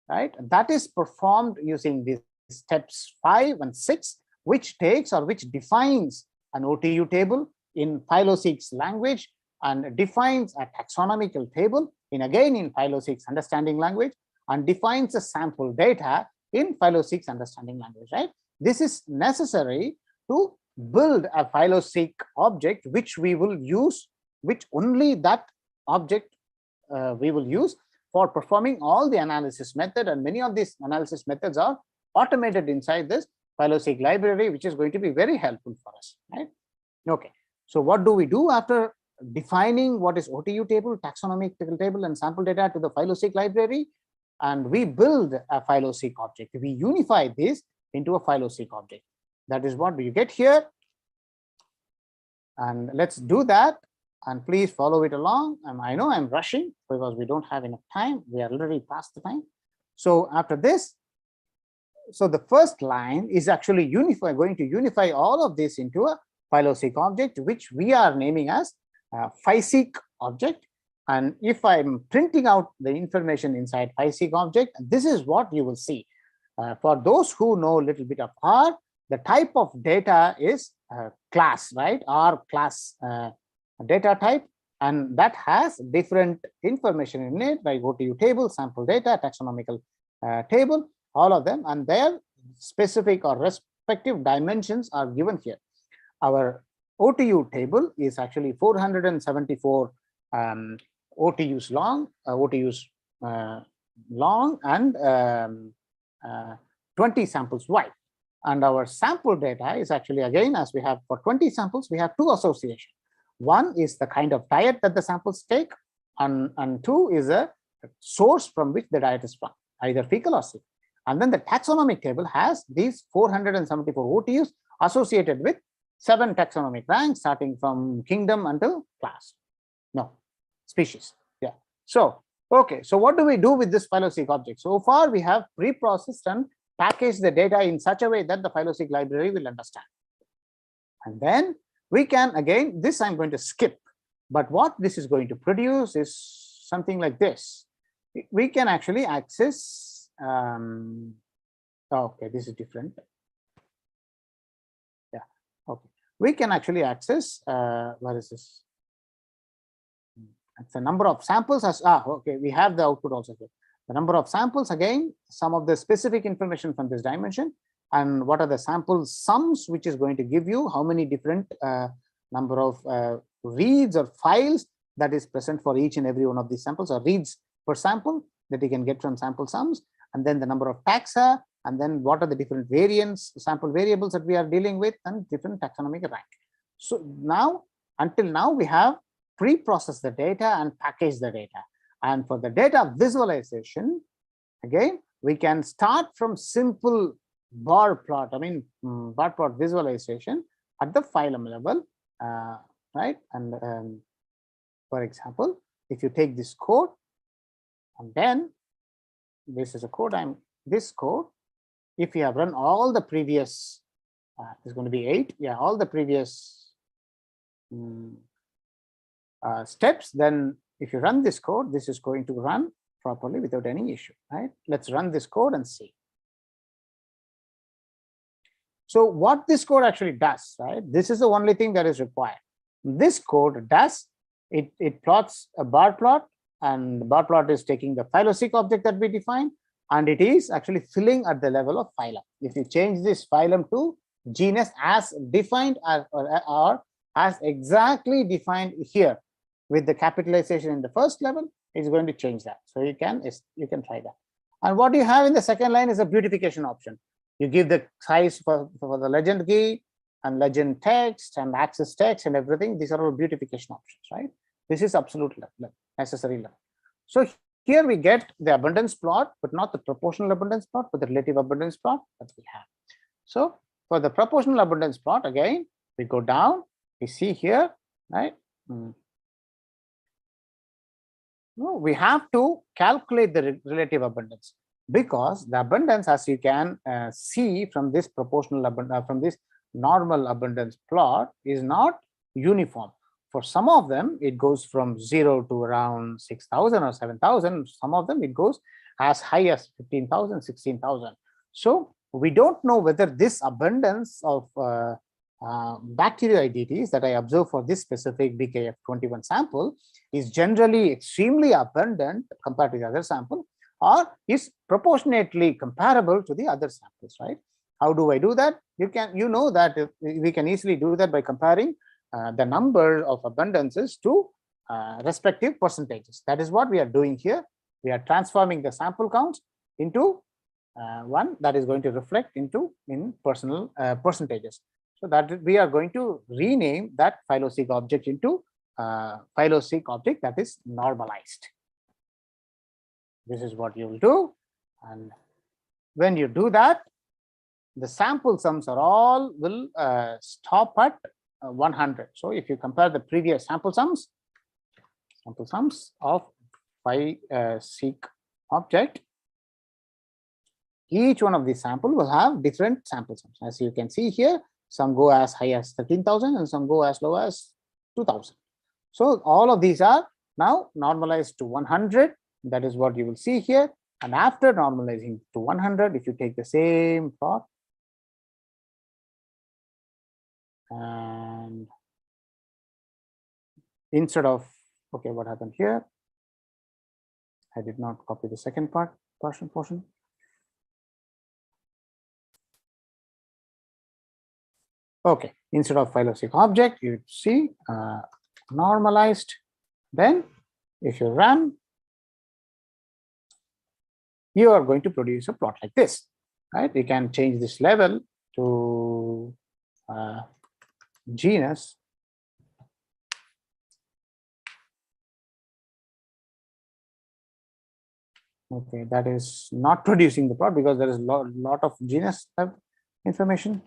right? That is performed using these steps 5 and 6, which takes or which defines an OTU table in phyloseq's language and defines a taxonomical table in phyloseq's understanding language, and defines the sample data in phyloseq's understanding language, right? This is necessary to build a phyloseq object, which we will use, which only that object we will use for performing all the analysis method. And many of these analysis methods are automated inside this phyloseq library, which is going to be very helpful for us, right? Okay, so what do we do after defining what is OTU table, taxonomical table, and sample data to the phyloseq library? And we build a phyloseq object. We unify this into a phyloseq object. That is what you get here. And let's do that. And please follow it along. I know I'm rushing because we don't have enough time. We are literally past the time. So after this, so the first line is actually going to unify all of this into a phyloseq object, which we are naming as physeq object. And if I'm printing out the information inside physeq object, this is what you will see. For those who know a little bit of R, the type of data is class, right? R class data type, and that has different information in it, like OTU table, sample data, taxonomical table, all of them, and their specific or respective dimensions are given here. Our OTU table is actually 474 OTUs long, and 20 samples wide. And our sample data is actually, again, as we have for 20 samples, we have 2 associations. One is the kind of diet that the samples take, and 2 is a source from which the diet is from, either fecal or seed. And then the taxonomic table has these 474 OTUs associated with 7 taxonomic ranks, starting from kingdom until class. No, species. Yeah. So, okay. So what do we do with this phyloseq object? So far, we have pre-processed and packaged the data in such a way that the phyloseq library will understand. And then we can, again, this I'm going to skip. But what this is going to produce is something like this. We can actually access, okay, this is different. Yeah, okay. We can actually access, what is this? It's the number of samples as, okay, we have the output also here. The number of samples, again, some of the specific information from this dimension, and what are the sample sums, which is going to give you how many different number of reads or files that is present for each and every one of these samples, or reads per sample that you can get from sample sums, and then the number of taxa, and then what are the different variants, sample variables that we are dealing with, and different taxonomic rank. So now, until now, we have pre-processed the data and packaged the data. And for the data visualization, again, we can start from simple bar plot, bar plot visualization at the phylum level, right? And for example, if you take this code, and then this is a code, this code, if you have run all the previous, it's going to be 8, yeah, all the previous steps, then if you run this code, this is going to run properly without any issue, right? Let's run this code and see. So what this code actually does, right? This is the only thing that is required. This code does, it plots a bar plot, and the bar plot is taking the phyloseq object that we defined, and it is actually filling at the level of phylum. If you change this phylum to genus as defined or as exactly defined here with the capitalization in the first level, it's going to change that. So you can try that. And what you have in the second line is a beautification option. You give the size for the legend key and legend text and access text and everything. These are all beautification options, right? This is absolute necessary level. So here we get the abundance plot, but not the proportional abundance plot, but the relative abundance plot that we have. So for the proportional abundance plot, again, we go down, we see here, right? We have to calculate the relative abundance, because the abundance, as you can see from this proportional abundance, from this normal abundance plot, is not uniform. For some of them, it goes from 0 to around 6,000 or 7,000. Some of them, it goes as high as 15,000, 16,000. So we don't know whether this abundance of bacteroidetes that I observe for this specific BKF21 sample is generally extremely abundant compared to the other sample, or is proportionately comparable to the other samples, right? How do I do that? You know that we can easily do that by comparing the number of abundances to respective percentages. That is what we are doing here. We are transforming the sample counts into one that is going to reflect in percentages. So that we are going to rename that phyloseq object into phyloseq object that is normalized. This is what you will do. And when you do that, the sample sums are all will stop at 100. So if you compare the previous sample sums of phyloseq object, each one of these sample will have different sample sums. As you can see here, some go as high as 13,000 and some go as low as 2,000. So all of these are now normalized to 100. That is what you will see here. And after normalizing to 100, if you take the same plot and instead of, okay, what happened here? I did not copy the second portion. Okay, instead of phyloseq object, you see normalized. Then if you run, you are going to produce a plot like this, right? You can change this level to genus. Okay, that is not producing the plot because there is a lot of genus information.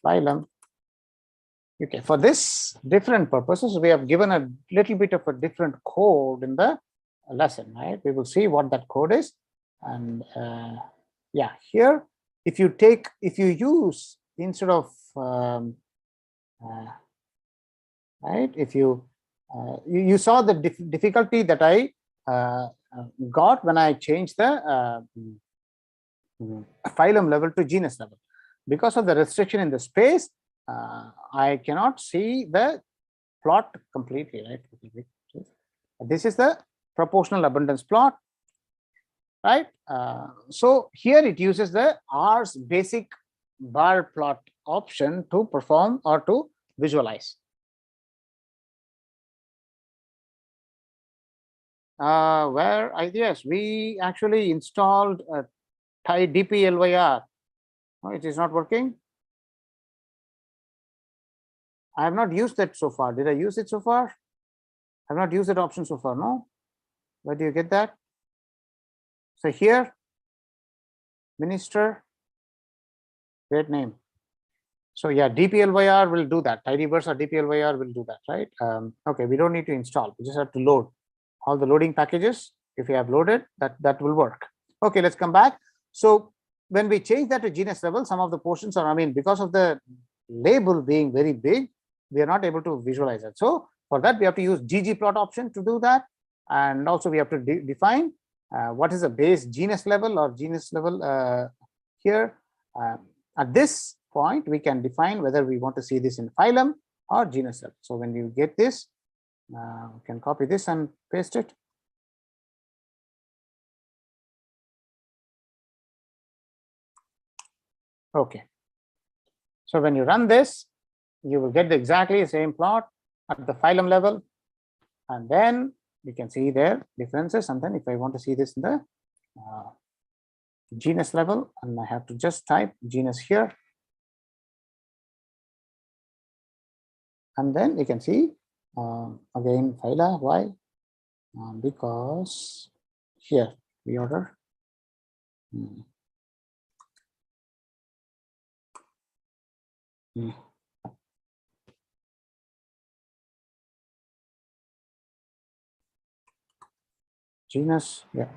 Phylum. Okay, for this different purposes, we have given a little bit of a different code in the lesson, right? We will see what that code is. And yeah, here, if you use instead of right, if you saw the difficulty that I got when I changed the phylum level to genus level. Because of the restriction in the space, I cannot see the plot completely, right? This is the proportional abundance plot, right? So here it uses the R's basic bar plot option to perform or to visualize. Yes, we actually installed dplyr. Oh, it is not working. I have not used that so far. Did I use it so far? I have not used that option so far. No. Where do you get that? So here, minister, great name. So yeah, dplyr will do that. Tidyverse or dplyr will do that, right? Okay, we don't need to install. We just have to load all the loading packages. If you have loaded, that will work. Okay, let's come back. So when we change that to genus level, some of the portions are, I mean, because of the label being very big, we are not able to visualize it. So for that, we have to use ggplot option to do that. And also we have to define what is the base genus level or genus level here. At this point, we can define whether we want to see this in phylum or genus level. So when you get this, we can copy this and paste it. Okay. So when you run this, you will get exactly the same plot at the phylum level, and then we can see their differences. And then if I want to see this in the genus level, and I have to just type genus here, and then you can see again phyla. Why? Because here we order genus, yeah.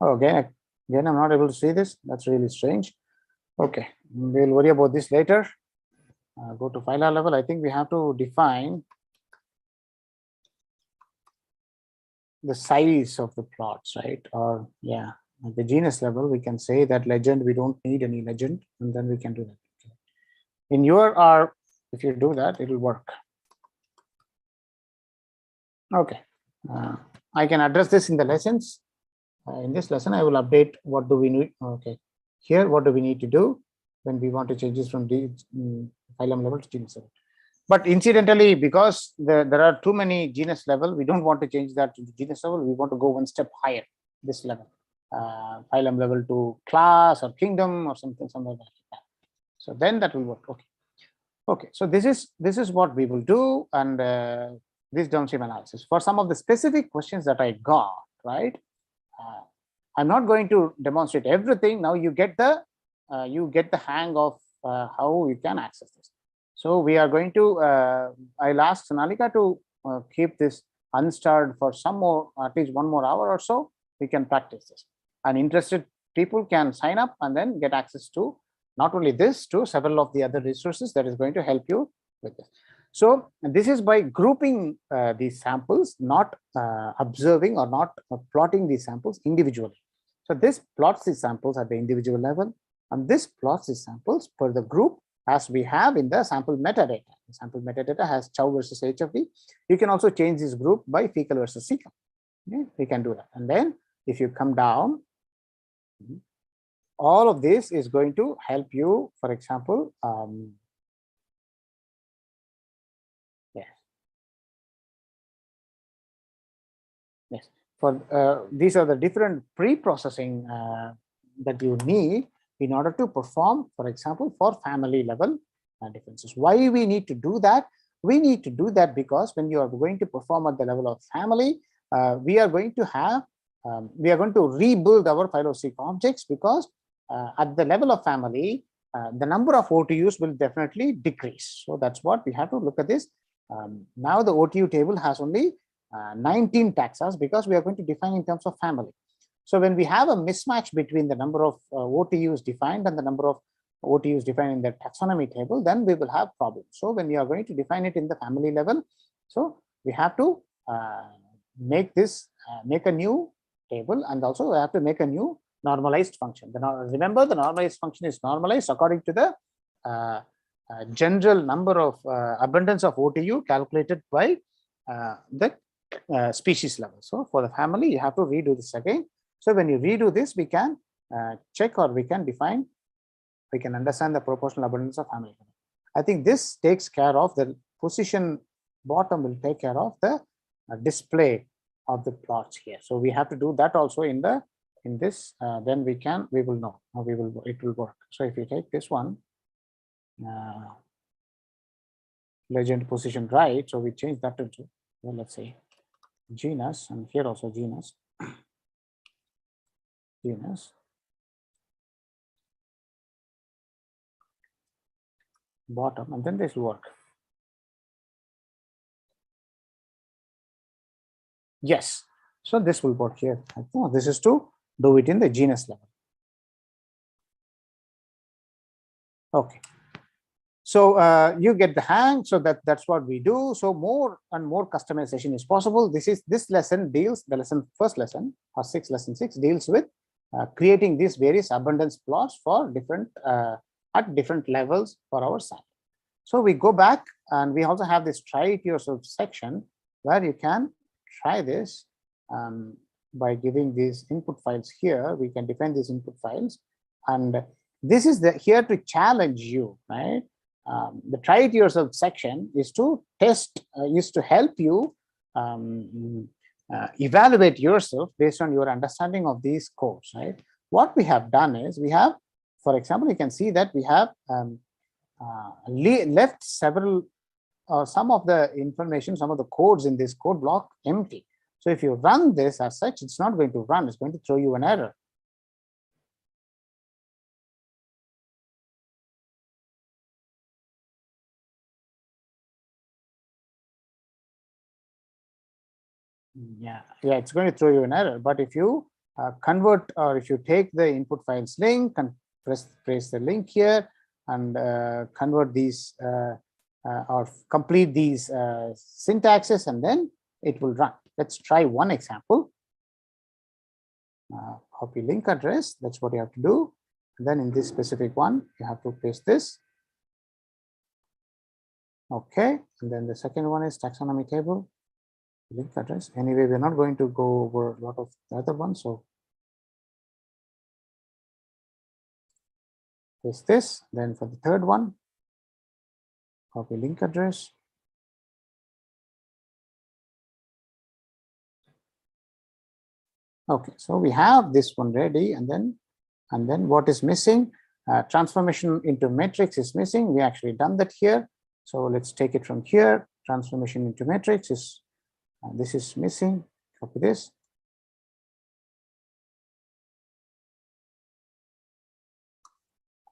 Oh, again, I'm not able to see this. That's really strange. Okay, we'll worry about this later. Go to phyla level. I think we have to define the size of the plots, right? Or yeah, at the genus level, we can say that legend, we don't need any legend, and then we can do that. In your R, if you do that, it will work. Okay, I can address this in the lessons. In this lesson, I will update what do we need. Okay, here, what do we need to do when we want to change this from the phylum level to genus level? But incidentally, because there are too many genus level, we don't want to change that to the genus level. We want to go one step higher, this level, phylum level to class or kingdom or something like that. So then that will work. Okay. Okay. So this is what we will do, and this downstream analysis for some of the specific questions that I got. Right. I'm not going to demonstrate everything. Now you get the hang of how you can access this. So we are going to, I'll ask Sonalika to keep this unstarred for some more, at least 1 more hour or so. We can practice this. And interested people can sign up and then get access to not only this, to several of the other resources that is going to help you with this. So this is by grouping these samples, not observing or not plotting these samples individually. So this plots these samples at the individual level, and this plots these samples per the group as we have in the sample metadata. The sample metadata has chow versus HFD. You can also change this group by fecal versus cecal. Okay? We can do that. And then if you come down, all of this is going to help you, for example, yes, for these are the different pre-processing that you need in order to perform, for example, for family level differences. Why we need to do that? We need to do that because when you are going to perform at the level of family, we are going to have, we are going to rebuild our phyloseq objects, because at the level of family, the number of OTUs will definitely decrease. So that's what we have to look at this. Now the OTU table has only 19 taxas because we are going to define in terms of family. So when we have a mismatch between the number of OTUs defined and the number of OTUs defined in the taxonomy table, then we will have problems. So when we are going to define it in the family level, so we have to make this, make a new table, and also we have to make a new normalized function. Remember, the normalized function is normalized according to the general number of abundance of OTU calculated by the species level. So for the family, you have to redo this again. So when you redo this, we can check, or we can define, we can understand the proportional abundance of family. I think this takes care of the position bottom, will take care of the display of the plots here. So we have to do that also in this. Then we will know how it will work. So if you take this one, legend position right, so we change that to, well, let's say genus, and here also genus, bottom, and then this will work. Yes, so this will work here. This is to do it in the genus level. Okay, So you get the hang. So that's what we do. So more and more customization is possible. This lesson deals, the first lesson or lesson 6 deals with creating these various abundance plots for different at different levels for our sample. So we go back, and we also have this try it yourself section where you can try this by giving these input files here. We can define these input files, and this is here to challenge you, right? The try it yourself section is to test, is to help you evaluate yourself based on your understanding of these codes, right? What we have done is we have, for example, you can see that we have left several some of the information, some of the codes in this code block empty. So if you run this as such, it's not going to run, it's going to throw you an error. Yeah, it's going to throw you an error. But if you convert, or if you take the input files link and press the link here and convert these or complete these syntaxes, and then it will run. Let's try one example. Copy link address, that's what you have to do. And then in this specific one, you have to paste this. Okay, and then the second one is taxonomy table, link address. Anyway, we're not going to go over a lot of the other ones, so paste this. Then for the third one, copy link address. Okay, so we have this one ready, and then what is missing? Transformation into matrix is missing. We actually done that here. So let's take it from here. Transformation into matrix is this is missing. Copy this.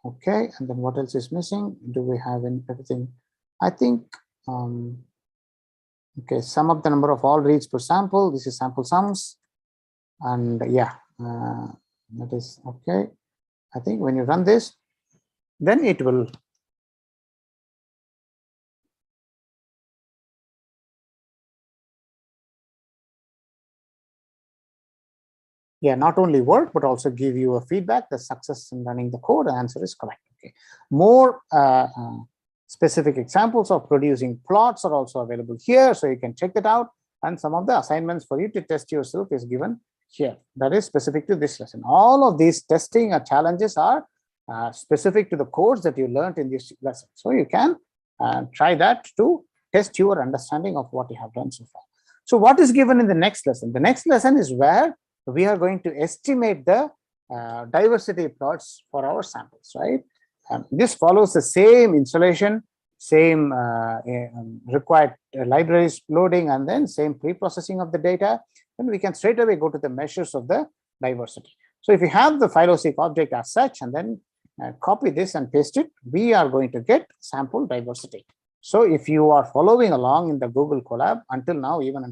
Okay, and then what else is missing? Do we have everything? I think okay, sum up the number of all reads per sample. This is sample sums, and yeah, that is okay. I think when you run this, then it will not only work, but also give you a feedback, the success in running the code, the answer is correct. Okay, more specific examples of producing plots are also available here, so you can check that out. And some of the assignments for you to test yourself is given here. That is specific to this lesson. All of these testing challenges are specific to the codes that you learned in this lesson. So you can try that to test your understanding of what you have done so far. So what is given in the next lesson? The next lesson is where we are going to estimate the diversity plots for our samples, right? This follows the same installation, same required libraries loading, and then same pre-processing of the data. And we can straight away go to the measures of the diversity. So if you have the phyloseq object as such, and then copy this and paste it, we are going to get sample diversity. So if you are following along in the Google Colab until now, even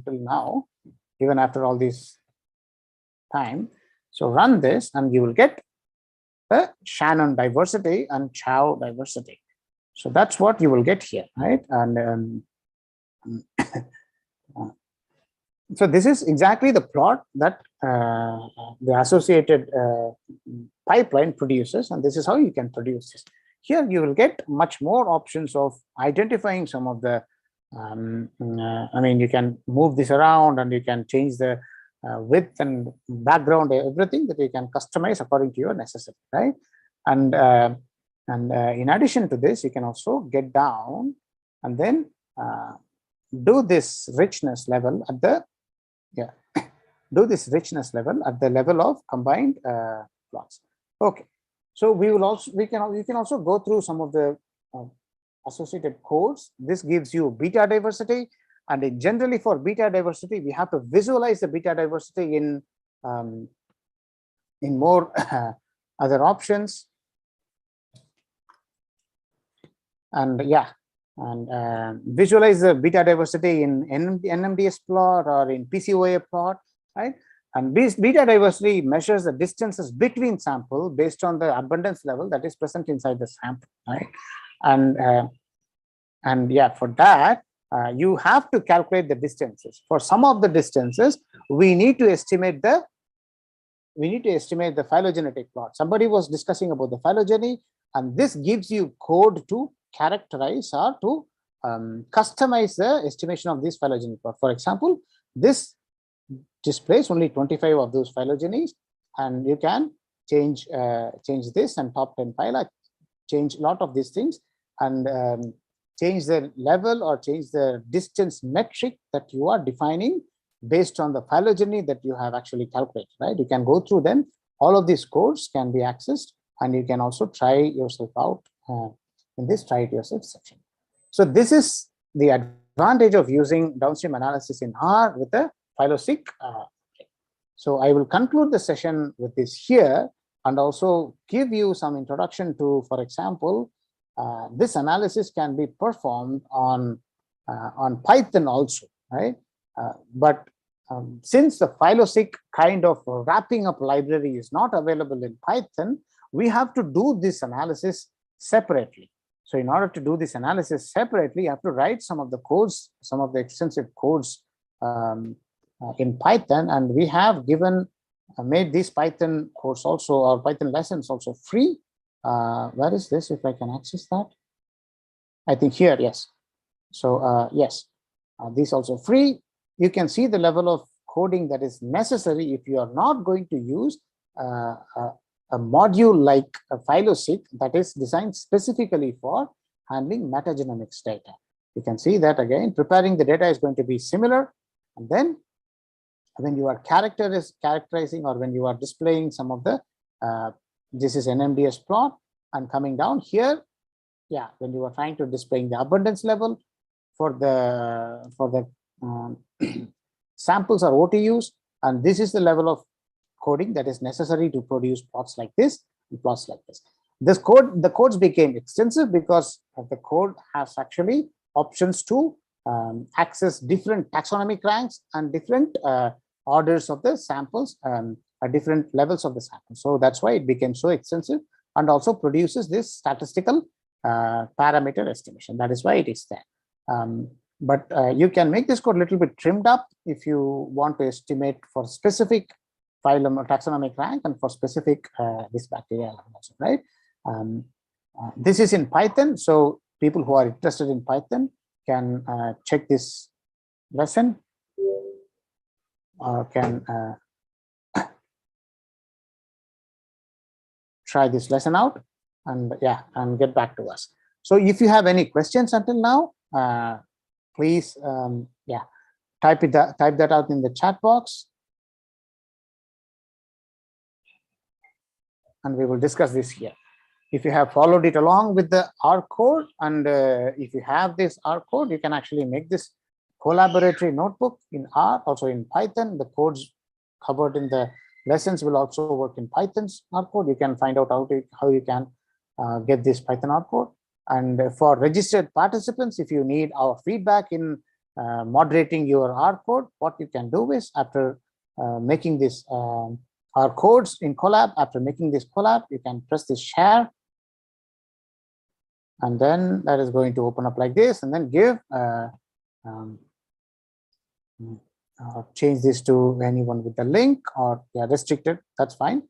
after all this time, so run this and you will get the Shannon diversity and Chow diversity. So that's what you will get here, right? And so this is exactly the plot that the associated pipeline produces, and this is how you can produce this. Here you will get much more options of identifying some of the I mean, you can move this around, and you can change the width and background, everything that you can customize according to your necessity, right? And in addition to this, you can also get down and then do this richness level at the level of combined plots. Okay, so you can also go through some of the associated codes. This gives you beta diversity, and generally for beta diversity, we have to visualize the beta diversity in more other options. And visualize the beta diversity in NMDS plot or in PCOA plot, right? And this beta diversity measures the distances between sample based on the abundance level that is present inside the sample, right? And And yeah, for that, you have to calculate the distances. For some of the distances, we need to estimate the phylogenetic plot. Somebody was discussing about the phylogeny, and this gives you code to characterize or to customize the estimation of this phylogeny plot. For example, this displays only 25 of those phylogenies, and you can change this and top 10 phyla, change a lot of these things, and change the level or change the distance metric that you are defining based on the phylogeny that you have actually calculated, right? You can go through them. All of these codes can be accessed, and you can also try yourself out in this try it yourself section. So this is the advantage of using downstream analysis in R with the phyloseq. So I will conclude the session with this here, and also give you some introduction to, for example, this analysis can be performed on Python also, right? But since the phyloseq kind of wrapping up library is not available in Python, we have to do this analysis separately. So in order to do this analysis separately, you have to write some of the codes, some of the extensive codes in Python, and we have made these Python course also, or Python lessons also free. Where is this, if I can access that? I think here, yes. So yes, this also free. You can see the level of coding that is necessary if you are not going to use a module like a phyloseq that is designed specifically for handling metagenomics data. You can see that again, preparing the data is going to be similar. And then when you are characterizing, or when you are displaying some of the, this is NMDS plot, and coming down here, yeah, when you are trying to displaying the abundance level for the samples or OTUs, and this is the level of coding that is necessary to produce plots like this and plots like this. The codes became extensive because the code has actually options to access different taxonomic ranks and different orders of the samples, at different levels of the sample. So that's why it became so extensive, and also produces this statistical parameter estimation. That is why it is there. But you can make this code a little bit trimmed up if you want to estimate for specific phylum or taxonomic rank, and for specific this bacterial also, right? This is in Python, so people who are interested in Python can check this lesson, or can try this lesson out, and yeah, and get back to us. So if you have any questions until now, please yeah, type that out in the chat box, and we will discuss this here. If you have followed it along with the R code, and if you have this R code, you can actually make this collaboratory notebook in R, also in Python. The codes covered in the lessons will also work in Python's R code. You can find out how you can get this Python R code. And for registered participants, if you need our feedback in moderating your R code, what you can do is, after making this our codes in Collab, after making this Collab, you can press this share, and then that is going to open up like this, and then give change this to anyone with the link, or yeah, restricted, that's fine,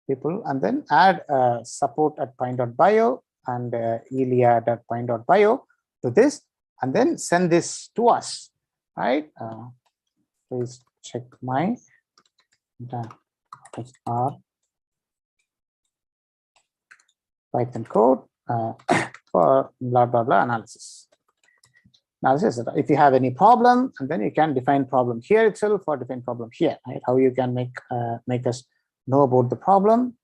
people, and then add support@pine.bio and iliad@pine.bio to this, and then send this to us, right? Please check my R Python code for blah blah blah analysis. If you have any problem, and then you can define problem here itself, or define problem here, right? How you can make us know about the problem,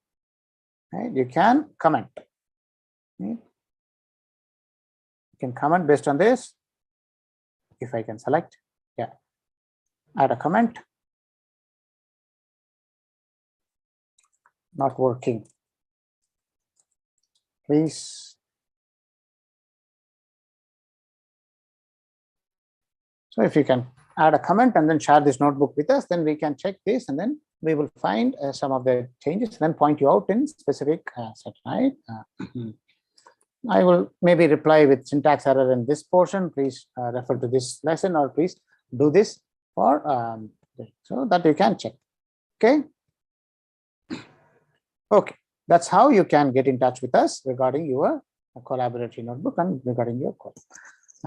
right? You can comment. You can comment based on this. If I can select, yeah, add a comment. Not working. Please. So if you can add a comment and then share this notebook with us, then we can check this, and then we will find some of the changes, and then point you out in specific set, right? I will maybe reply with syntax error in this portion. Please refer to this lesson, or please do this for so that you can check. Okay. Okay. That's how you can get in touch with us regarding your collaboratory notebook and regarding your code.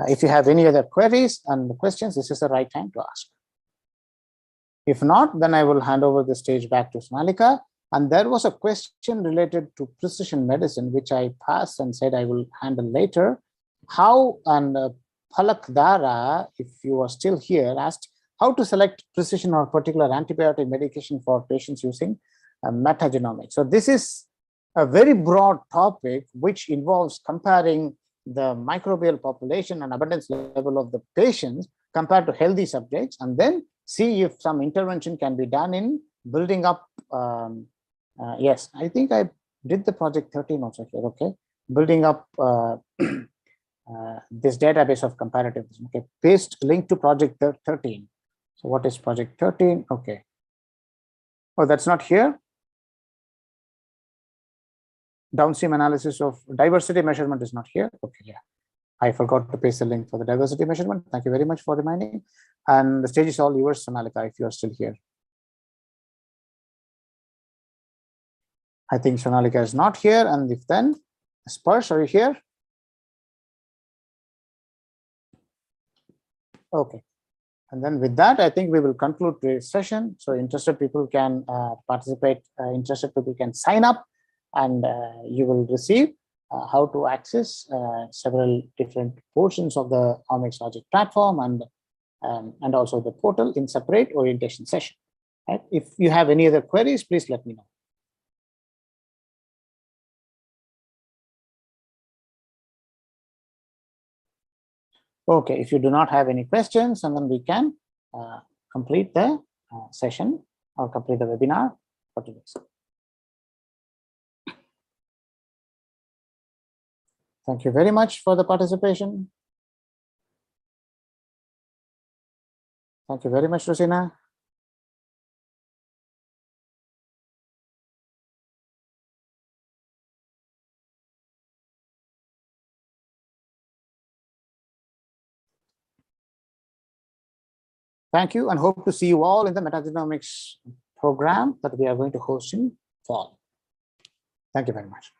If you have any other queries and questions, this is the right time to ask. If not, then I will hand over the stage back to Sonalika. And there was a question related to precision medicine, which I passed and said I will handle later. How, and Palak Dara, if you are still here, asked how to select precision or particular antibiotic medication for patients using metagenomics. So this is a very broad topic which involves comparing the microbial population and abundance level of the patients compared to healthy subjects, and then see if some intervention can be done in building up. Yes, I think I did the project 13 also here. Okay, building up this database of comparativism. Okay, paste link to project 13. So what is project 13? Okay. Oh, that's not here. Downstream analysis of diversity measurement is not here. Okay, yeah. I forgot to paste the link for the diversity measurement. Thank you very much for reminding. And the stage is all yours, Sonalika, if you are still here. I think Sonalika is not here. And if then, Sparsh, are you here? Okay. And then with that, I think we will conclude today's session. So interested people can participate, interested people can sign up, and you will receive how to access several different portions of the Omixlogic platform and also the portal in separate orientation session. Right? If you have any other queries, please let me know. Okay, if you do not have any questions, and then we can complete the session or complete the webinar for today. Thank you very much for the participation. Thank you very much, Rosina. Thank you, and hope to see you all in the Metagenomics program that we are going to host in fall. Thank you very much.